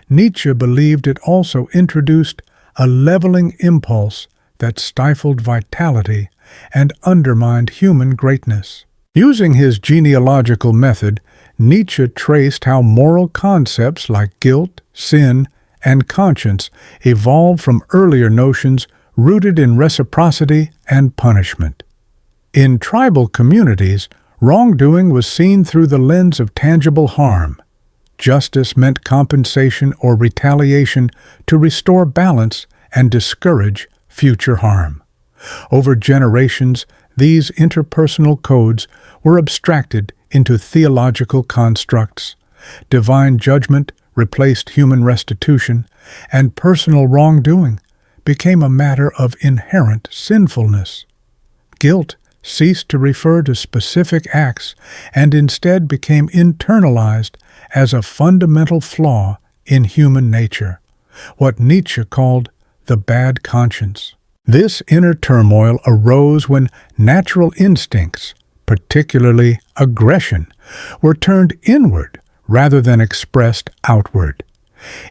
Nietzsche believed it also introduced a leveling impulse that stifled vitality and undermined human greatness. Using his genealogical method, Nietzsche traced how moral concepts like guilt, sin, and conscience evolved from earlier notions rooted in reciprocity and punishment. In tribal communities, wrongdoing was seen through the lens of tangible harm. Justice meant compensation or retaliation to restore balance and discourage future harm. Over generations, these interpersonal codes were abstracted into theological constructs. Divine judgment replaced human restitution, and personal wrongdoing became a matter of inherent sinfulness. Guilt ceased to refer to specific acts and instead became internalized as a fundamental flaw in human nature, what Nietzsche called the bad conscience. This inner turmoil arose when natural instincts, particularly aggression, were turned inward rather than expressed outward.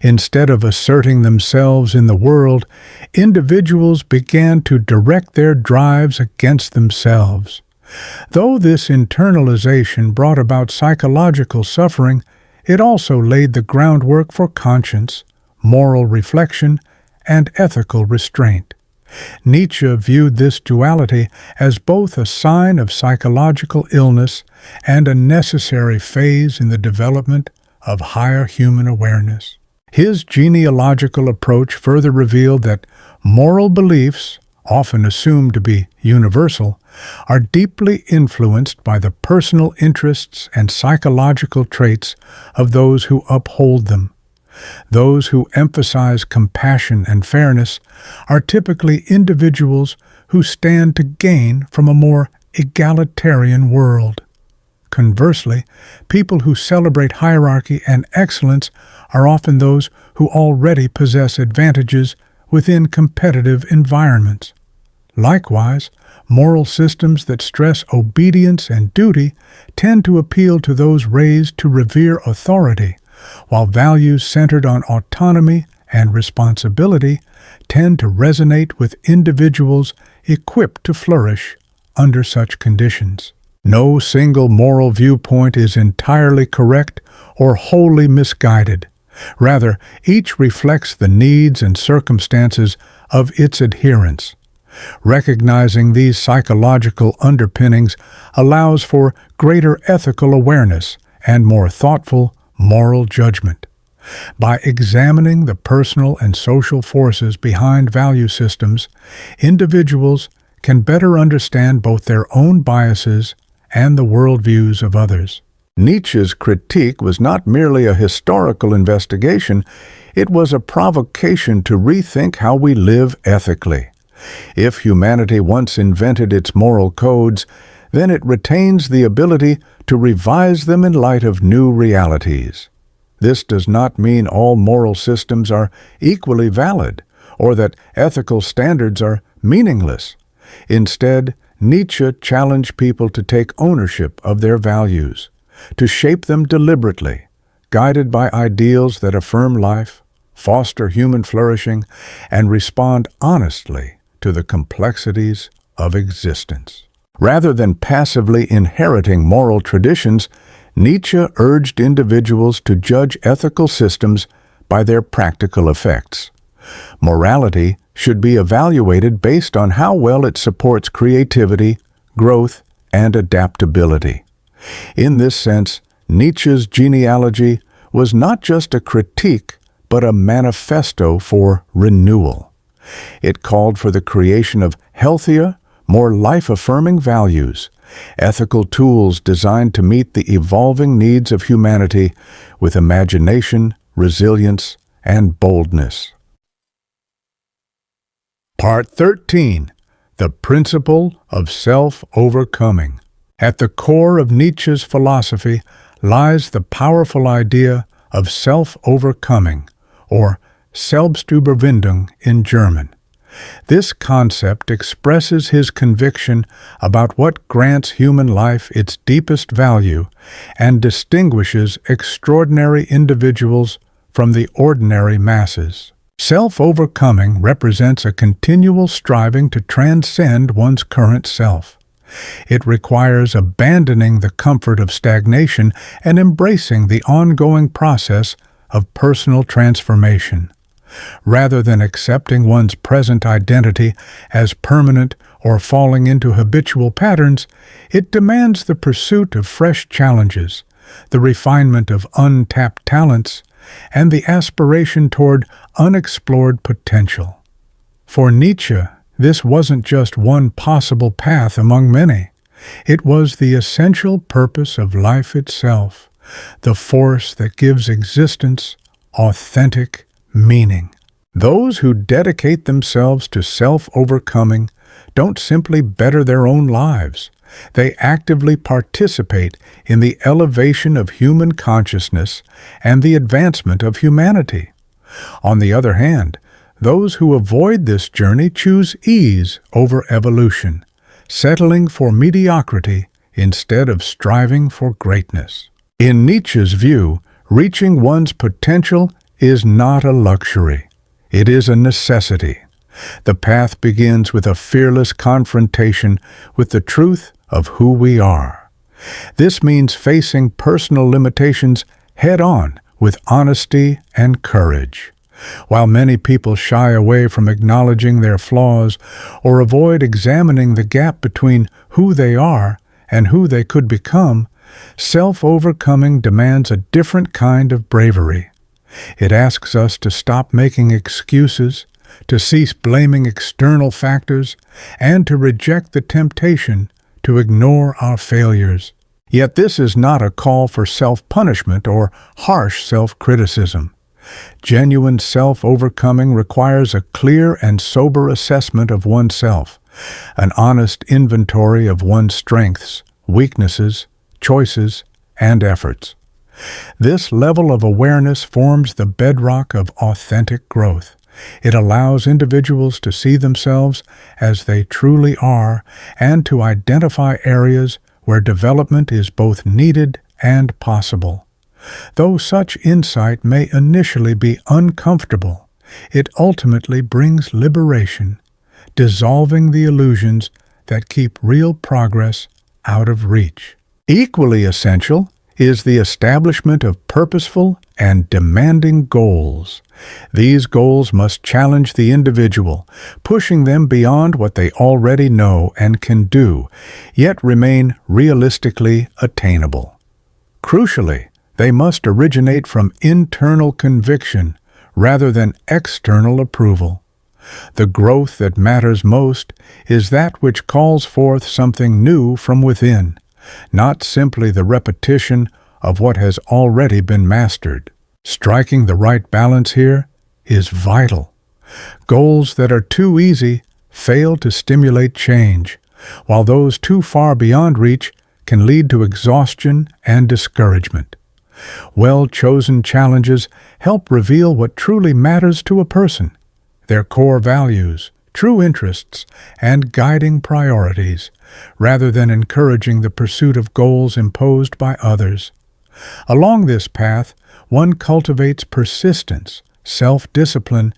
Instead of asserting themselves in the world, individuals began to direct their drives against themselves. Though this internalization brought about psychological suffering, it also laid the groundwork for conscience, moral reflection, and ethical restraint. Nietzsche viewed this duality as both a sign of psychological illness and a necessary phase in the development of higher human awareness. His genealogical approach further revealed that moral beliefs, often assumed to be universal, are deeply influenced by the personal interests and psychological traits of those who uphold them. Those who emphasize compassion and fairness are typically individuals who stand to gain from a more egalitarian world. Conversely, people who celebrate hierarchy and excellence are often those who already possess advantages within competitive environments. Likewise, moral systems that stress obedience and duty tend to appeal to those raised to revere authority, while values centered on autonomy and responsibility tend to resonate with individuals equipped to flourish under such conditions. No single moral viewpoint is entirely correct or wholly misguided. Rather, each reflects the needs and circumstances of its adherents. Recognizing these psychological underpinnings allows for greater ethical awareness and more thoughtful moral judgment. By examining the personal and social forces behind value systems, individuals can better understand both their own biases and the worldviews of others. Nietzsche's critique was not merely a historical investigation, it was a provocation to rethink how we live ethically. If humanity once invented its moral codes, then it retains the ability to revise them in light of new realities. This does not mean all moral systems are equally valid, or that ethical standards are meaningless. Instead, Nietzsche challenged people to take ownership of their values, to shape them deliberately, guided by ideals that affirm life, foster human flourishing, and respond honestly to the complexities of existence. Rather than passively inheriting moral traditions, Nietzsche urged individuals to judge ethical systems by their practical effects. Morality should be evaluated based on how well it supports creativity, growth, and adaptability. In this sense, Nietzsche's Genealogy was not just a critique, but a manifesto for renewal. It called for the creation of healthier, more life-affirming values, ethical tools designed to meet the evolving needs of humanity with imagination, resilience, and boldness. Part 13. The Principle of Self-Overcoming. At the core of Nietzsche's philosophy lies the powerful idea of self-overcoming, or Selbstüberwindung in German. This concept expresses his conviction about what grants human life its deepest value and distinguishes extraordinary individuals from the ordinary masses. Self-overcoming represents a continual striving to transcend one's current self. It requires abandoning the comfort of stagnation and embracing the ongoing process of personal transformation. Rather than accepting one's present identity as permanent or falling into habitual patterns, it demands the pursuit of fresh challenges, the refinement of untapped talents, and the aspiration toward unexplored potential. For Nietzsche, this wasn't just one possible path among many. It was the essential purpose of life itself, the force that gives existence authentic meaning. Those who dedicate themselves to self-overcoming don't simply better their own lives. They actively participate in the elevation of human consciousness and the advancement of humanity. On the other hand, those who avoid this journey choose ease over evolution, settling for mediocrity instead of striving for greatness. In Nietzsche's view, reaching one's potential is not a luxury. It is a necessity. The path begins with a fearless confrontation with the truth of who we are. This means facing personal limitations head-on with honesty and courage. While many people shy away from acknowledging their flaws or avoid examining the gap between who they are and who they could become, self-overcoming demands a different kind of bravery. It asks us to stop making excuses, to cease blaming external factors, and to reject the temptation to ignore our failures. Yet this is not a call for self-punishment or harsh self-criticism. Genuine self-overcoming requires a clear and sober assessment of oneself, an honest inventory of one's strengths, weaknesses, choices, and efforts. This level of awareness forms the bedrock of authentic growth. It allows individuals to see themselves as they truly are and to identify areas where development is both needed and possible. Though such insight may initially be uncomfortable, it ultimately brings liberation, dissolving the illusions that keep real progress out of reach. Equally essential is the establishment of purposeful and demanding goals. These goals must challenge the individual, pushing them beyond what they already know and can do, yet remain realistically attainable. Crucially, they must originate from internal conviction rather than external approval. The growth that matters most is that which calls forth something new from within, not simply the repetition of what has already been mastered. Striking the right balance here is vital. Goals that are too easy fail to stimulate change, while those too far beyond reach can lead to exhaustion and discouragement. Well-chosen challenges help reveal what truly matters to a person, their core values, true interests, and guiding priorities, rather than encouraging the pursuit of goals imposed by others. Along this path, one cultivates persistence, self-discipline,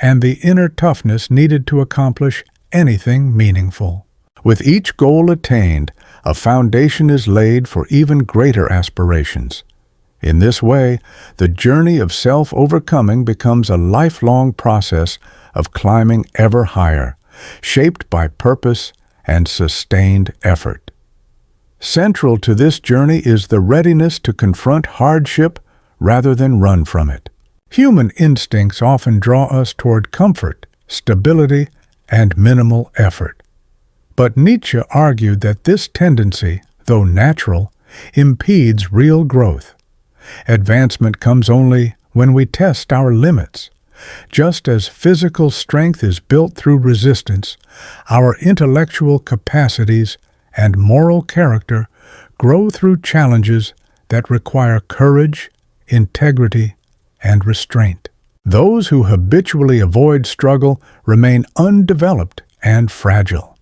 and the inner toughness needed to accomplish anything meaningful. With each goal attained, a foundation is laid for even greater aspirations. In this way, the journey of self-overcoming becomes a lifelong process of climbing ever higher, shaped by purpose and sustained effort. Central to this journey is the readiness to confront hardship rather than run from it. Human instincts often draw us toward comfort, stability, and minimal effort. But Nietzsche argued that this tendency, though natural, impedes real growth. Advancement comes only when we test our limits. Just as physical strength is built through resistance, our intellectual capacities and moral character grow through challenges that require courage, integrity, and restraint. Those who habitually avoid struggle remain undeveloped and fragile.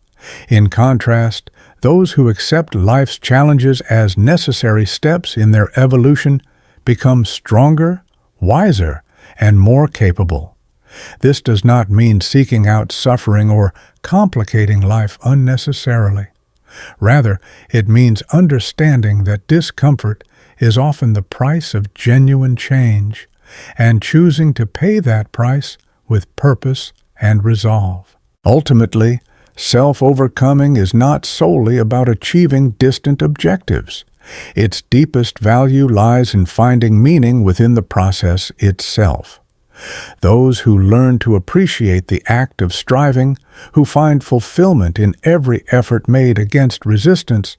In contrast, those who accept life's challenges as necessary steps in their evolution become stronger, wiser, and more capable. This does not mean seeking out suffering or complicating life unnecessarily. Rather, it means understanding that discomfort is often the price of genuine change, and choosing to pay that price with purpose and resolve. Ultimately, self-overcoming is not solely about achieving distant objectives. Its deepest value lies in finding meaning within the process itself. Those who learn to appreciate the act of striving, who find fulfillment in every effort made against resistance,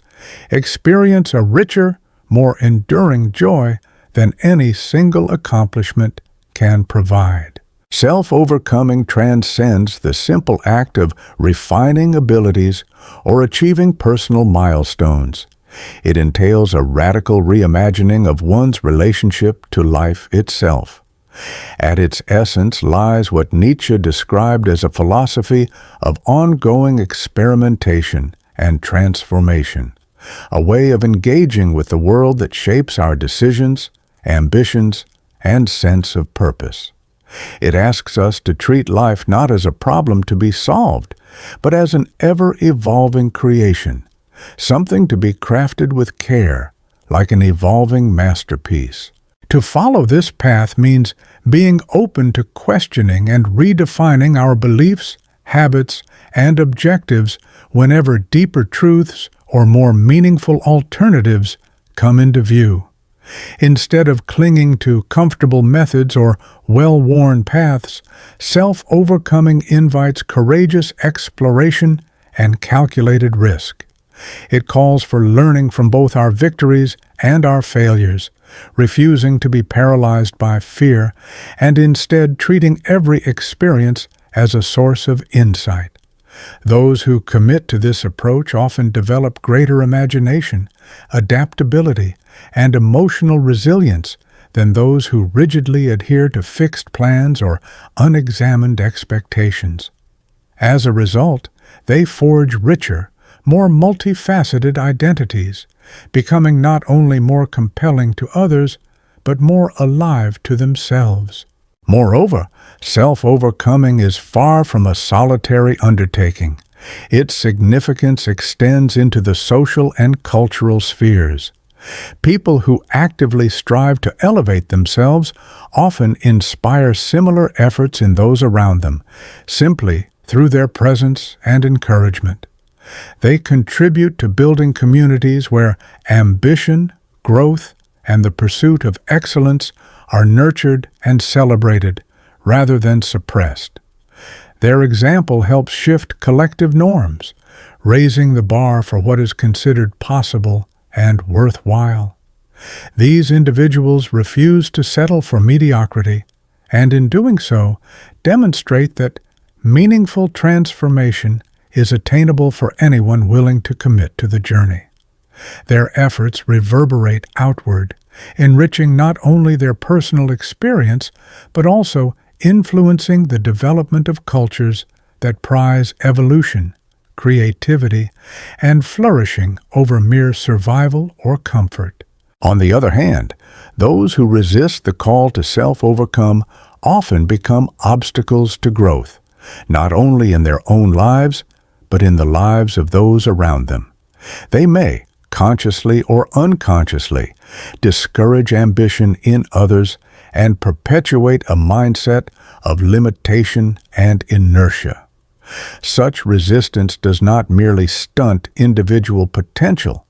experience a richer, more enduring joy than any single accomplishment can provide. Self-overcoming transcends the simple act of refining abilities or achieving personal milestones. It entails a radical reimagining of one's relationship to life itself. At its essence lies what Nietzsche described as a philosophy of ongoing experimentation and transformation, a way of engaging with the world that shapes our decisions, ambitions, and sense of purpose. It asks us to treat life not as a problem to be solved, but as an ever-evolving creation, something to be crafted with care, like an evolving masterpiece. To follow this path means being open to questioning and redefining our beliefs, habits, and objectives whenever deeper truths or more meaningful alternatives come into view. Instead of clinging to comfortable methods or well-worn paths, self-overcoming invites courageous exploration and calculated risk. It calls for learning from both our victories and our failures, refusing to be paralyzed by fear, and instead treating every experience as a source of insight. Those who commit to this approach often develop greater imagination, adaptability, and emotional resilience than those who rigidly adhere to fixed plans or unexamined expectations. As a result, they forge richer, more multifaceted identities, becoming not only more compelling to others, but more alive to themselves. Moreover, self-overcoming is far from a solitary undertaking. Its significance extends into the social and cultural spheres. People who actively strive to elevate themselves often inspire similar efforts in those around them, simply through their presence and encouragement. They contribute to building communities where ambition, growth, and the pursuit of excellence are nurtured and celebrated rather than suppressed. Their example helps shift collective norms, raising the bar for what is considered possible and worthwhile. These individuals refuse to settle for mediocrity, and in doing so, demonstrate that meaningful transformation is attainable for anyone willing to commit to the journey. Their efforts reverberate outward, enriching not only their personal experience, but also influencing the development of cultures that prize evolution, creativity, and flourishing over mere survival or comfort. On the other hand, those who resist the call to self-overcome often become obstacles to growth, not only in their own lives, but in the lives of those around them. They may, consciously or unconsciously, discourage ambition in others and perpetuate a mindset of limitation and inertia. Such resistance does not merely stunt individual potential,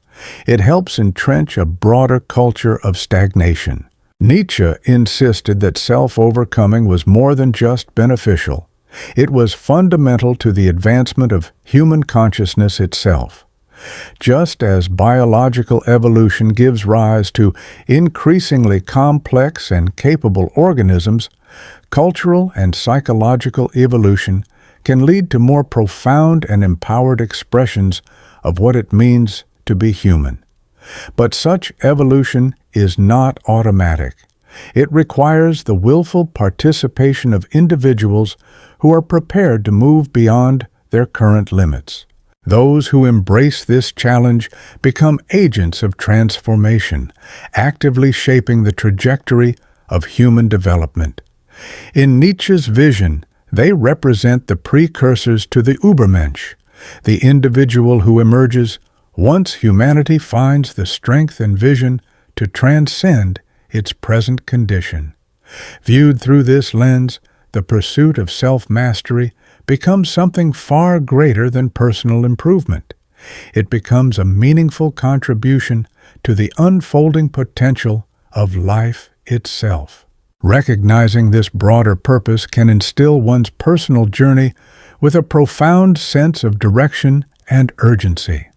it helps entrench a broader culture of stagnation. Nietzsche insisted that self-overcoming was more than just beneficial. It was fundamental to the advancement of human consciousness itself. Just as biological evolution gives rise to increasingly complex and capable organisms, cultural and psychological evolution can lead to more profound and empowered expressions of what it means to be human. But such evolution is not automatic. It requires the willful participation of individuals who are prepared to move beyond their current limits. Those who embrace this challenge become agents of transformation, actively shaping the trajectory of human development. In Nietzsche's vision, they represent the precursors to the Übermensch, the individual who emerges once humanity finds the strength and vision to transcend its present condition. Viewed through this lens, the pursuit of self-mastery becomes something far greater than personal improvement. It becomes a meaningful contribution to the unfolding potential of life itself. Recognizing this broader purpose can instill one's personal journey with a profound sense of direction and urgency.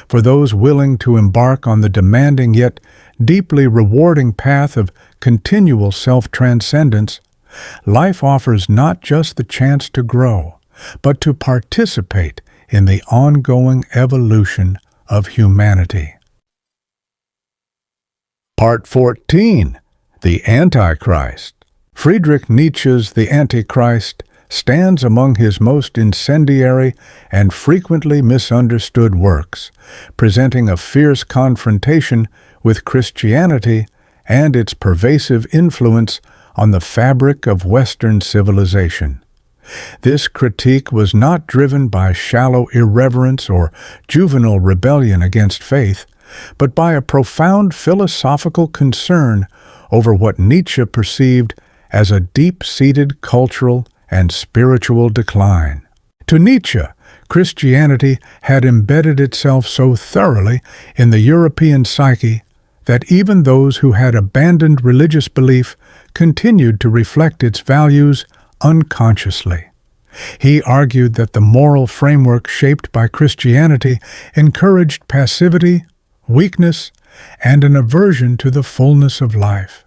For those willing to embark on the demanding yet deeply rewarding path of continual self-transcendence, life offers not just the chance to grow, but to participate in the ongoing evolution of humanity. Part 14. The Antichrist. Friedrich Nietzsche's The Antichrist stands among his most incendiary and frequently misunderstood works, presenting a fierce confrontation with Christianity and its pervasive influence on the fabric of Western civilization. This critique was not driven by shallow irreverence or juvenile rebellion against faith, but by a profound philosophical concern over what Nietzsche perceived as a deep-seated cultural and spiritual decline. To Nietzsche, Christianity had embedded itself so thoroughly in the European psyche that even those who had abandoned religious belief continued to reflect its values unconsciously. He argued that the moral framework shaped by Christianity encouraged passivity, weakness, and an aversion to the fullness of life,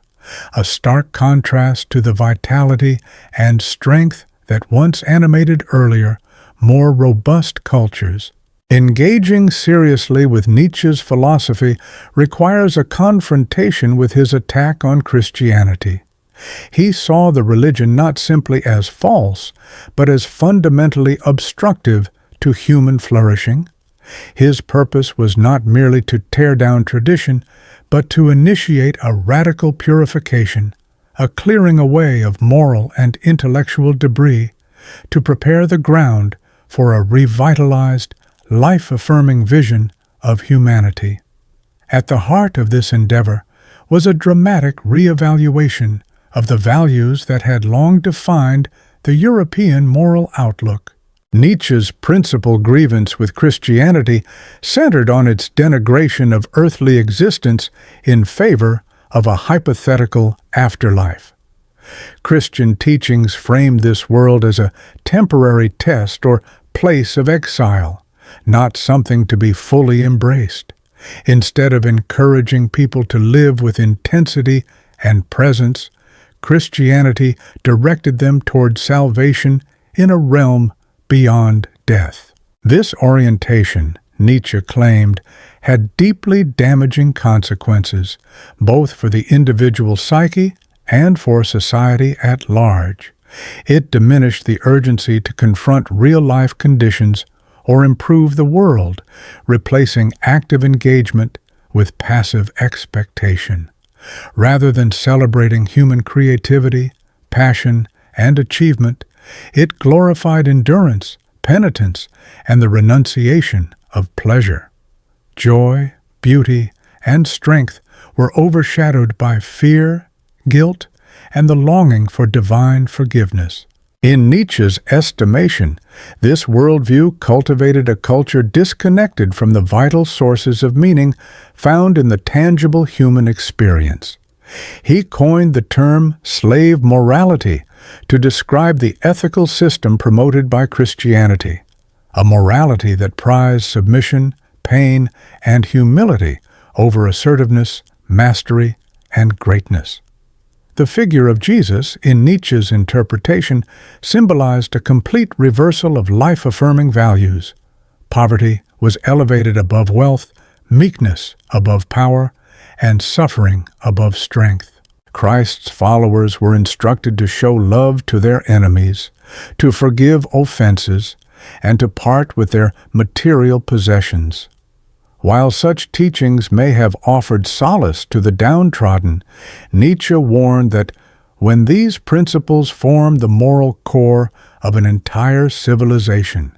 a stark contrast to the vitality and strength that once animated earlier, more robust cultures. Engaging seriously with Nietzsche's philosophy requires a confrontation with his attack on Christianity. He saw the religion not simply as false, but as fundamentally obstructive to human flourishing. His purpose was not merely to tear down tradition, but to initiate a radical purification, a clearing away of moral and intellectual debris, to prepare the ground for a revitalized, life-affirming vision of humanity. At the heart of this endeavor was a dramatic reevaluation of the values that had long defined the European moral outlook. Nietzsche's principal grievance with Christianity centered on its denigration of earthly existence in favor of a hypothetical afterlife. Christian teachings framed this world as a temporary test or place of exile, not something to be fully embraced. Instead of encouraging people to live with intensity and presence, Christianity directed them toward salvation in a realm beyond death. This orientation, Nietzsche claimed, had deeply damaging consequences, both for the individual psyche and for society at large. It diminished the urgency to confront real-life conditions or improve the world, replacing active engagement with passive expectation. Rather than celebrating human creativity, passion, and achievement, it glorified endurance, penitence, and the renunciation of pleasure. Joy, beauty, and strength were overshadowed by fear, guilt, and the longing for divine forgiveness. In Nietzsche's estimation, this worldview cultivated a culture disconnected from the vital sources of meaning found in the tangible human experience. He coined the term slave morality to describe the ethical system promoted by Christianity, a morality that prized submission, pain, and humility over assertiveness, mastery, and greatness. The figure of Jesus, in Nietzsche's interpretation, symbolized a complete reversal of life-affirming values. Poverty was elevated above wealth, meekness above power, and suffering above strength. Christ's followers were instructed to show love to their enemies, to forgive offenses, and to part with their material possessions. While such teachings may have offered solace to the downtrodden, Nietzsche warned that when these principles formed the moral core of an entire civilization,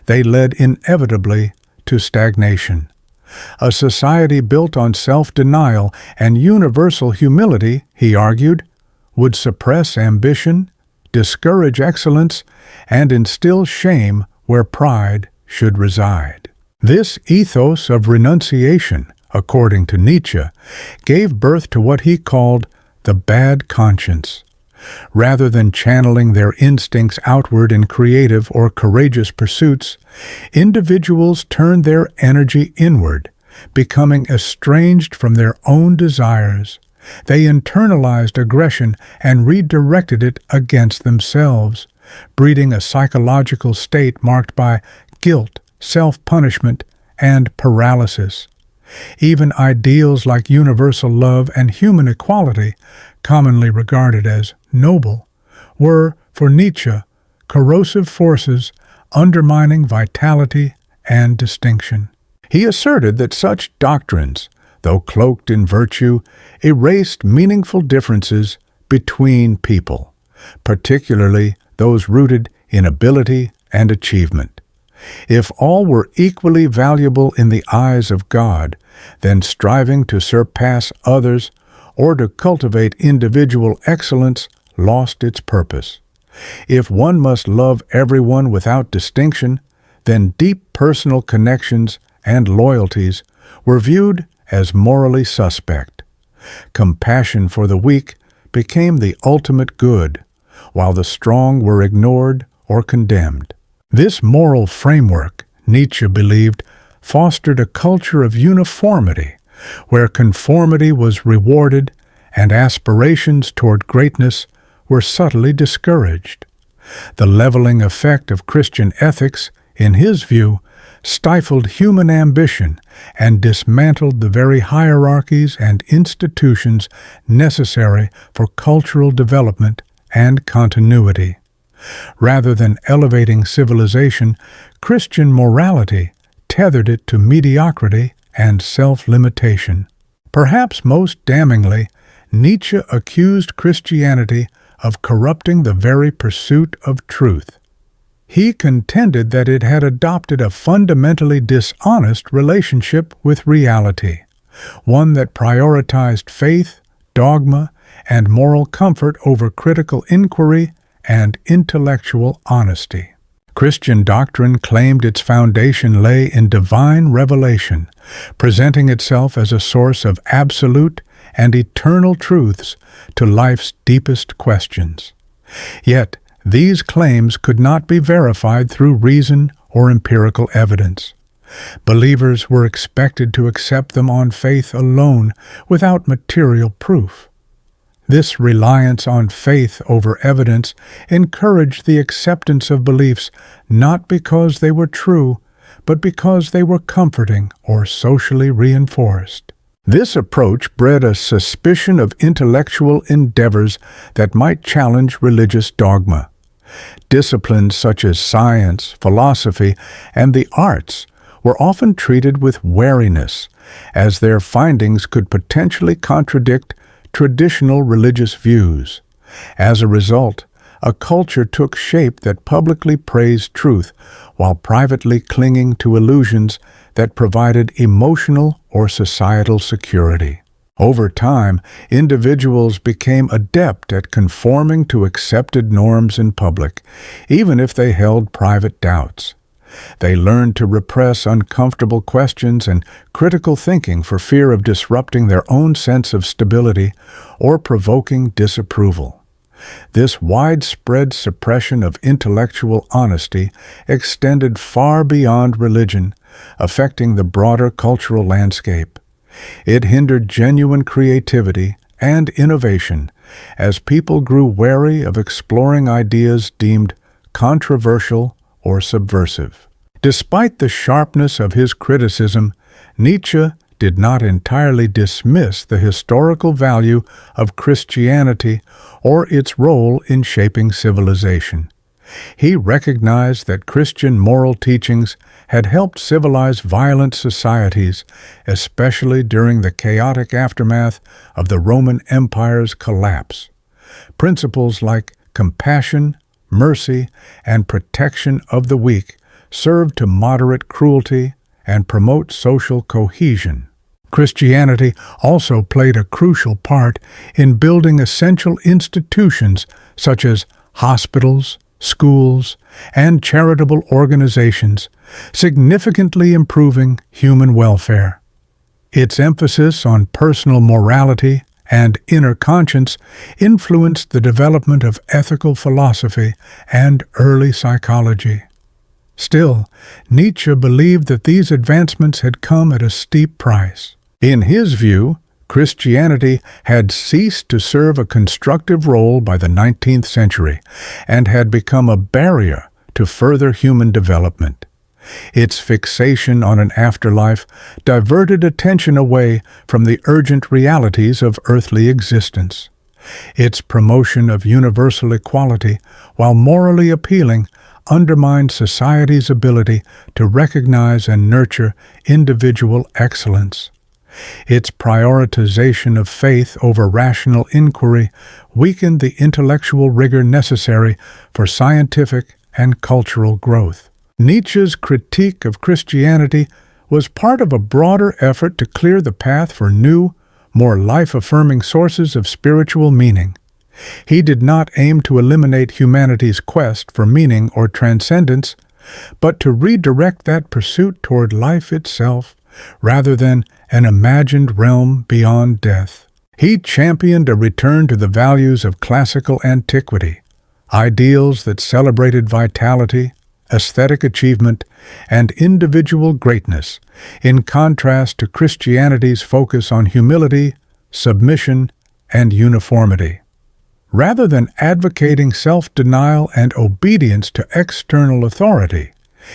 they led inevitably to stagnation. A society built on self-denial and universal humility, he argued, would suppress ambition, discourage excellence, and instill shame where pride should reside. This ethos of renunciation, according to Nietzsche, gave birth to what he called the bad conscience. Rather than channeling their instincts outward in creative or courageous pursuits, individuals turned their energy inward, becoming estranged from their own desires. They internalized aggression and redirected it against themselves, breeding a psychological state marked by guilt, self-punishment, and paralysis. Even ideals like universal love and human equality, commonly regarded as noble, were, for Nietzsche, corrosive forces undermining vitality and distinction. He asserted that such doctrines, though cloaked in virtue, erased meaningful differences between people, particularly those rooted in ability and achievement. If all were equally valuable in the eyes of God, then striving to surpass others or to cultivate individual excellence lost its purpose. If one must love everyone without distinction, then deep personal connections and loyalties were viewed as morally suspect. Compassion for the weak became the ultimate good, while the strong were ignored or condemned. This moral framework, Nietzsche believed, fostered a culture of uniformity, where conformity was rewarded and aspirations toward greatness were subtly discouraged. The leveling effect of Christian ethics, in his view, stifled human ambition and dismantled the very hierarchies and institutions necessary for cultural development and continuity. Rather than elevating civilization, Christian morality tethered it to mediocrity and self-limitation. Perhaps most damningly, Nietzsche accused Christianity of corrupting the very pursuit of truth. He contended that it had adopted a fundamentally dishonest relationship with reality. one that prioritized faith, dogma, and moral comfort over critical inquiry and intellectual honesty. Christian doctrine claimed its foundation lay in divine revelation, presenting itself as a source of absolute and eternal truths to life's deepest questions. Yet, these claims could not be verified through reason or empirical evidence. Believers were expected to accept them on faith alone without material proof. This reliance on faith over evidence encouraged the acceptance of beliefs not because they were true, but because they were comforting or socially reinforced. This approach bred a suspicion of intellectual endeavors that might challenge religious dogma. Disciplines such as science, philosophy, and the arts were often treated with wariness, as their findings could potentially contradict traditional religious views. As a result, a culture took shape that publicly praised truth while privately clinging to illusions that provided emotional or societal security. Over time, individuals became adept at conforming to accepted norms in public, even if they held private doubts. They learned to repress uncomfortable questions and critical thinking for fear of disrupting their own sense of stability or provoking disapproval. This widespread suppression of intellectual honesty extended far beyond religion, affecting the broader cultural landscape. It hindered genuine creativity and innovation as people grew wary of exploring ideas deemed controversial or subversive. Despite the sharpness of his criticism, Nietzsche did not entirely dismiss the historical value of Christianity or its role in shaping civilization. He recognized that Christian moral teachings had helped civilize violent societies, especially during the chaotic aftermath of the Roman Empire's collapse. Principles like compassion, mercy, and protection of the weak served to moderate cruelty and promote social cohesion. Christianity also played a crucial part in building essential institutions such as hospitals, schools, and charitable organizations, significantly improving human welfare. Its emphasis on personal morality and inner conscience influenced the development of ethical philosophy and early psychology. Still, Nietzsche believed that these advancements had come at a steep price. In his view, Christianity had ceased to serve a constructive role by the 19th century and had become a barrier to further human development. Its fixation on an afterlife diverted attention away from the urgent realities of earthly existence. Its promotion of universal equality, while morally appealing, undermined society's ability to recognize and nurture individual excellence. Its prioritization of faith over rational inquiry weakened the intellectual rigor necessary for scientific and cultural growth. Nietzsche's critique of Christianity was part of a broader effort to clear the path for new, more life-affirming sources of spiritual meaning. He did not aim to eliminate humanity's quest for meaning or transcendence, but to redirect that pursuit toward life itself, rather than an imagined realm beyond death. He championed a return to the values of classical antiquity, ideals that celebrated vitality, aesthetic achievement, and individual greatness, in contrast to Christianity's focus on humility, submission, and uniformity. Rather than advocating self-denial and obedience to external authority,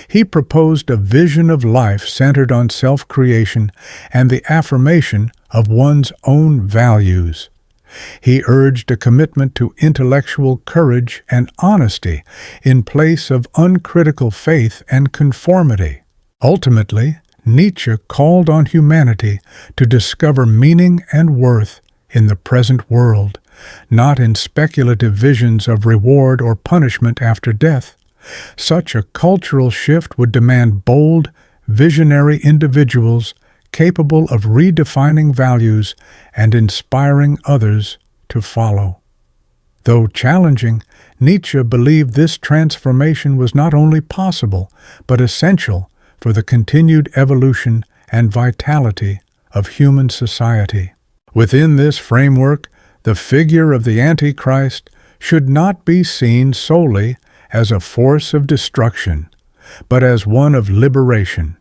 he proposed a vision of life centered on self-creation and the affirmation of one's own values. He urged a commitment to intellectual courage and honesty in place of uncritical faith and conformity. Ultimately, Nietzsche called on humanity to discover meaning and worth in the present world, not in speculative visions of reward or punishment after death. Such a cultural shift would demand bold, visionary individuals capable of redefining values and inspiring others to follow. Though challenging, Nietzsche believed this transformation was not only possible, but essential for the continued evolution and vitality of human society. Within this framework, the figure of the Antichrist should not be seen solely as a force of destruction, but as one of liberation,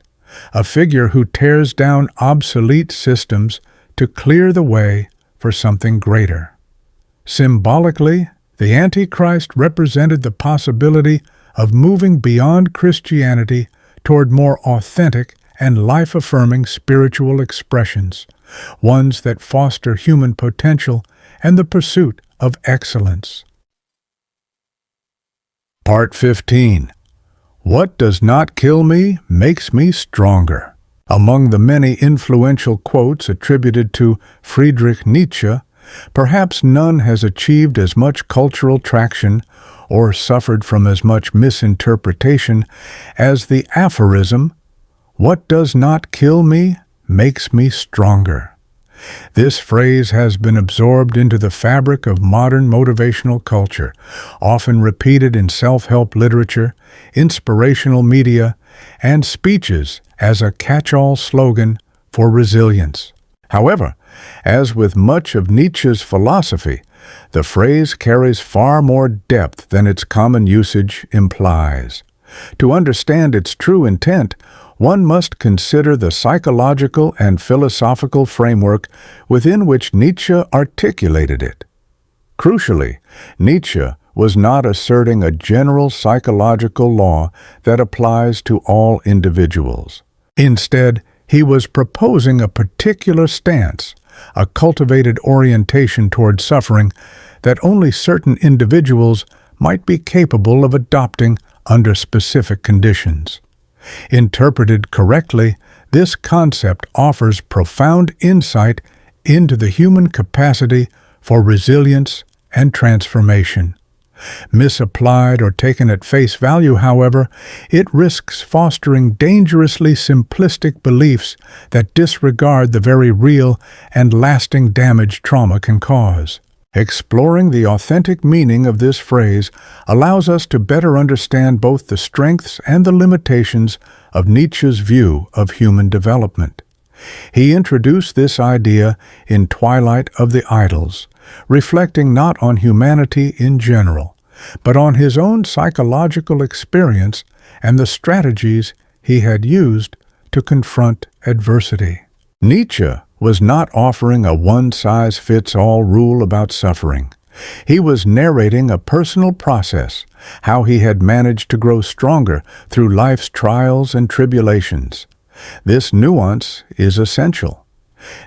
a figure who tears down obsolete systems to clear the way for something greater. Symbolically, the Antichrist represented the possibility of moving beyond Christianity toward more authentic and life-affirming spiritual expressions, ones that foster human potential and the pursuit of excellence. Part 15. What does not kill me makes me stronger. Among the many influential quotes attributed to Friedrich Nietzsche, perhaps none has achieved as much cultural traction or suffered from as much misinterpretation as the aphorism, "What does not kill me makes me stronger." This phrase has been absorbed into the fabric of modern motivational culture, often repeated in self-help literature, inspirational media, and speeches as a catch-all slogan for resilience. However, as with much of Nietzsche's philosophy, the phrase carries far more depth than its common usage implies. To understand its true intent, one must consider the psychological and philosophical framework within which Nietzsche articulated it. Crucially, Nietzsche was not asserting a general psychological law that applies to all individuals. Instead, he was proposing a particular stance, a cultivated orientation toward suffering that only certain individuals might be capable of adopting under specific conditions. Interpreted correctly, this concept offers profound insight into the human capacity for resilience and transformation. Misapplied or taken at face value, however, it risks fostering dangerously simplistic beliefs that disregard the very real and lasting damage trauma can cause. Exploring the authentic meaning of this phrase allows us to better understand both the strengths and the limitations of Nietzsche's view of human development. He introduced this idea in Twilight of the Idols, reflecting not on humanity in general, but on his own psychological experience and the strategies he had used to confront adversity. Nietzsche was not offering a one-size-fits-all rule about suffering. He was narrating a personal process, how he had managed to grow stronger through life's trials and tribulations. This nuance is essential.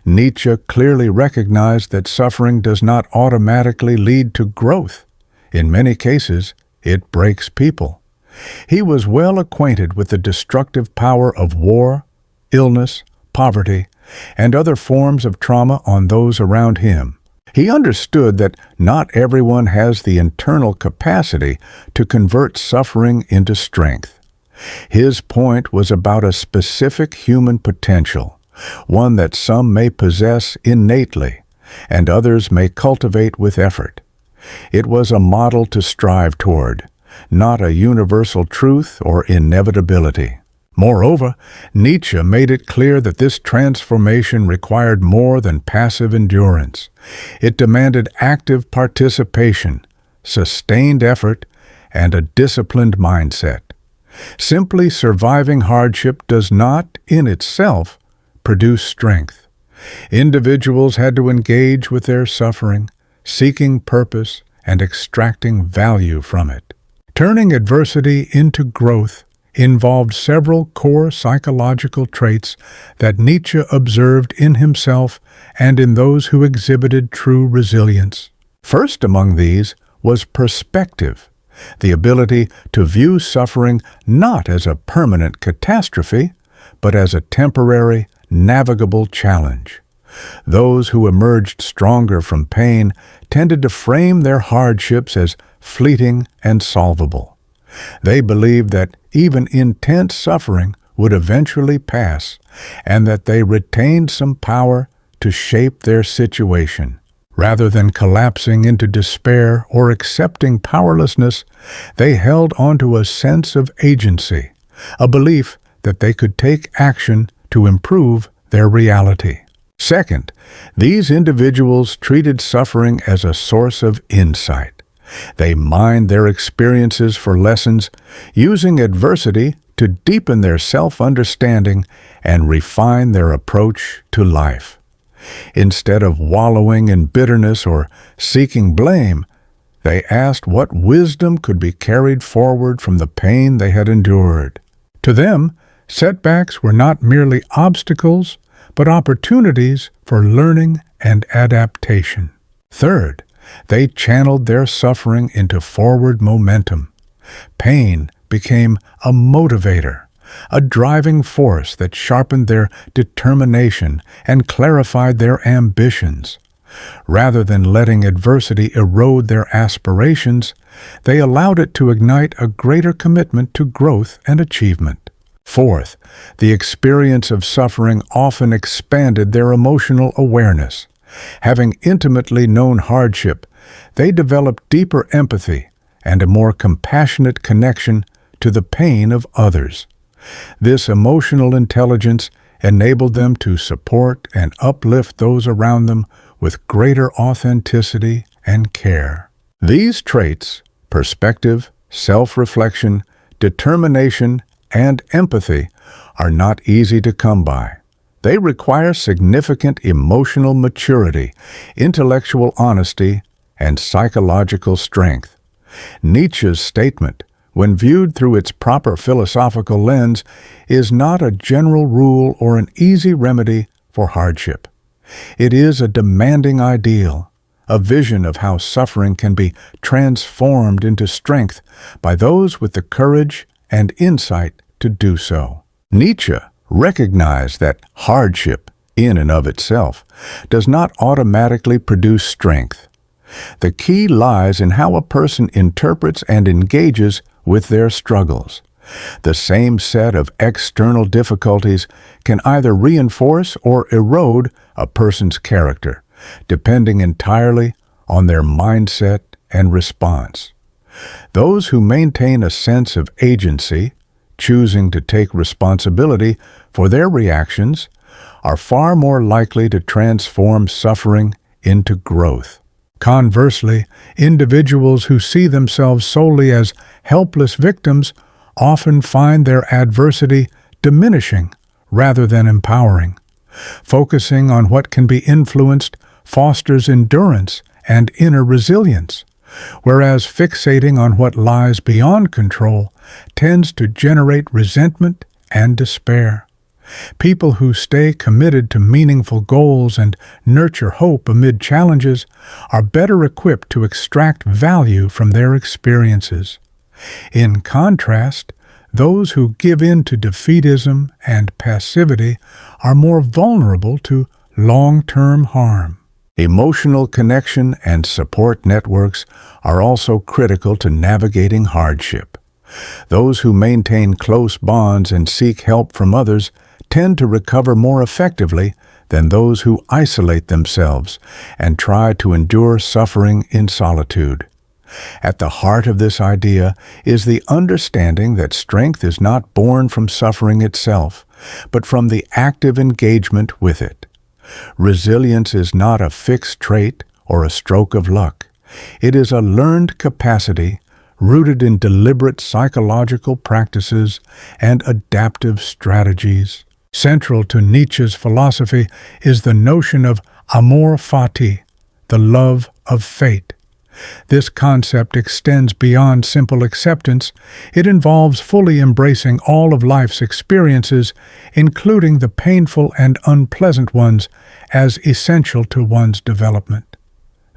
Nietzsche clearly recognized that suffering does not automatically lead to growth. In many cases, it breaks people. He was well acquainted with the destructive power of war, illness, poverty, and other forms of trauma on those around him. He understood that not everyone has the internal capacity to convert suffering into strength. His point was about a specific human potential, one that some may possess innately, and others may cultivate with effort. It was a model to strive toward, not a universal truth or inevitability. Moreover, Nietzsche made it clear that this transformation required more than passive endurance. It demanded active participation, sustained effort, and a disciplined mindset. Simply surviving hardship does not, in itself, produce strength. Individuals had to engage with their suffering, seeking purpose and extracting value from it. Turning adversity into growth involved several core psychological traits that Nietzsche observed in himself and in those who exhibited true resilience. First among these was perspective, the ability to view suffering not as a permanent catastrophe, but as a temporary, navigable challenge. Those who emerged stronger from pain tended to frame their hardships as fleeting and solvable. They believed that even intense suffering would eventually pass, and that they retained some power to shape their situation. Rather than collapsing into despair or accepting powerlessness, they held onto a sense of agency, a belief that they could take action to improve their reality. Second, these individuals treated suffering as a source of insight. They mined their experiences for lessons, using adversity to deepen their self-understanding and refine their approach to life. Instead of wallowing in bitterness or seeking blame, they asked what wisdom could be carried forward from the pain they had endured. To them, setbacks were not merely obstacles, but opportunities for learning and adaptation. Third, they channeled their suffering into forward momentum. Pain became a motivator, a driving force that sharpened their determination and clarified their ambitions. Rather than letting adversity erode their aspirations, they allowed it to ignite a greater commitment to growth and achievement. Fourth, the experience of suffering often expanded their emotional awareness. Having intimately known hardship, they developed deeper empathy and a more compassionate connection to the pain of others. This emotional intelligence enabled them to support and uplift those around them with greater authenticity and care. These traits, perspective, self-reflection, determination, and empathy, are not easy to come by. They require significant emotional maturity, intellectual honesty, and psychological strength. Nietzsche's statement, when viewed through its proper philosophical lens, is not a general rule or an easy remedy for hardship. It is a demanding ideal, a vision of how suffering can be transformed into strength by those with the courage and insight to do so. Nietzsche recognized that hardship, in and of itself, does not automatically produce strength. The key lies in how a person interprets and engages with their struggles. The same set of external difficulties can either reinforce or erode a person's character, depending entirely on their mindset and response. Those who maintain a sense of agency, choosing to take responsibility for their reactions, are far more likely to transform suffering into growth. Conversely, individuals who see themselves solely as helpless victims often find their adversity diminishing rather than empowering. Focusing on what can be influenced fosters endurance and inner resilience, whereas fixating on what lies beyond control tends to generate resentment and despair. People who stay committed to meaningful goals and nurture hope amid challenges are better equipped to extract value from their experiences. In contrast, those who give in to defeatism and passivity are more vulnerable to long-term harm. Emotional connection and support networks are also critical to navigating hardship. Those who maintain close bonds and seek help from others tend to recover more effectively than those who isolate themselves and try to endure suffering in solitude. At the heart of this idea is the understanding that strength is not born from suffering itself, but from the active engagement with it. Resilience is not a fixed trait or a stroke of luck. It is a learned capacity rooted in deliberate psychological practices and adaptive strategies. Central to Nietzsche's philosophy is the notion of Amor Fati, the love of fate. This concept extends beyond simple acceptance. It involves fully embracing all of life's experiences, including the painful and unpleasant ones, as essential to one's development.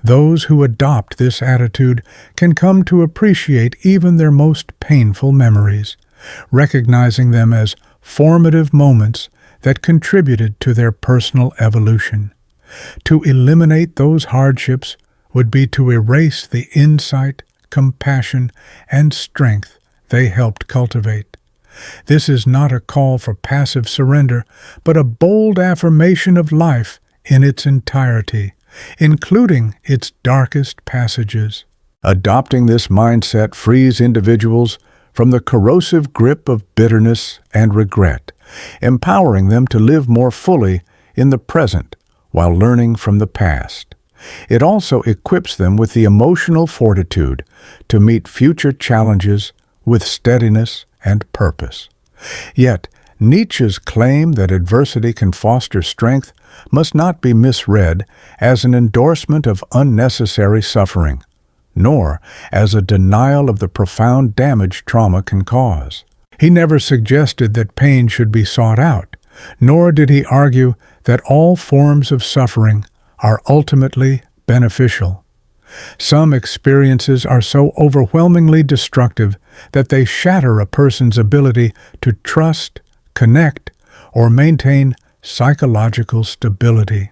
Those who adopt this attitude can come to appreciate even their most painful memories, recognizing them as formative moments that contributed to their personal evolution. To eliminate those hardships would be to erase the insight, compassion, and strength they helped cultivate. This is not a call for passive surrender, but a bold affirmation of life in its entirety, including its darkest passages. Adopting this mindset frees individuals from the corrosive grip of bitterness and regret, empowering them to live more fully in the present while learning from the past. It also equips them with the emotional fortitude to meet future challenges with steadiness and purpose. Yet, Nietzsche's claim that adversity can foster strength must not be misread as an endorsement of unnecessary suffering, nor as a denial of the profound damage trauma can cause. He never suggested that pain should be sought out, nor did he argue that all forms of suffering are ultimately beneficial. Some experiences are so overwhelmingly destructive that they shatter a person's ability to trust, connect, or maintain psychological stability.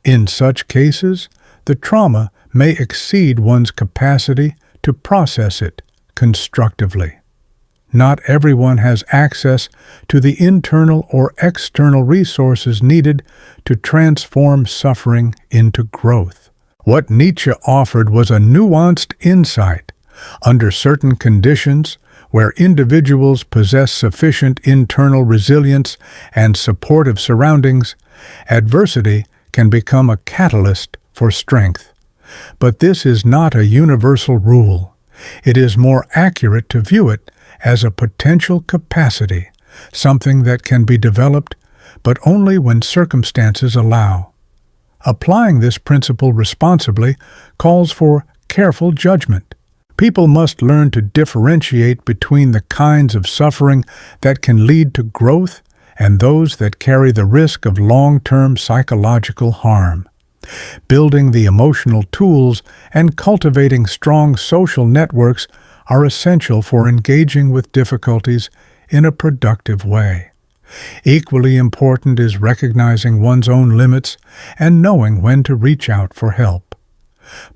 In such cases, the trauma may exceed one's capacity to process it constructively. Not everyone has access to the internal or external resources needed to transform suffering into growth. What Nietzsche offered was a nuanced insight. Under certain conditions, where individuals possess sufficient internal resilience and supportive surroundings, adversity can become a catalyst for strength. But this is not a universal rule. It is more accurate to view it as a potential capacity, something that can be developed, but only when circumstances allow. Applying this principle responsibly calls for careful judgment. People must learn to differentiate between the kinds of suffering that can lead to growth and those that carry the risk of long-term psychological harm. Building the emotional tools and cultivating strong social networks are essential for engaging with difficulties in a productive way. Equally important is recognizing one's own limits and knowing when to reach out for help.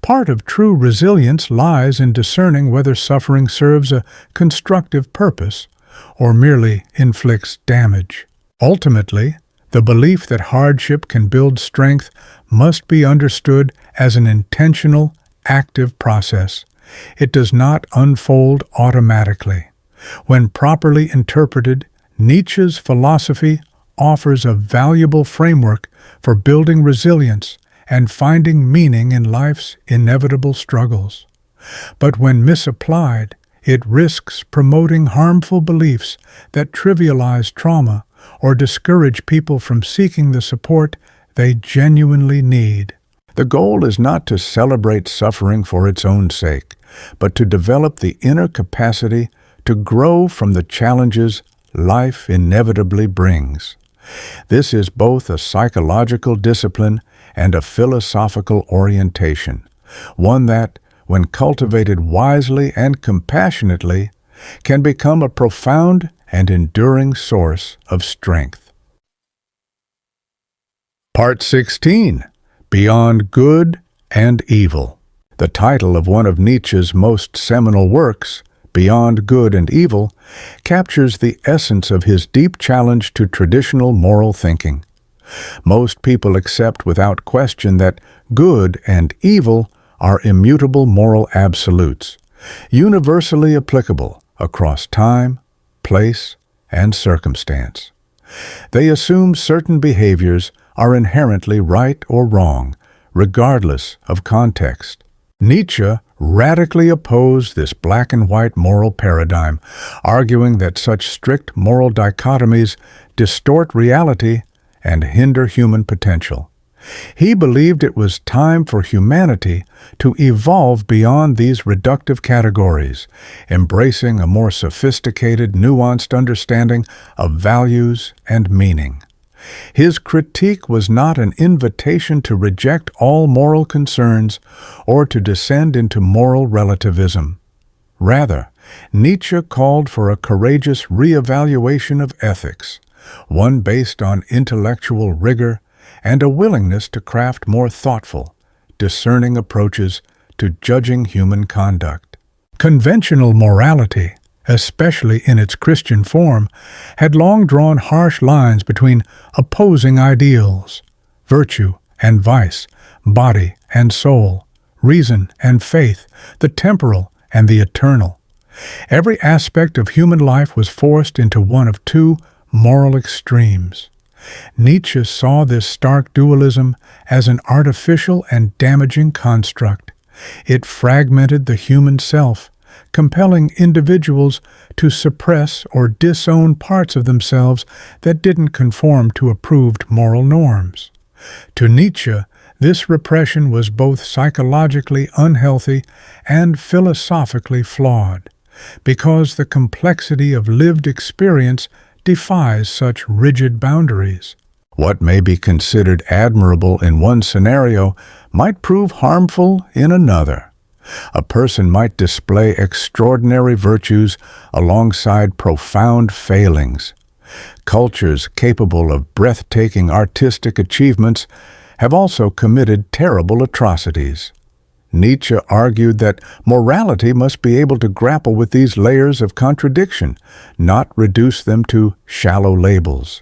Part of true resilience lies in discerning whether suffering serves a constructive purpose or merely inflicts damage. Ultimately, the belief that hardship can build strength must be understood as an intentional, active process. It does not unfold automatically. When properly interpreted, Nietzsche's philosophy offers a valuable framework for building resilience and finding meaning in life's inevitable struggles. But when misapplied, it risks promoting harmful beliefs that trivialize trauma or discourage people from seeking the support they genuinely need. The goal is not to celebrate suffering for its own sake, but to develop the inner capacity to grow from the challenges life inevitably brings. This is both a psychological discipline and a philosophical orientation, one that, when cultivated wisely and compassionately, can become a profound and enduring source of strength. Part 16. Beyond Good and Evil. The title of one of Nietzsche's most seminal works, Beyond Good and Evil, captures the essence of his deep challenge to traditional moral thinking. Most people accept without question that good and evil are immutable moral absolutes, universally applicable across time, place, and circumstance. They assume certain behaviors are inherently right or wrong, regardless of context. Nietzsche radically opposed this black-and-white moral paradigm, arguing that such strict moral dichotomies distort reality and hinder human potential. He believed it was time for humanity to evolve beyond these reductive categories, embracing a more sophisticated, nuanced understanding of values and meaning. His critique was not an invitation to reject all moral concerns or to descend into moral relativism. Rather, Nietzsche called for a courageous reevaluation of ethics, one based on intellectual rigor and a willingness to craft more thoughtful, discerning approaches to judging human conduct. Conventional morality, especially in its Christian form, had long drawn harsh lines between opposing ideals, virtue and vice, body and soul, reason and faith, the temporal and the eternal. Every aspect of human life was forced into one of two moral extremes. Nietzsche saw this stark dualism as an artificial and damaging construct. It fragmented the human self, compelling individuals to suppress or disown parts of themselves that didn't conform to approved moral norms. To Nietzsche, this repression was both psychologically unhealthy and philosophically flawed, because the complexity of lived experience defies such rigid boundaries. What may be considered admirable in one scenario might prove harmful in another. A person might display extraordinary virtues alongside profound failings. Cultures capable of breathtaking artistic achievements have also committed terrible atrocities. Nietzsche argued that morality must be able to grapple with these layers of contradiction, not reduce them to shallow labels.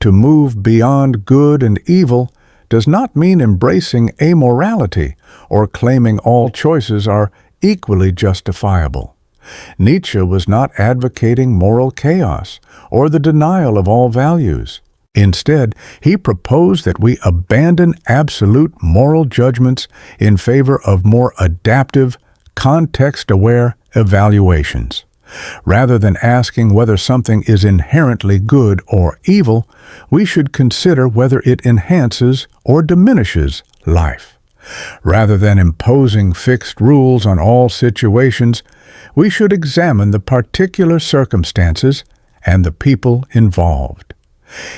To move beyond good and evil does not mean embracing amorality or claiming all choices are equally justifiable. Nietzsche was not advocating moral chaos or the denial of all values. Instead, he proposed that we abandon absolute moral judgments in favor of more adaptive, context-aware evaluations. Rather than asking whether something is inherently good or evil, we should consider whether it enhances or diminishes life. Rather than imposing fixed rules on all situations, we should examine the particular circumstances and the people involved.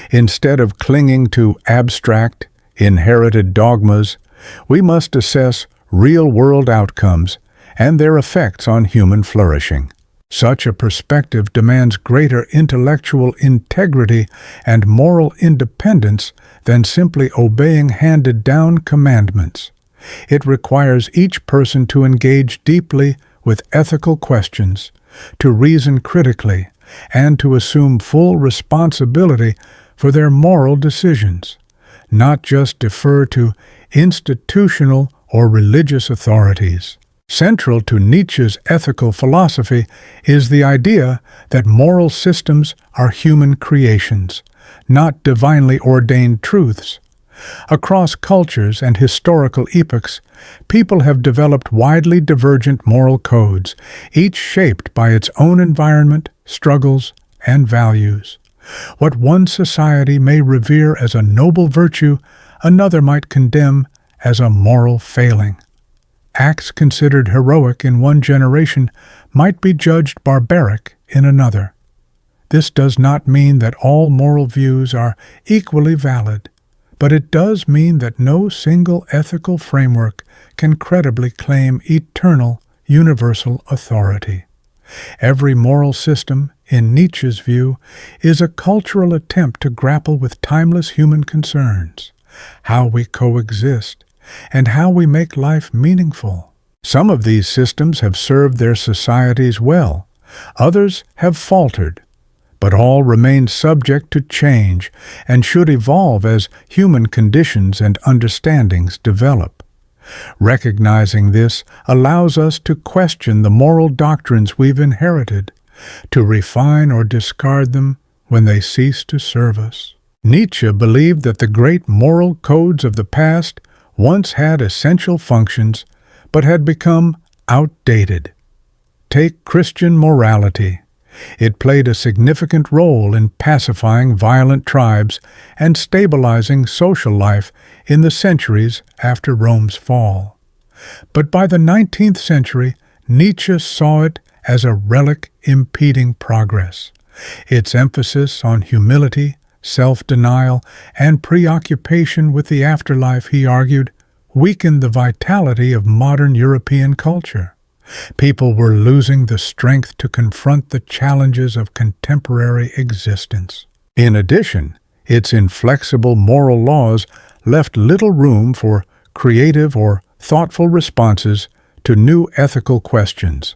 Instead of clinging to abstract, inherited dogmas, we must assess real-world outcomes and their effects on human flourishing. Such a perspective demands greater intellectual integrity and moral independence than simply obeying handed-down commandments. It requires each person to engage deeply with ethical questions, to reason critically, and to assume full responsibility for their moral decisions, not just defer to institutional or religious authorities. Central to Nietzsche's ethical philosophy is the idea that moral systems are human creations, not divinely ordained truths. Across cultures and historical epochs, people have developed widely divergent moral codes, each shaped by its own environment, struggles, and values. What one society may revere as a noble virtue, another might condemn as a moral failing. Acts considered heroic in one generation might be judged barbaric in another. This does not mean that all moral views are equally valid, but it does mean that no single ethical framework can credibly claim eternal, universal authority. Every moral system, in Nietzsche's view, is a cultural attempt to grapple with timeless human concerns, how we coexist, and how we make life meaningful. Some of these systems have served their societies well, others have faltered, but all remain subject to change and should evolve as human conditions and understandings develop. Recognizing this allows us to question the moral doctrines we've inherited, to refine or discard them when they cease to serve us. Nietzsche believed that the great moral codes of the past once had essential functions, but had become outdated. Take Christian morality. It played a significant role in pacifying violent tribes and stabilizing social life in the centuries after Rome's fall. But by the 19th century, Nietzsche saw it as a relic impeding progress. Its emphasis on humility, self-denial, and preoccupation with the afterlife, he argued, weakened the vitality of modern European culture. People were losing the strength to confront the challenges of contemporary existence. In addition, its inflexible moral laws left little room for creative or thoughtful responses to new ethical questions.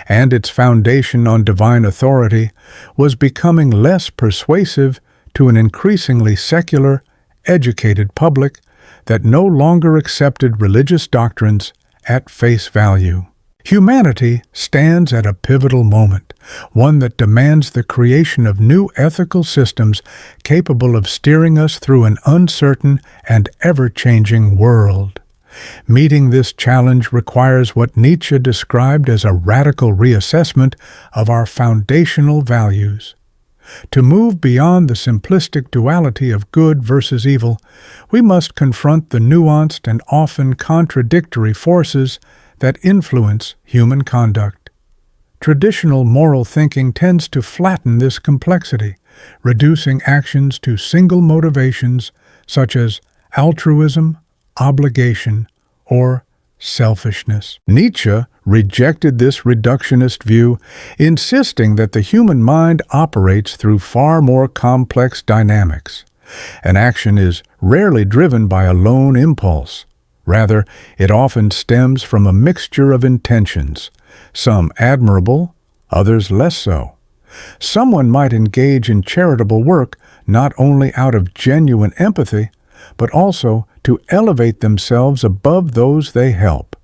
and its foundation on divine authority was becoming less persuasive to an increasingly secular, educated public that no longer accepted religious doctrines at face value. Humanity stands at a pivotal moment, one that demands the creation of new ethical systems capable of steering us through an uncertain and ever-changing world. Meeting this challenge requires what Nietzsche described as a radical reassessment of our foundational values. To move beyond the simplistic duality of good versus evil, we must confront the nuanced and often contradictory forces that influence human conduct. Traditional moral thinking tends to flatten this complexity, reducing actions to single motivations such as altruism, obligation, or selfishness. Nietzsche rejected this reductionist view, insisting that the human mind operates through far more complex dynamics. An action is rarely driven by a lone impulse. Rather, it often stems from a mixture of intentions, some admirable, others less so. Someone might engage in charitable work not only out of genuine empathy, but also to elevate themselves above those they help.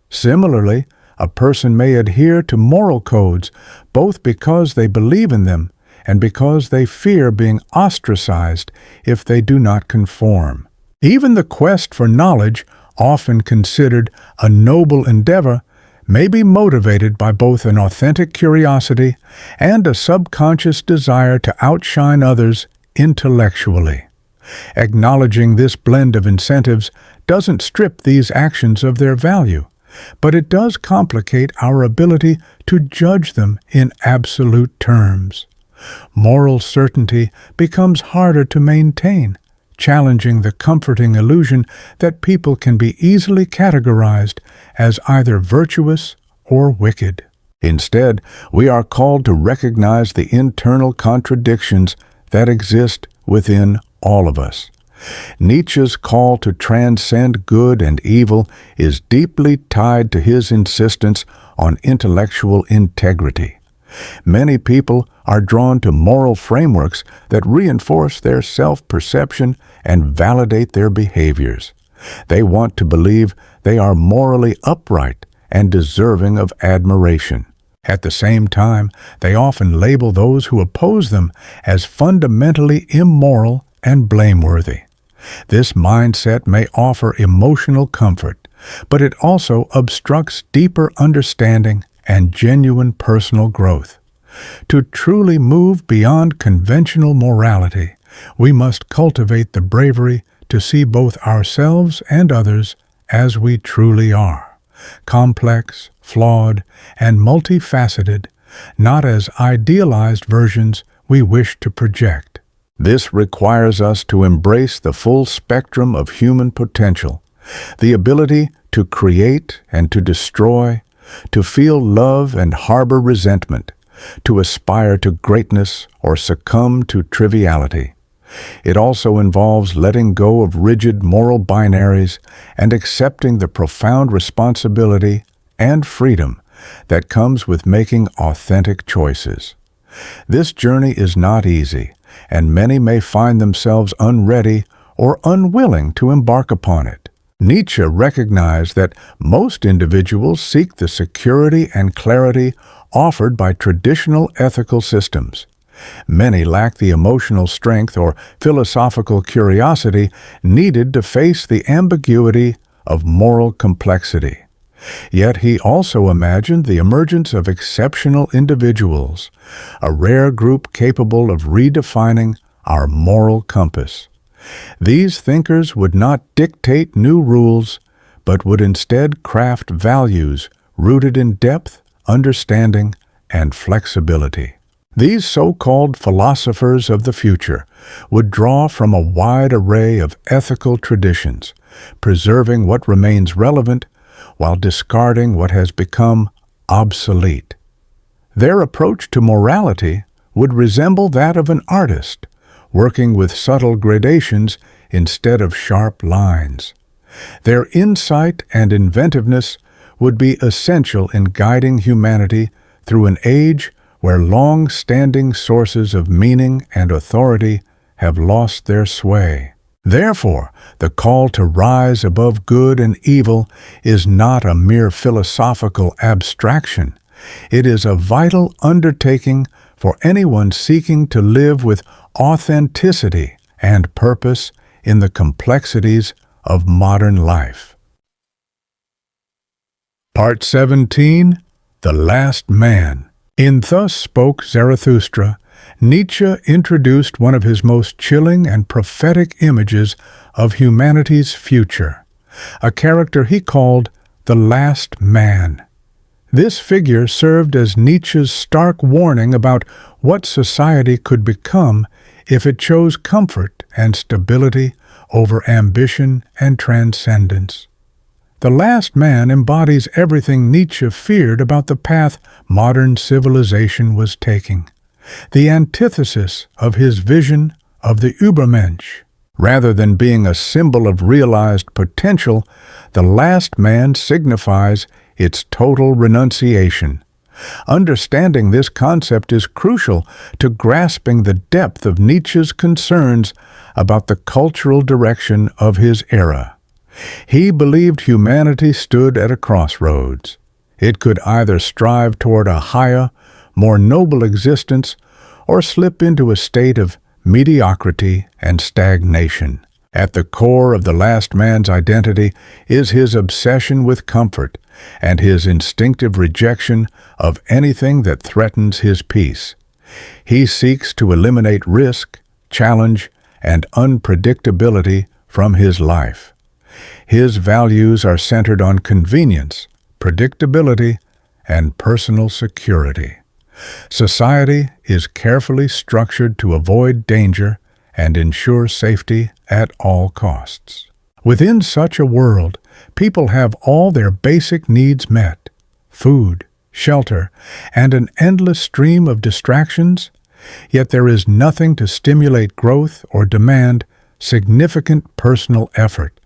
Similarly, a person may adhere to moral codes both because they believe in them and because they fear being ostracized if they do not conform. Even the quest for knowledge, often considered a noble endeavor, may be motivated by both an authentic curiosity and a subconscious desire to outshine others intellectually. Acknowledging this blend of incentives doesn't strip these actions of their value, but it does complicate our ability to judge them in absolute terms. Moral certainty becomes harder to maintain, challenging the comforting illusion that people can be easily categorized as either virtuous or wicked. Instead, we are called to recognize the internal contradictions that exist within all of us. Nietzsche's call to transcend good and evil is deeply tied to his insistence on intellectual integrity. Many people are drawn to moral frameworks that reinforce their self-perception and validate their behaviors. They want to believe they are morally upright and deserving of admiration. At the same time, they often label those who oppose them as fundamentally immoral and blameworthy. This mindset may offer emotional comfort, but it also obstructs deeper understanding and genuine personal growth. To truly move beyond conventional morality, we must cultivate the bravery to see both ourselves and others as we truly are, complex, flawed, and multifaceted, not as idealized versions we wish to project. This requires us to embrace the full spectrum of human potential, the ability to create and to destroy, to feel love and harbor resentment, to aspire to greatness or succumb to triviality. It also involves letting go of rigid moral binaries and accepting the profound responsibility and freedom that comes with making authentic choices. This journey is not easy, and many may find themselves unready or unwilling to embark upon it. Nietzsche recognized that most individuals seek the security and clarity offered by traditional ethical systems. Many lack the emotional strength or philosophical curiosity needed to face the ambiguity of moral complexity. Yet he also imagined the emergence of exceptional individuals, a rare group capable of redefining our moral compass. These thinkers would not dictate new rules, but would instead craft values rooted in depth, understanding, and flexibility. These so-called philosophers of the future would draw from a wide array of ethical traditions, preserving what remains relevant while discarding what has become obsolete. Their approach to morality would resemble that of an artist, working with subtle gradations instead of sharp lines. Their insight and inventiveness would be essential in guiding humanity through an age where long-standing sources of meaning and authority have lost their sway. Therefore, the call to rise above good and evil is not a mere philosophical abstraction. It is a vital undertaking for anyone seeking to live with authenticity and purpose in the complexities of modern life. Part 17. The Last Man. In Thus Spoke Zarathustra, Nietzsche introduced one of his most chilling and prophetic images of humanity's future, a character he called the Last Man. This figure served as Nietzsche's stark warning about what society could become if it chose comfort and stability over ambition and transcendence. The Last Man embodies everything Nietzsche feared about the path modern civilization was taking, the antithesis of his vision of the Übermensch. Rather than being a symbol of realized potential, the Last Man signifies its total renunciation. Understanding this concept is crucial to grasping the depth of Nietzsche's concerns about the cultural direction of his era. He believed humanity stood at a crossroads. It could either strive toward a higher, more noble existence, or slip into a state of mediocrity and stagnation. At the core of the Last Man's identity is his obsession with comfort and his instinctive rejection of anything that threatens his peace. He seeks to eliminate risk, challenge, and unpredictability from his life. His values are centered on convenience, predictability, and personal security. Society is carefully structured to avoid danger and ensure safety at all costs. Within such a world, people have all their basic needs met: food, shelter, and an endless stream of distractions, yet there is nothing to stimulate growth or demand significant personal effort.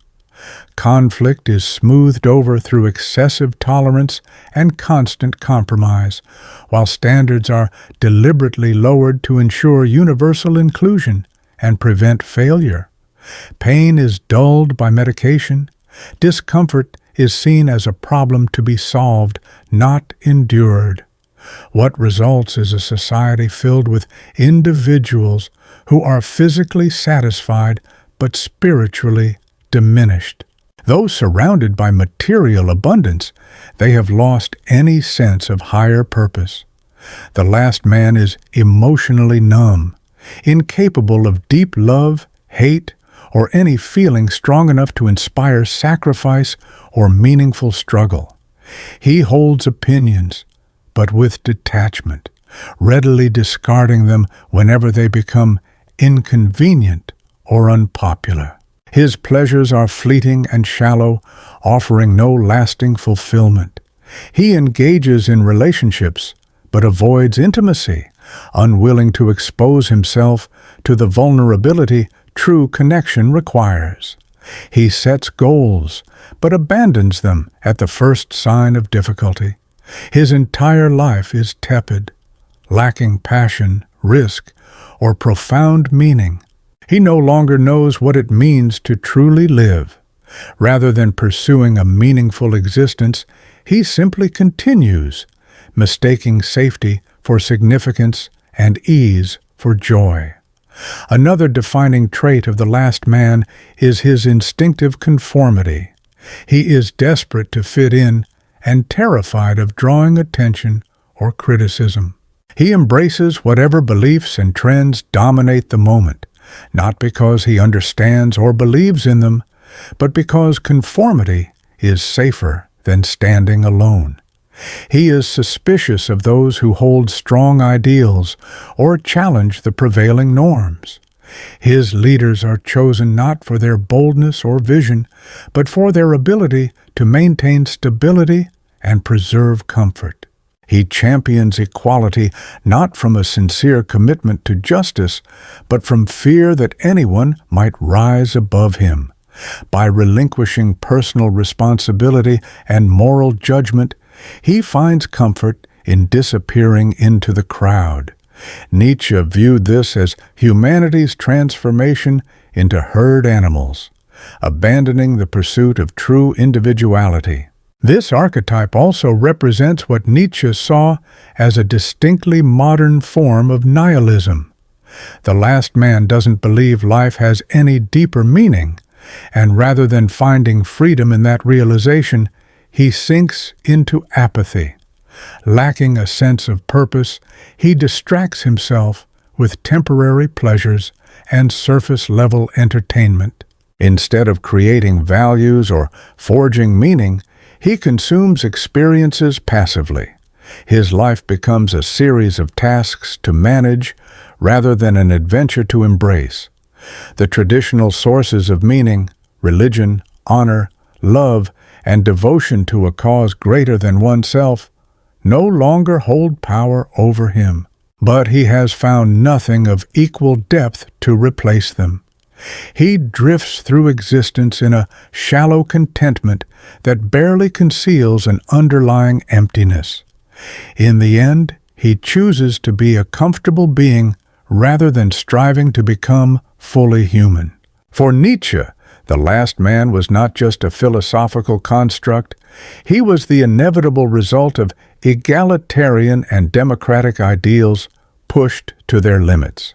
Conflict is smoothed over through excessive tolerance and constant compromise, while standards are deliberately lowered to ensure universal inclusion and prevent failure. Pain is dulled by medication. Discomfort is seen as a problem to be solved, not endured. What results is a society filled with individuals who are physically satisfied but spiritually diminished. Though surrounded by material abundance, they have lost any sense of higher purpose. The Last Man is emotionally numb, incapable of deep love, hate, or any feeling strong enough to inspire sacrifice or meaningful struggle. He holds opinions, but with detachment, readily discarding them whenever they become inconvenient or unpopular. His pleasures are fleeting and shallow, offering no lasting fulfillment. He engages in relationships, but avoids intimacy, unwilling to expose himself to the vulnerability true connection requires. He sets goals, but abandons them at the first sign of difficulty. His entire life is tepid, lacking passion, risk, or profound meaning. He no longer knows what it means to truly live. Rather than pursuing a meaningful existence, he simply continues, mistaking safety for significance and ease for joy. Another defining trait of the Last Man is his instinctive conformity. He is desperate to fit in and terrified of drawing attention or criticism. He embraces whatever beliefs and trends dominate the moment, not because he understands or believes in them, but because conformity is safer than standing alone. He is suspicious of those who hold strong ideals or challenge the prevailing norms. His leaders are chosen not for their boldness or vision, but for their ability to maintain stability and preserve comfort. He champions equality not from a sincere commitment to justice, but from fear that anyone might rise above him. By relinquishing personal responsibility and moral judgment, he finds comfort in disappearing into the crowd. Nietzsche viewed this as humanity's transformation into herd animals, abandoning the pursuit of true individuality. This archetype also represents what Nietzsche saw as a distinctly modern form of nihilism. The last man doesn't believe life has any deeper meaning, and rather than finding freedom in that realization, he sinks into apathy. Lacking a sense of purpose, he distracts himself with temporary pleasures and surface-level entertainment. Instead of creating values or forging meaning, he consumes experiences passively. His life becomes a series of tasks to manage rather than an adventure to embrace. The traditional sources of meaning, religion, honor, love, and devotion to a cause greater than oneself, no longer hold power over him. But he has found nothing of equal depth to replace them. He drifts through existence in a shallow contentment that barely conceals an underlying emptiness. In the end, he chooses to be a comfortable being rather than striving to become fully human. For Nietzsche, the last man was not just a philosophical construct, he was the inevitable result of egalitarian and democratic ideals pushed to their limits.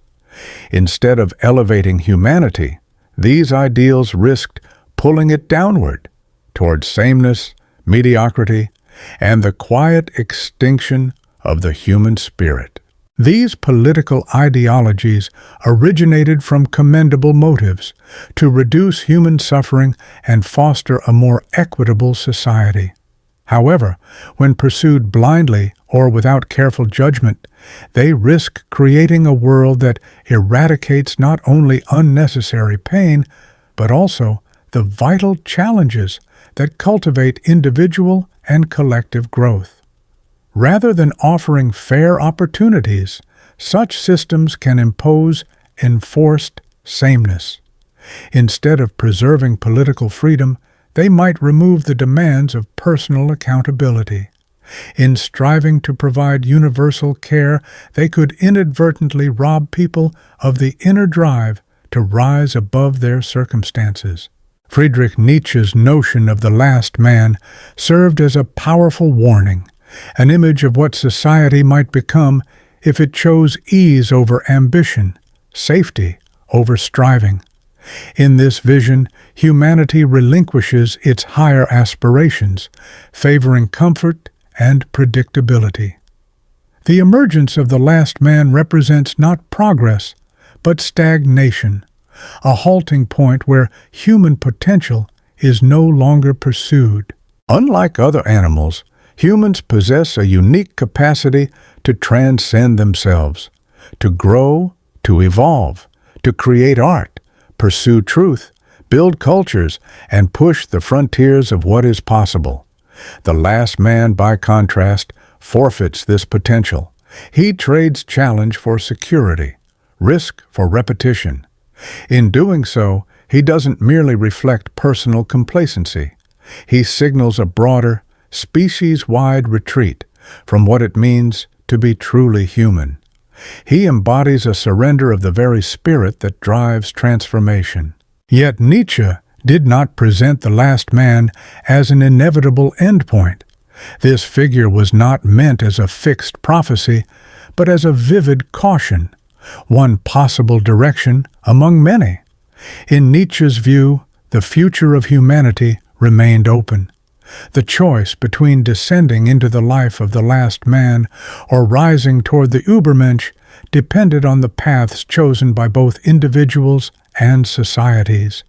Instead of elevating humanity, these ideals risked pulling it downward toward sameness, mediocrity, and the quiet extinction of the human spirit. These political ideologies originated from commendable motives to reduce human suffering and foster a more equitable society. However, when pursued blindly or without careful judgment, they risk creating a world that eradicates not only unnecessary pain, but also the vital challenges that cultivate individual and collective growth. Rather than offering fair opportunities, such systems can impose enforced sameness. Instead of preserving political freedom, they might remove the demands of personal accountability. In striving to provide universal care, they could inadvertently rob people of the inner drive to rise above their circumstances. Friedrich Nietzsche's notion of the last man served as a powerful warning, an image of what society might become if it chose ease over ambition, safety over striving. In this vision, humanity relinquishes its higher aspirations, favoring comfort and predictability. The emergence of the last man represents not progress, but stagnation, a halting point where human potential is no longer pursued. Unlike other animals, humans possess a unique capacity to transcend themselves, to grow, to evolve, to create art, pursue truth, build cultures, and push the frontiers of what is possible. The last man, by contrast, forfeits this potential. He trades challenge for security, risk for repetition. In doing so, he doesn't merely reflect personal complacency. He signals a broader, species-wide retreat from what it means to be truly human. He embodies a surrender of the very spirit that drives transformation. Yet Nietzsche did not present the last man as an inevitable endpoint. This figure was not meant as a fixed prophecy, but as a vivid caution, one possible direction among many. In Nietzsche's view, the future of humanity remained open. The choice between descending into the life of the last man or rising toward the Übermensch depended on the paths chosen by both individuals and societies.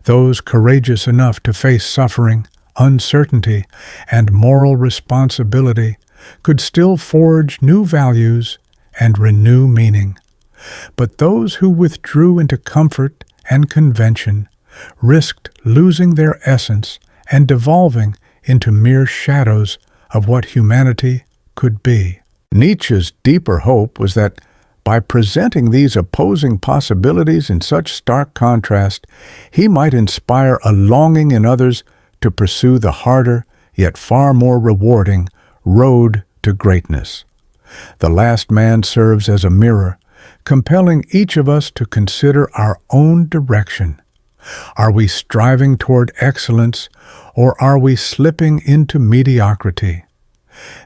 Those courageous enough to face suffering, uncertainty, and moral responsibility could still forge new values and renew meaning. But those who withdrew into comfort and convention risked losing their essence and devolving into mere shadows of what humanity could be. Nietzsche's deeper hope was that By presenting these opposing possibilities in such stark contrast, he might inspire a longing in others to pursue the harder, yet far more rewarding, road to greatness. The last man serves as a mirror, compelling each of us to consider our own direction. Are we striving toward excellence, or are we slipping into mediocrity?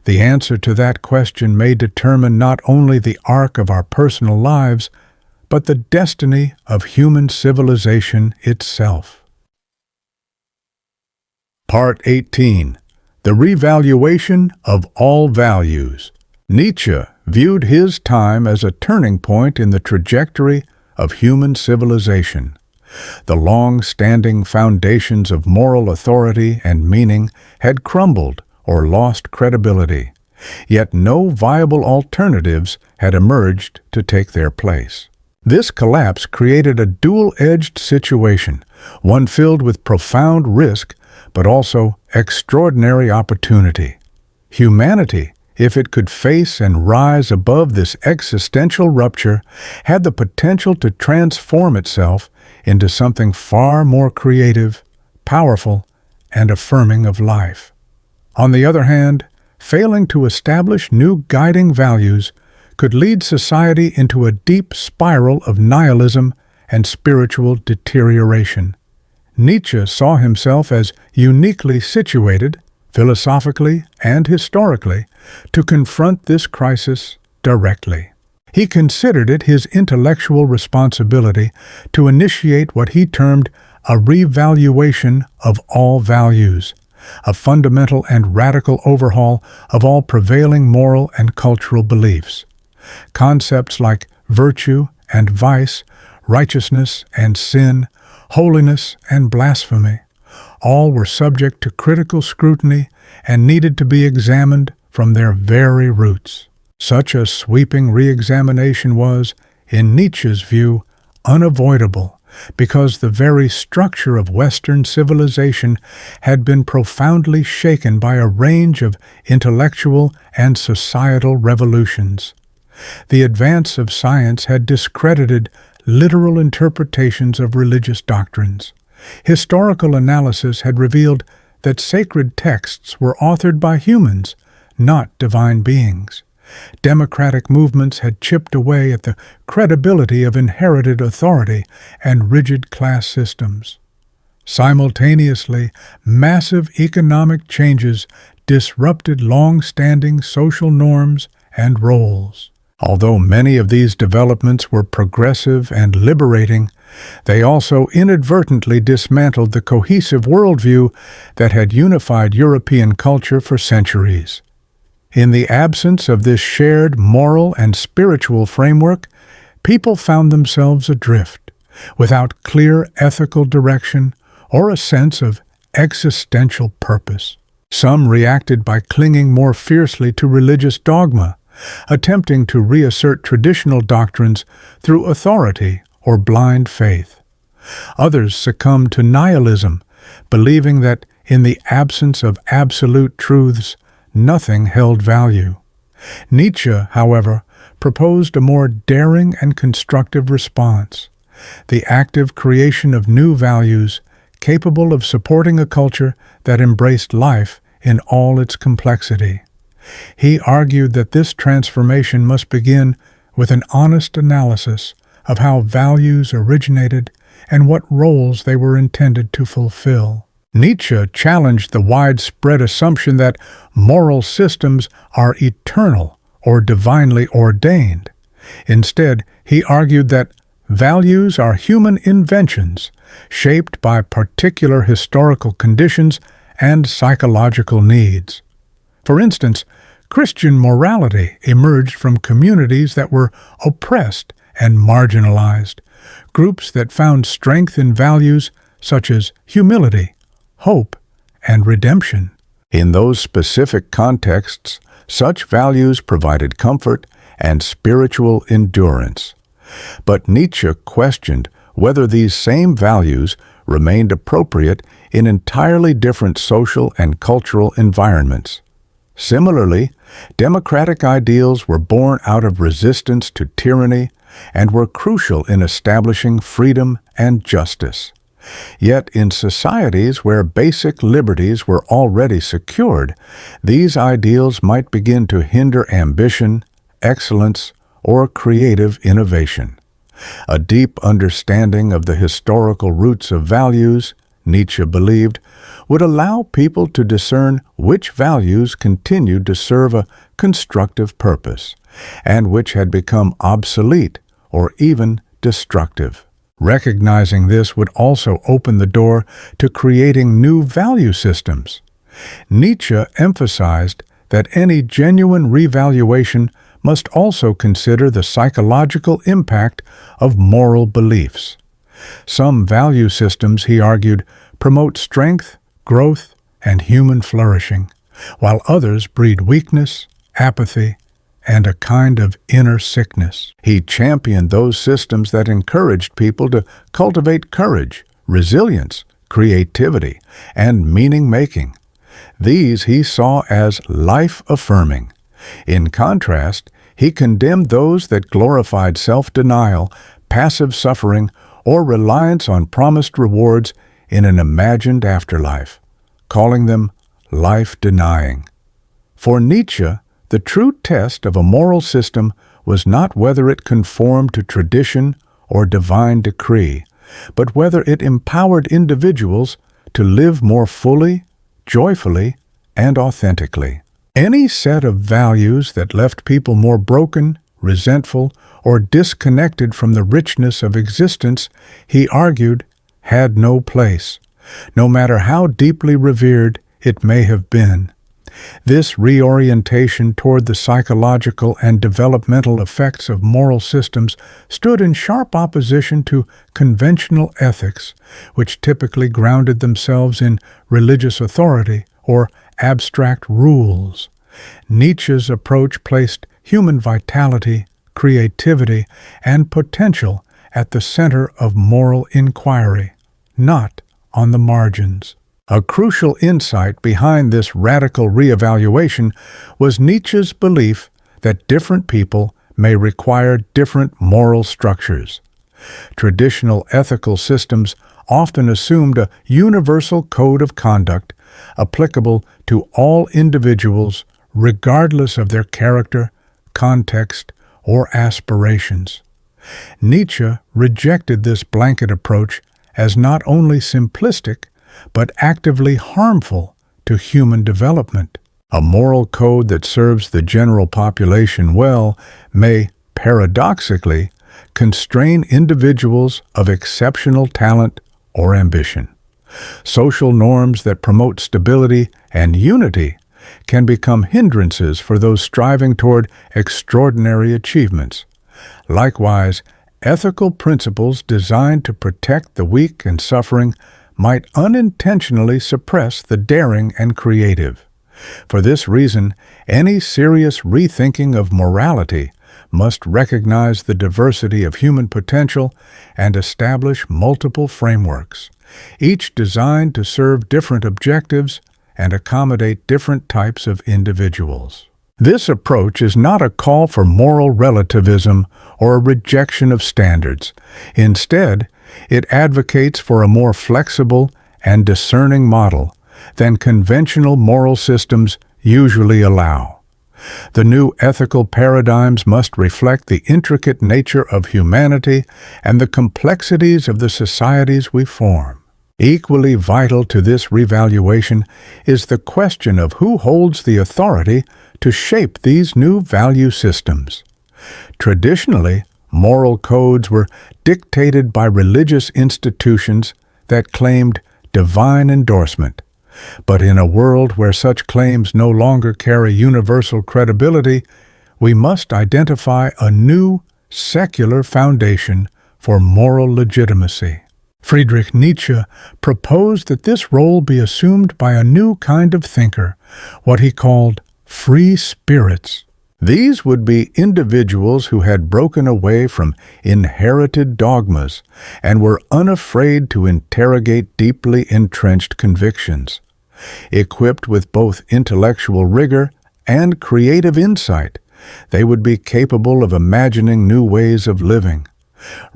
The answer to that question may determine not only the arc of our personal lives, but the destiny of human civilization itself. Part 18. The Revaluation of All Values. Nietzsche viewed his time as a turning point in the trajectory of human civilization. The long-standing foundations of moral authority and meaning had crumbled or lost credibility, yet no viable alternatives had emerged to take their place. This collapse created a dual-edged situation, one filled with profound risk but also extraordinary opportunity. Humanity, if it could face and rise above this existential rupture, had the potential to transform itself into something far more creative, powerful, and affirming of life. On the other hand, failing to establish new guiding values could lead society into a deep spiral of nihilism and spiritual deterioration. Nietzsche saw himself as uniquely situated, philosophically and historically, to confront this crisis directly. He considered it his intellectual responsibility to initiate what he termed a revaluation of all values, a fundamental and radical overhaul of all prevailing moral and cultural beliefs. Concepts like virtue and vice, righteousness and sin, holiness and blasphemy, all were subject to critical scrutiny and needed to be examined from their very roots. Such a sweeping re-examination was, in Nietzsche's view, unavoidable, because the very structure of Western civilization had been profoundly shaken by a range of intellectual and societal revolutions. The advance of science had discredited literal interpretations of religious doctrines. Historical analysis had revealed that sacred texts were authored by humans, not divine beings. Democratic movements had chipped away at the credibility of inherited authority and rigid class systems. Simultaneously, massive economic changes disrupted long-standing social norms and roles. Although many of these developments were progressive and liberating, they also inadvertently dismantled the cohesive worldview that had unified European culture for centuries. In the absence of this shared moral and spiritual framework, people found themselves adrift, without clear ethical direction or a sense of existential purpose. Some reacted by clinging more fiercely to religious dogma, attempting to reassert traditional doctrines through authority or blind faith. Others succumbed to nihilism, believing that in the absence of absolute truths, nothing held value. Nietzsche, however, proposed a more daring and constructive response: the active creation of new values capable of supporting a culture that embraced life in all its complexity. He argued that this transformation must begin with an honest analysis of how values originated and what roles they were intended to fulfill. Nietzsche challenged the widespread assumption that moral systems are eternal or divinely ordained. Instead, he argued that values are human inventions shaped by particular historical conditions and psychological needs. For instance, Christian morality emerged from communities that were oppressed and marginalized, groups that found strength in values such as humility, hope, and redemption. In those specific contexts, such values provided comfort and spiritual endurance. But Nietzsche questioned whether these same values remained appropriate in entirely different social and cultural environments. Similarly, democratic ideals were born out of resistance to tyranny and were crucial in establishing freedom and justice. Yet in societies where basic liberties were already secured, these ideals might begin to hinder ambition, excellence, or creative innovation. A deep understanding of the historical roots of values, Nietzsche believed, would allow people to discern which values continued to serve a constructive purpose, and which had become obsolete or even destructive. Recognizing this would also open the door to creating new value systems. Nietzsche emphasized that any genuine revaluation must also consider the psychological impact of moral beliefs. Some value systems, he argued, promote strength, growth, and human flourishing, while others breed weakness, apathy, and a kind of inner sickness. He championed those systems that encouraged people to cultivate courage, resilience, creativity, and meaning-making. These he saw as life-affirming. In contrast, he condemned those that glorified self-denial, passive suffering, or reliance on promised rewards in an imagined afterlife, calling them life-denying. For Nietzsche, the true test of a moral system was not whether it conformed to tradition or divine decree, but whether it empowered individuals to live more fully, joyfully, and authentically. Any set of values that left people more broken, resentful, or disconnected from the richness of existence, he argued, had no place, no matter how deeply revered it may have been. This reorientation toward the psychological and developmental effects of moral systems stood in sharp opposition to conventional ethics, which typically grounded themselves in religious authority or abstract rules. Nietzsche's approach placed human vitality, creativity, and potential at the center of moral inquiry, not on the margins. A crucial insight behind this radical reevaluation was Nietzsche's belief that different people may require different moral structures. Traditional ethical systems often assumed a universal code of conduct applicable to all individuals regardless of their character, context, or aspirations. Nietzsche rejected this blanket approach as not only simplistic, but actively harmful to human development. A moral code that serves the general population well may, paradoxically, constrain individuals of exceptional talent or ambition. Social norms that promote stability and unity can become hindrances for those striving toward extraordinary achievements. Likewise, ethical principles designed to protect the weak and suffering might unintentionally suppress the daring and creative. For this reason, any serious rethinking of morality must recognize the diversity of human potential and establish multiple frameworks, each designed to serve different objectives and accommodate different types of individuals. This approach is not a call for moral relativism or a rejection of standards. Instead, it advocates for a more flexible and discerning model than conventional moral systems usually allow. The new ethical paradigms must reflect the intricate nature of humanity and the complexities of the societies we form. Equally vital to this revaluation is the question of who holds the authority to shape these new value systems. Traditionally, moral codes were dictated by religious institutions that claimed divine endorsement. But in a world where such claims no longer carry universal credibility, we must identify a new, secular foundation for moral legitimacy. Friedrich Nietzsche proposed that this role be assumed by a new kind of thinker, what he called free spirits. These would be individuals who had broken away from inherited dogmas and were unafraid to interrogate deeply entrenched convictions. Equipped with both intellectual rigor and creative insight. They would be capable of imagining new ways of living.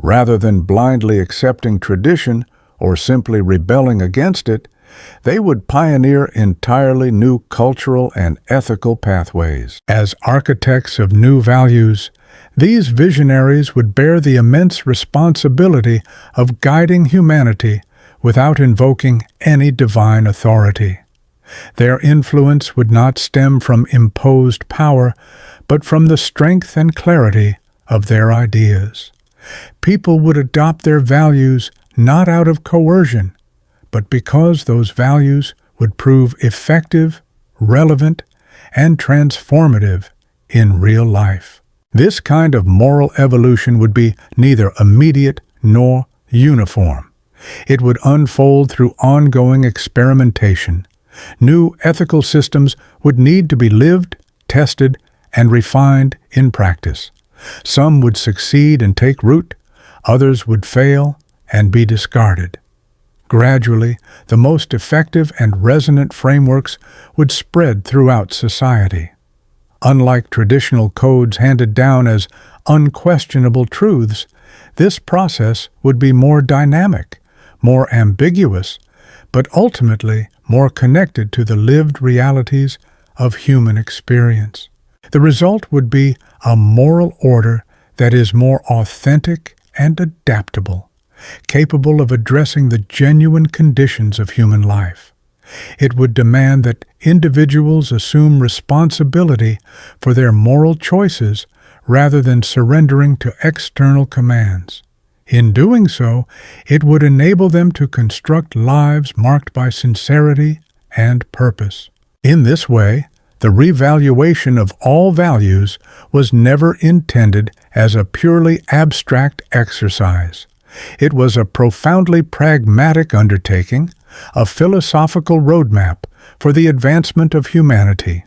Rather than blindly accepting tradition or simply rebelling against it, they would pioneer entirely new cultural and ethical pathways. As architects of new values, these visionaries would bear the immense responsibility of guiding humanity without invoking any divine authority. Their influence would not stem from imposed power, but from the strength and clarity of their ideas. People would adopt their values not out of coercion, but because those values would prove effective, relevant, and transformative in real life. This kind of moral evolution would be neither immediate nor uniform. It would unfold through ongoing experimentation. New ethical systems would need to be lived, tested, and refined in practice. Some would succeed and take root, others would fail and be discarded. Gradually, the most effective and resonant frameworks would spread throughout society. Unlike traditional codes handed down as unquestionable truths, this process would be more dynamic, more ambiguous, but ultimately more connected to the lived realities of human experience. The result would be a moral order that is more authentic and adaptable, capable of addressing the genuine conditions of human life. It would demand that individuals assume responsibility for their moral choices rather than surrendering to external commands. In doing so, it would enable them to construct lives marked by sincerity and purpose. In this way, the revaluation of all values was never intended as a purely abstract exercise. It was a profoundly pragmatic undertaking, a philosophical roadmap for the advancement of humanity.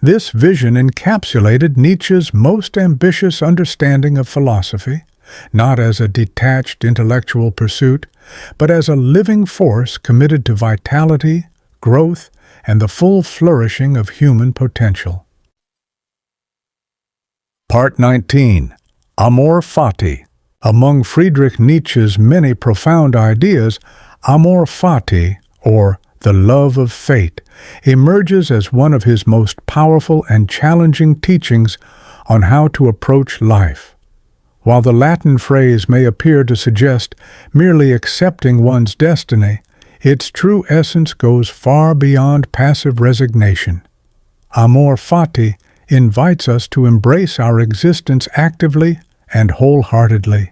This vision encapsulated Nietzsche's most ambitious understanding of philosophy, not as a detached intellectual pursuit, but as a living force committed to vitality, growth, and the full flourishing of human potential. Part 19. Amor Fati. Among Friedrich Nietzsche's many profound ideas, Amor Fati, or the love of fate, emerges as one of his most powerful and challenging teachings on how to approach life. While the Latin phrase may appear to suggest merely accepting one's destiny, its true essence goes far beyond passive resignation. Amor Fati invites us to embrace our existence actively and wholeheartedly,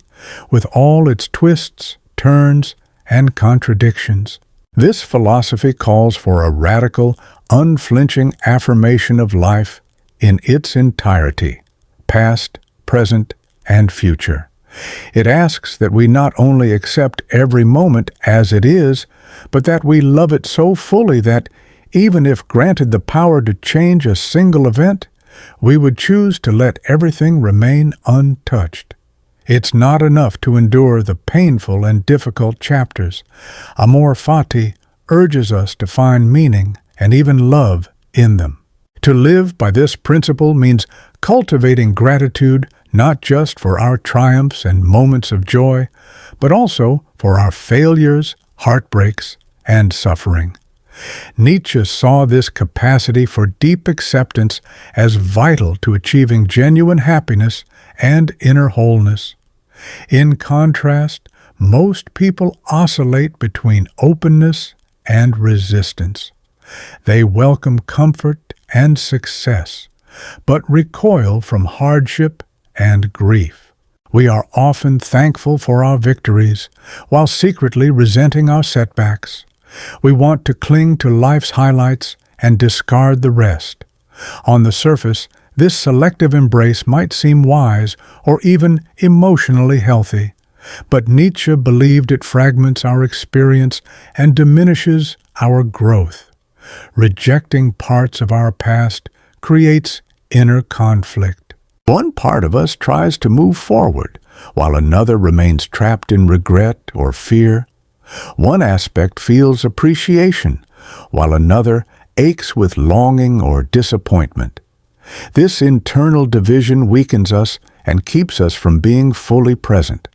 with all its twists, turns, and contradictions. This philosophy calls for a radical, unflinching affirmation of life in its entirety, past, present, and future. It asks that we not only accept every moment as it is, but that we love it so fully that, even if granted the power to change a single event, we would choose to let everything remain untouched. It's not enough to endure the painful and difficult chapters. Amor Fati urges us to find meaning and even love in them. To live by this principle means cultivating gratitude not just for our triumphs and moments of joy, but also for our failures, heartbreaks, and suffering. Nietzsche saw this capacity for deep acceptance as vital to achieving genuine happiness and inner wholeness. In contrast, most people oscillate between openness and resistance. They welcome comfort and success, but recoil from hardship and grief. We are often thankful for our victories, while secretly resenting our setbacks. We want to cling to life's highlights and discard the rest. On the surface, this selective embrace might seem wise or even emotionally healthy, but Nietzsche believed it fragments our experience and diminishes our growth. Rejecting parts of our past creates inner conflict. One part of us tries to move forward, while another remains trapped in regret or fear. One aspect feels appreciation, while another aches with longing or disappointment. This internal division weakens us and keeps us from being fully present.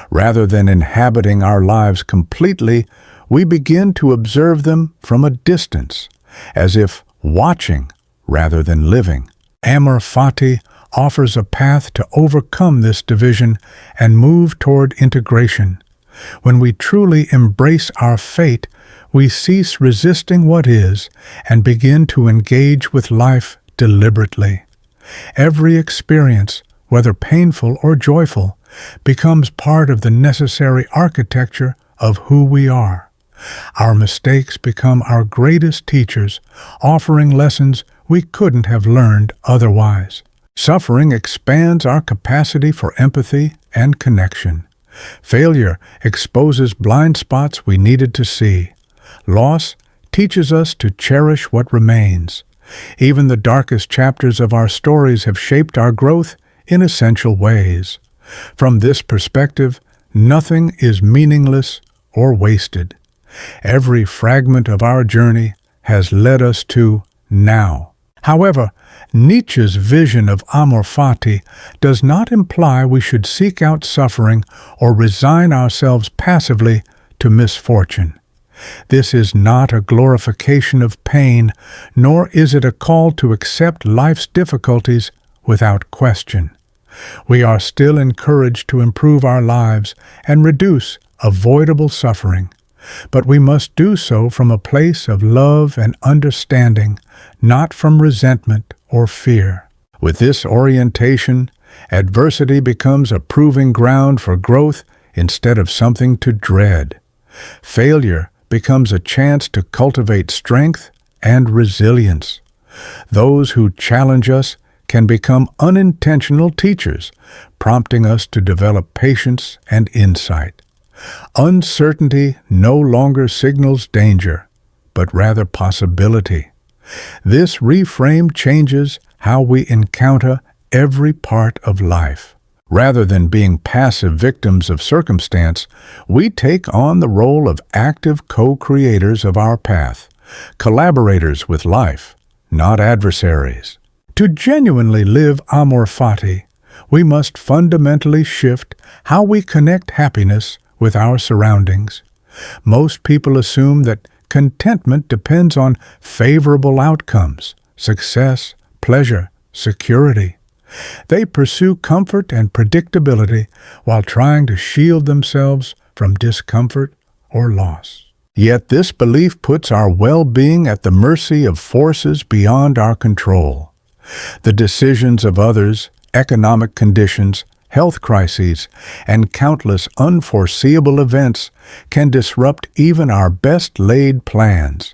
Rather than inhabiting our lives completely, we begin to observe them from a distance, as if watching rather than living. Amor Fati offers a path to overcome this division and move toward integration. When we truly embrace our fate, we cease resisting what is and begin to engage with life deliberately. Every experience, whether painful or joyful, becomes part of the necessary architecture of who we are. Our mistakes become our greatest teachers, offering lessons we couldn't have learned otherwise. Suffering expands our capacity for empathy and connection. Failure exposes blind spots we needed to see. Loss teaches us to cherish what remains. Even the darkest chapters of our stories have shaped our growth in essential ways. From this perspective, nothing is meaningless or wasted. Every fragment of our journey has led us to now. However, Nietzsche's vision of Amor Fati does not imply we should seek out suffering or resign ourselves passively to misfortune. This is not a glorification of pain, nor is it a call to accept life's difficulties without question. We are still encouraged to improve our lives and reduce avoidable suffering, but we must do so from a place of love and understanding, not from resentment or fear. With this orientation, adversity becomes a proving ground for growth instead of something to dread. Failure becomes a chance to cultivate strength and resilience. Those who challenge us can become unintentional teachers, prompting us to develop patience and insight. Uncertainty no longer signals danger, but rather possibility. This reframe changes how we encounter every part of life. Rather than being passive victims of circumstance, we take on the role of active co-creators of our path, collaborators with life, not adversaries. To genuinely live Amor Fati, we must fundamentally shift how we connect happiness with our surroundings. Most people assume that contentment depends on favorable outcomes, success, pleasure, security. They pursue comfort and predictability while trying to shield themselves from discomfort or loss. Yet this belief puts our well-being at the mercy of forces beyond our control. The decisions of others, economic conditions, health crises, and countless unforeseeable events can disrupt even our best-laid plans.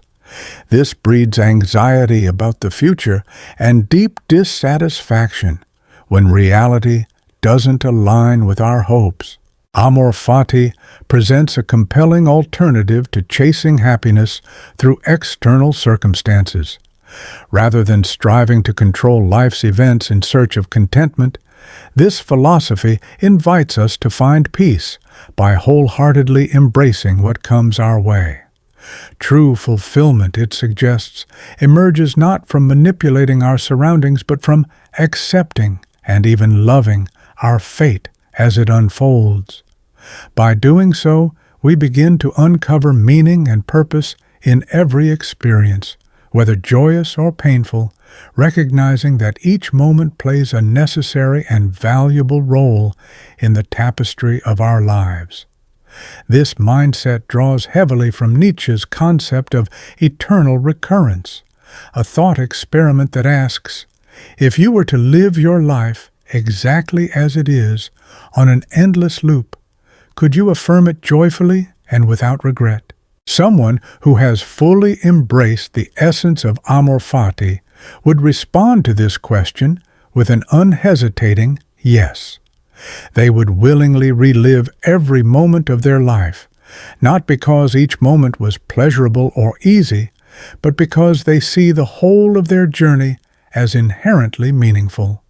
This breeds anxiety about the future and deep dissatisfaction when reality doesn't align with our hopes. Amor Fati presents a compelling alternative to chasing happiness through external circumstances. Rather than striving to control life's events in search of contentment, this philosophy invites us to find peace by wholeheartedly embracing what comes our way. True fulfillment, it suggests, emerges not from manipulating our surroundings but from accepting and even loving our fate as it unfolds. By doing so, we begin to uncover meaning and purpose in every experience, whether joyous or painful, recognizing that each moment plays a necessary and valuable role in the tapestry of our lives. This mindset draws heavily from Nietzsche's concept of eternal recurrence, a thought experiment that asks, if you were to live your life exactly as it is, on an endless loop, could you affirm it joyfully and without regret? Someone who has fully embraced the essence of Amor Fati would respond to this question with an unhesitating yes. They would willingly relive every moment of their life, not because each moment was pleasurable or easy, but because they see the whole of their journey as inherently meaningful.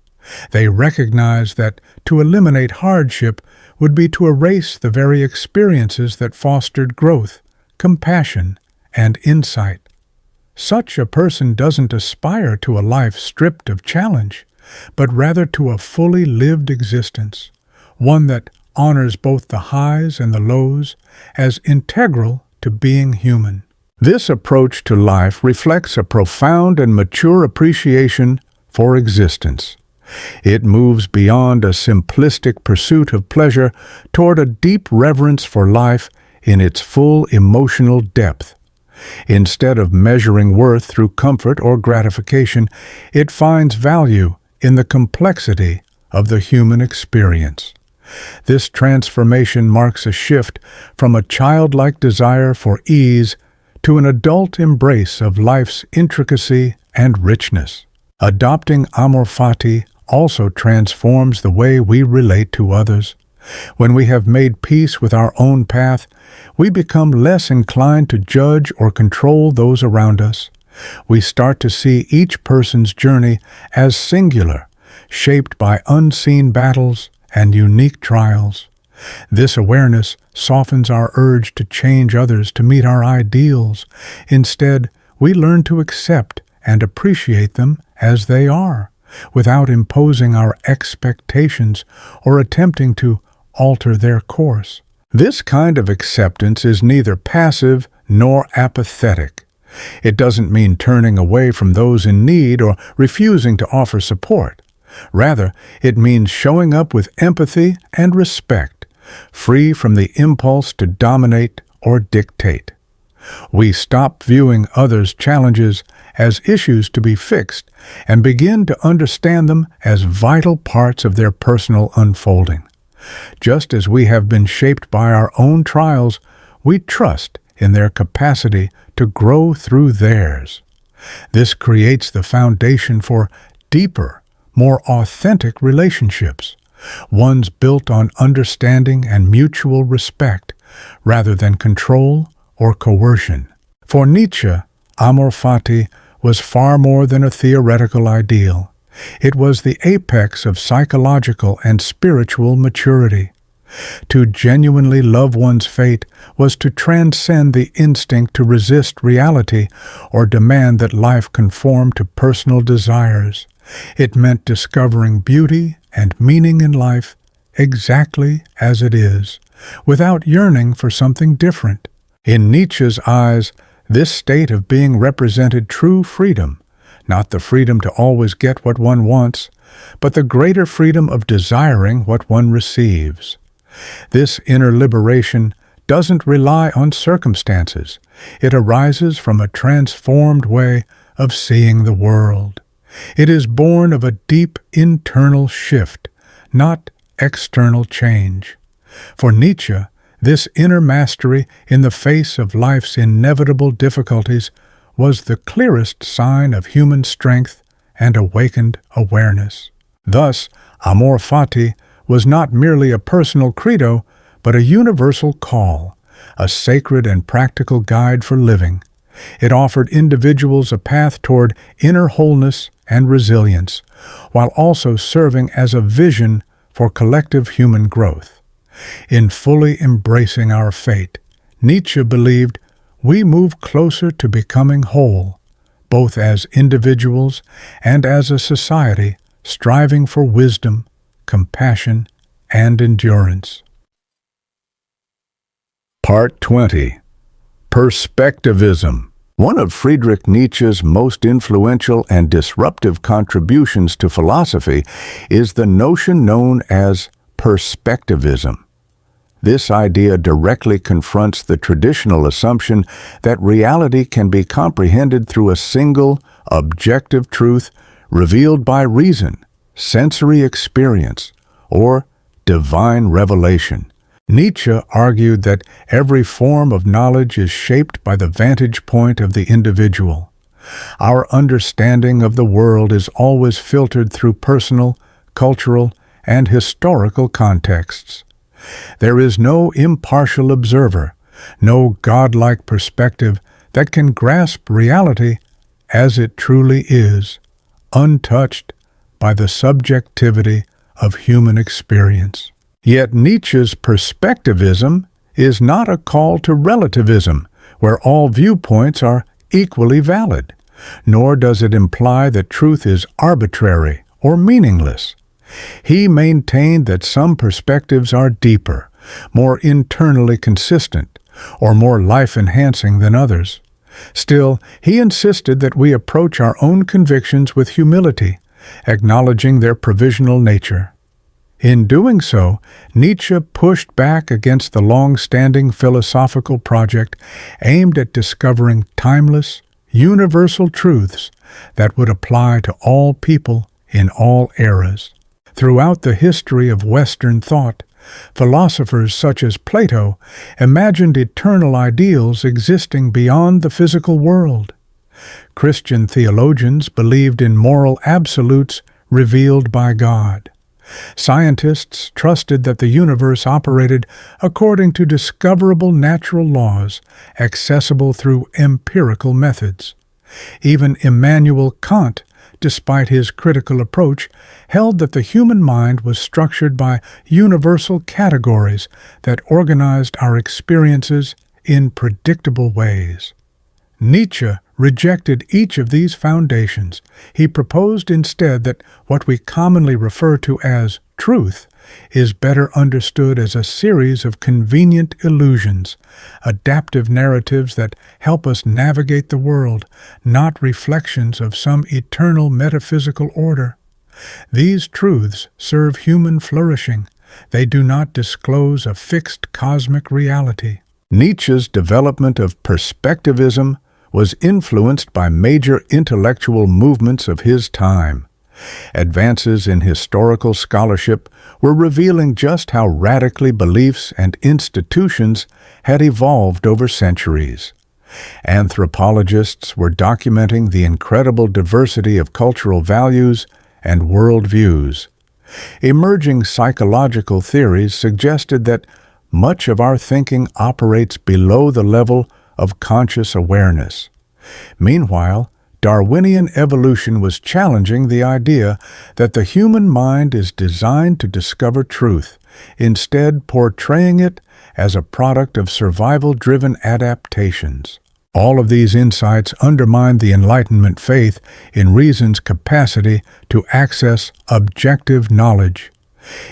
They recognize that to eliminate hardship would be to erase the very experiences that fostered growth, compassion, and insight. Such a person doesn't aspire to a life stripped of challenge, but rather to a fully lived existence, one that honors both the highs and the lows as integral to being human. This approach to life reflects a profound and mature appreciation for existence. It moves beyond a simplistic pursuit of pleasure toward a deep reverence for life in its full emotional depth. Instead of measuring worth through comfort or gratification, it finds value in the complexity of the human experience. This transformation marks a shift from a childlike desire for ease to an adult embrace of life's intricacy and richness. Adopting Amor Fati also transforms the way we relate to others. When we have made peace with our own path, we become less inclined to judge or control those around us. We start to see each person's journey as singular, shaped by unseen battles and unique trials. This awareness softens our urge to change others to meet our ideals. Instead, we learn to accept and appreciate them as they are, without imposing our expectations or attempting to alter their course. This kind of acceptance is neither passive nor apathetic. It doesn't mean turning away from those in need or refusing to offer support. Rather, it means showing up with empathy and respect, free from the impulse to dominate or dictate. We stop viewing others' challenges as issues to be fixed and begin to understand them as vital parts of their personal unfolding. Just as we have been shaped by our own trials, we trust in their capacity to grow through theirs. This creates the foundation for deeper, more authentic relationships, ones built on understanding and mutual respect rather than control or coercion. For Nietzsche, Amor Fati was far more than a theoretical ideal. It was the apex of psychological and spiritual maturity. To genuinely love one's fate was to transcend the instinct to resist reality or demand that life conform to personal desires. It meant discovering beauty and meaning in life exactly as it is, without yearning for something different. In Nietzsche's eyes, this state of being represented true freedom, not the freedom to always get what one wants, but the greater freedom of desiring what one receives. This inner liberation doesn't rely on circumstances. It arises from a transformed way of seeing the world. It is born of a deep internal shift, not external change. For Nietzsche, this inner mastery in the face of life's inevitable difficulties was the clearest sign of human strength and awakened awareness. Thus, Amor Fati was not merely a personal credo, but a universal call, a sacred and practical guide for living. It offered individuals a path toward inner wholeness and resilience, while also serving as a vision for collective human growth. In fully embracing our fate, Nietzsche believed we move closer to becoming whole, both as individuals and as a society striving for wisdom, compassion, and endurance. Part 20. Perspectivism. One of Friedrich Nietzsche's most influential and disruptive contributions to philosophy is the notion known as perspectivism. This idea directly confronts the traditional assumption that reality can be comprehended through a single, objective truth revealed by reason, sensory experience, or divine revelation. Nietzsche argued that every form of knowledge is shaped by the vantage point of the individual. Our understanding of the world is always filtered through personal, cultural, and historical contexts. There is no impartial observer, no godlike perspective that can grasp reality as it truly is, untouched by the subjectivity of human experience. Yet Nietzsche's perspectivism is not a call to relativism, where all viewpoints are equally valid, nor does it imply that truth is arbitrary or meaningless. He maintained that some perspectives are deeper, more internally consistent, or more life-enhancing than others. Still, he insisted that we approach our own convictions with humility, acknowledging their provisional nature. In doing so, Nietzsche pushed back against the long-standing philosophical project aimed at discovering timeless, universal truths that would apply to all people in all eras. Throughout the history of Western thought, philosophers such as Plato imagined eternal ideals existing beyond the physical world. Christian theologians believed in moral absolutes revealed by God. Scientists trusted that the universe operated according to discoverable natural laws, accessible through empirical methods. Even Immanuel Kant, despite his critical approach, held that the human mind was structured by universal categories that organized our experiences in predictable ways. Nietzsche rejected each of these foundations. He proposed instead that what we commonly refer to as truth is better understood as a series of convenient illusions, adaptive narratives that help us navigate the world, not reflections of some eternal metaphysical order. These truths serve human flourishing. They do not disclose a fixed cosmic reality. Nietzsche's development of Perspectivism was influenced by major intellectual movements of his time. Advances in historical scholarship were revealing just how radically beliefs and institutions had evolved over centuries. Anthropologists were documenting the incredible diversity of cultural values and worldviews. Emerging psychological theories suggested that much of our thinking operates below the level of conscious awareness. Meanwhile, Darwinian evolution was challenging the idea that the human mind is designed to discover truth, instead portraying it as a product of survival-driven adaptations. All of these insights undermined the Enlightenment faith in reason's capacity to access objective knowledge.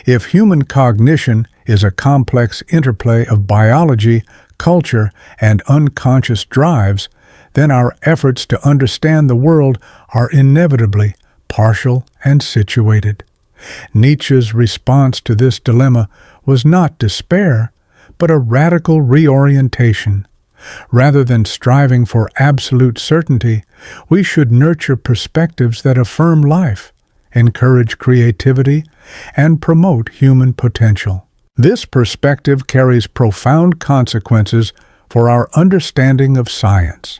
If human cognition is a complex interplay of biology, culture, and unconscious drives, then our efforts to understand the world are inevitably partial and situated. Nietzsche's response to this dilemma was not despair, but a radical reorientation. Rather than striving for absolute certainty, we should nurture perspectives that affirm life, encourage creativity, and promote human potential. This perspective carries profound consequences for our understanding of science.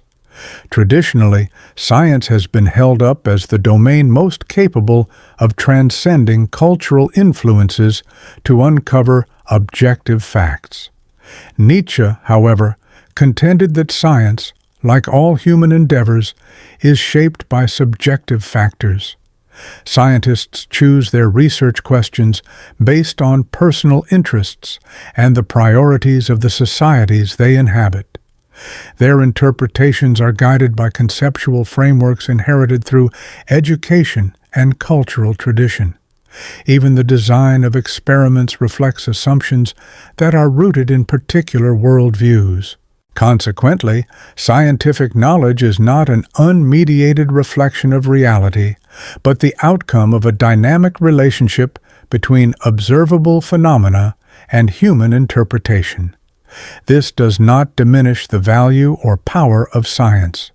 Traditionally, science has been held up as the domain most capable of transcending cultural influences to uncover objective facts. Nietzsche, however, contended that science, like all human endeavors, is shaped by subjective factors. Scientists choose their research questions based on personal interests and the priorities of the societies they inhabit. Their interpretations are guided by conceptual frameworks inherited through education and cultural tradition. Even the design of experiments reflects assumptions that are rooted in particular worldviews. Consequently, scientific knowledge is not an unmediated reflection of reality, but the outcome of a dynamic relationship between observable phenomena and human interpretation. This does not diminish the value or power of science.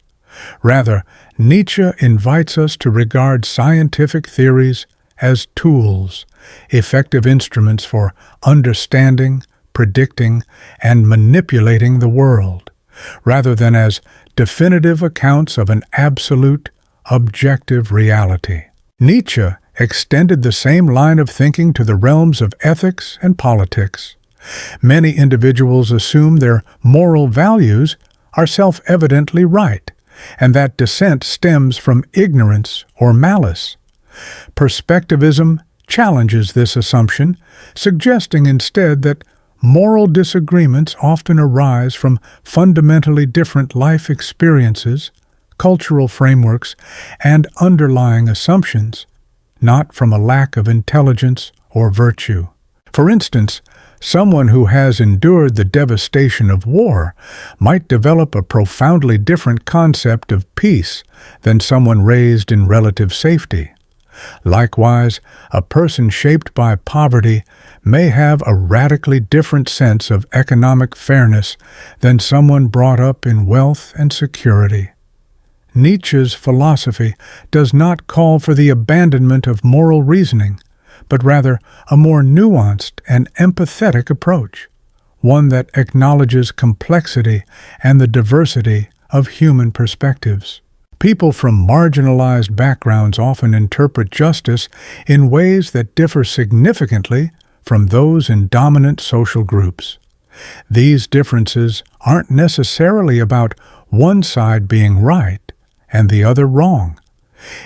Rather, Nietzsche invites us to regard scientific theories as tools, effective instruments for understanding, predicting, and manipulating the world, rather than as definitive accounts of an absolute, objective reality. Nietzsche extended the same line of thinking to the realms of ethics and politics. Many individuals assume their moral values are self-evidently right, and that dissent stems from ignorance or malice. Perspectivism challenges this assumption, suggesting instead that moral disagreements often arise from fundamentally different life experiences, cultural frameworks, and underlying assumptions, not from a lack of intelligence or virtue. For instance, someone who has endured the devastation of war might develop a profoundly different concept of peace than someone raised in relative safety. Likewise, a person shaped by poverty may have a radically different sense of economic fairness than someone brought up in wealth and security. Nietzsche's philosophy does not call for the abandonment of moral reasoning, but rather a more nuanced and empathetic approach, one that acknowledges complexity and the diversity of human perspectives. People from marginalized backgrounds often interpret justice in ways that differ significantly from those in dominant social groups. These differences aren't necessarily about one side being right and the other wrong.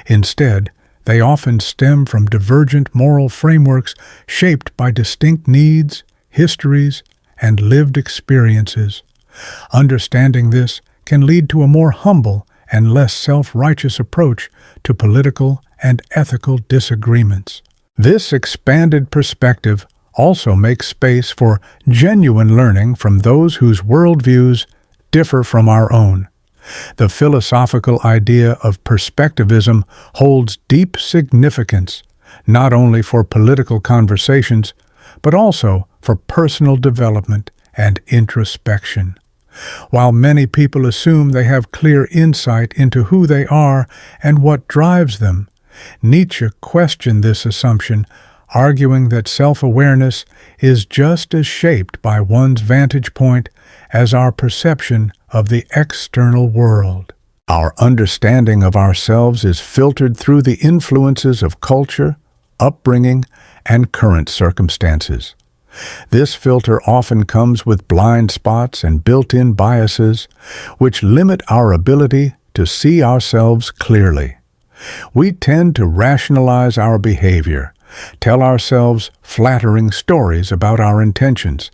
Instead, they often stem from divergent moral frameworks shaped by distinct needs, histories, and lived experiences. Understanding this can lead to a more humble and less self-righteous approach to political and ethical disagreements. This expanded perspective also makes space for genuine learning from those whose worldviews differ from our own. The philosophical idea of perspectivism holds deep significance, not only for political conversations, but also for personal development and introspection. While many people assume they have clear insight into who they are and what drives them, Nietzsche questioned this assumption, arguing that self-awareness is just as shaped by one's vantage point as our perception of the external world. Our understanding of ourselves is filtered through the influences of culture, upbringing, and current circumstances. This filter often comes with blind spots and built-in biases, which limit our ability to see ourselves clearly. We tend to rationalize our behavior, tell ourselves flattering stories about our intentions,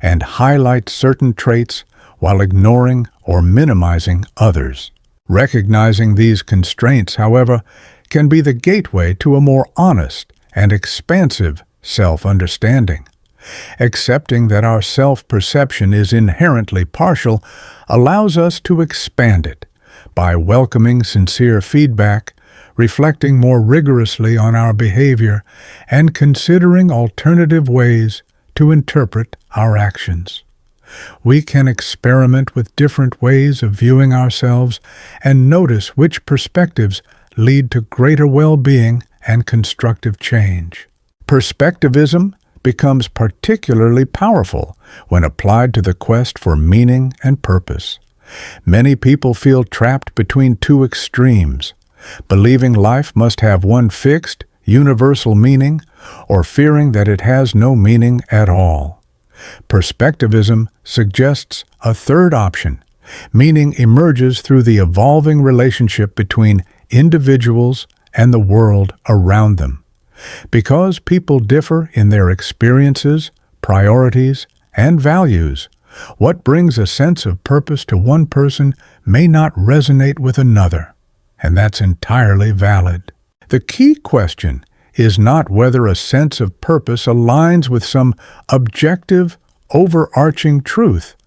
and highlight certain traits while ignoring or minimizing others. Recognizing these constraints, however, can be the gateway to a more honest and expansive self-understanding. Accepting that our self-perception is inherently partial allows us to expand it by welcoming sincere feedback, reflecting more rigorously on our behavior, and considering alternative ways to interpret our actions. We can experiment with different ways of viewing ourselves and notice which perspectives lead to greater well-being and constructive change. Perspectivism becomes particularly powerful when applied to the quest for meaning and purpose. Many people feel trapped between two extremes, believing life must have one fixed, universal meaning, or fearing that it has no meaning at all. Perspectivism suggests a third option. Meaning emerges through the evolving relationship between individuals and the world around them. Because people differ in their experiences, priorities, and values, what brings a sense of purpose to one person may not resonate with another, and that's entirely valid. The key question is not whether a sense of purpose aligns with some objective, overarching truth,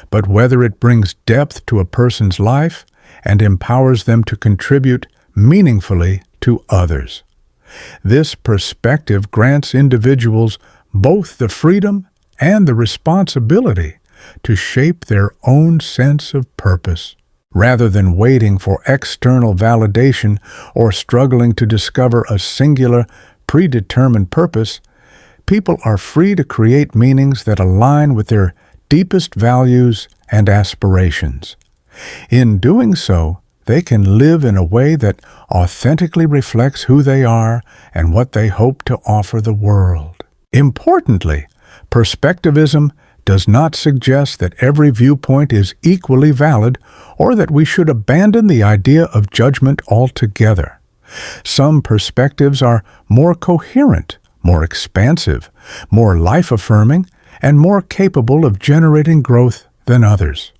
but whether it brings depth to a person's life and empowers them to contribute meaningfully to others. This perspective grants individuals both the freedom and the responsibility to shape their own sense of purpose. Rather than waiting for external validation or struggling to discover a singular, predetermined purpose, people are free to create meanings that align with their deepest values and aspirations. In doing so, they can live in a way that authentically reflects who they are and what they hope to offer the world. Importantly, perspectivism does not suggest that every viewpoint is equally valid or that we should abandon the idea of judgment altogether. Some perspectives are more coherent, more expansive, more life-affirming, and more capable of generating growth than others.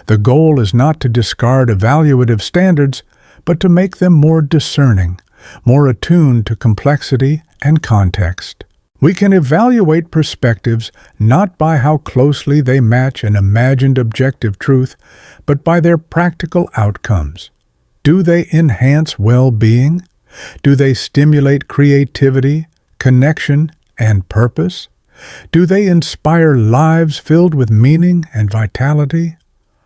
The goal is not to discard evaluative standards, but to make them more discerning, more attuned to complexity and context. We can evaluate perspectives not by how closely they match an imagined objective truth, but by their practical outcomes. Do they enhance well-being? Do they stimulate creativity, connection, and purpose? Do they inspire lives filled with meaning and vitality?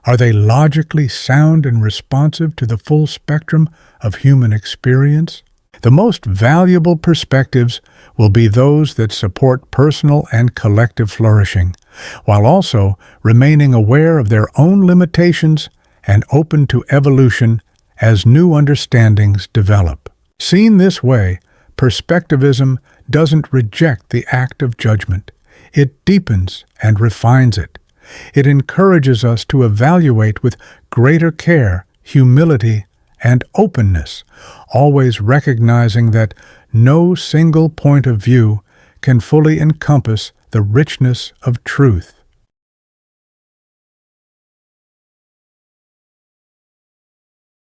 Are they logically sound and responsive to the full spectrum of human experience? The most valuable perspectives will be those that support personal and collective flourishing, while also remaining aware of their own limitations and open to evolution as new understandings develop. Seen this way, perspectivism doesn't reject the act of judgment. It deepens and refines it. It encourages us to evaluate with greater care, humility, and openness, always recognizing that no single point of view can fully encompass the richness of truth.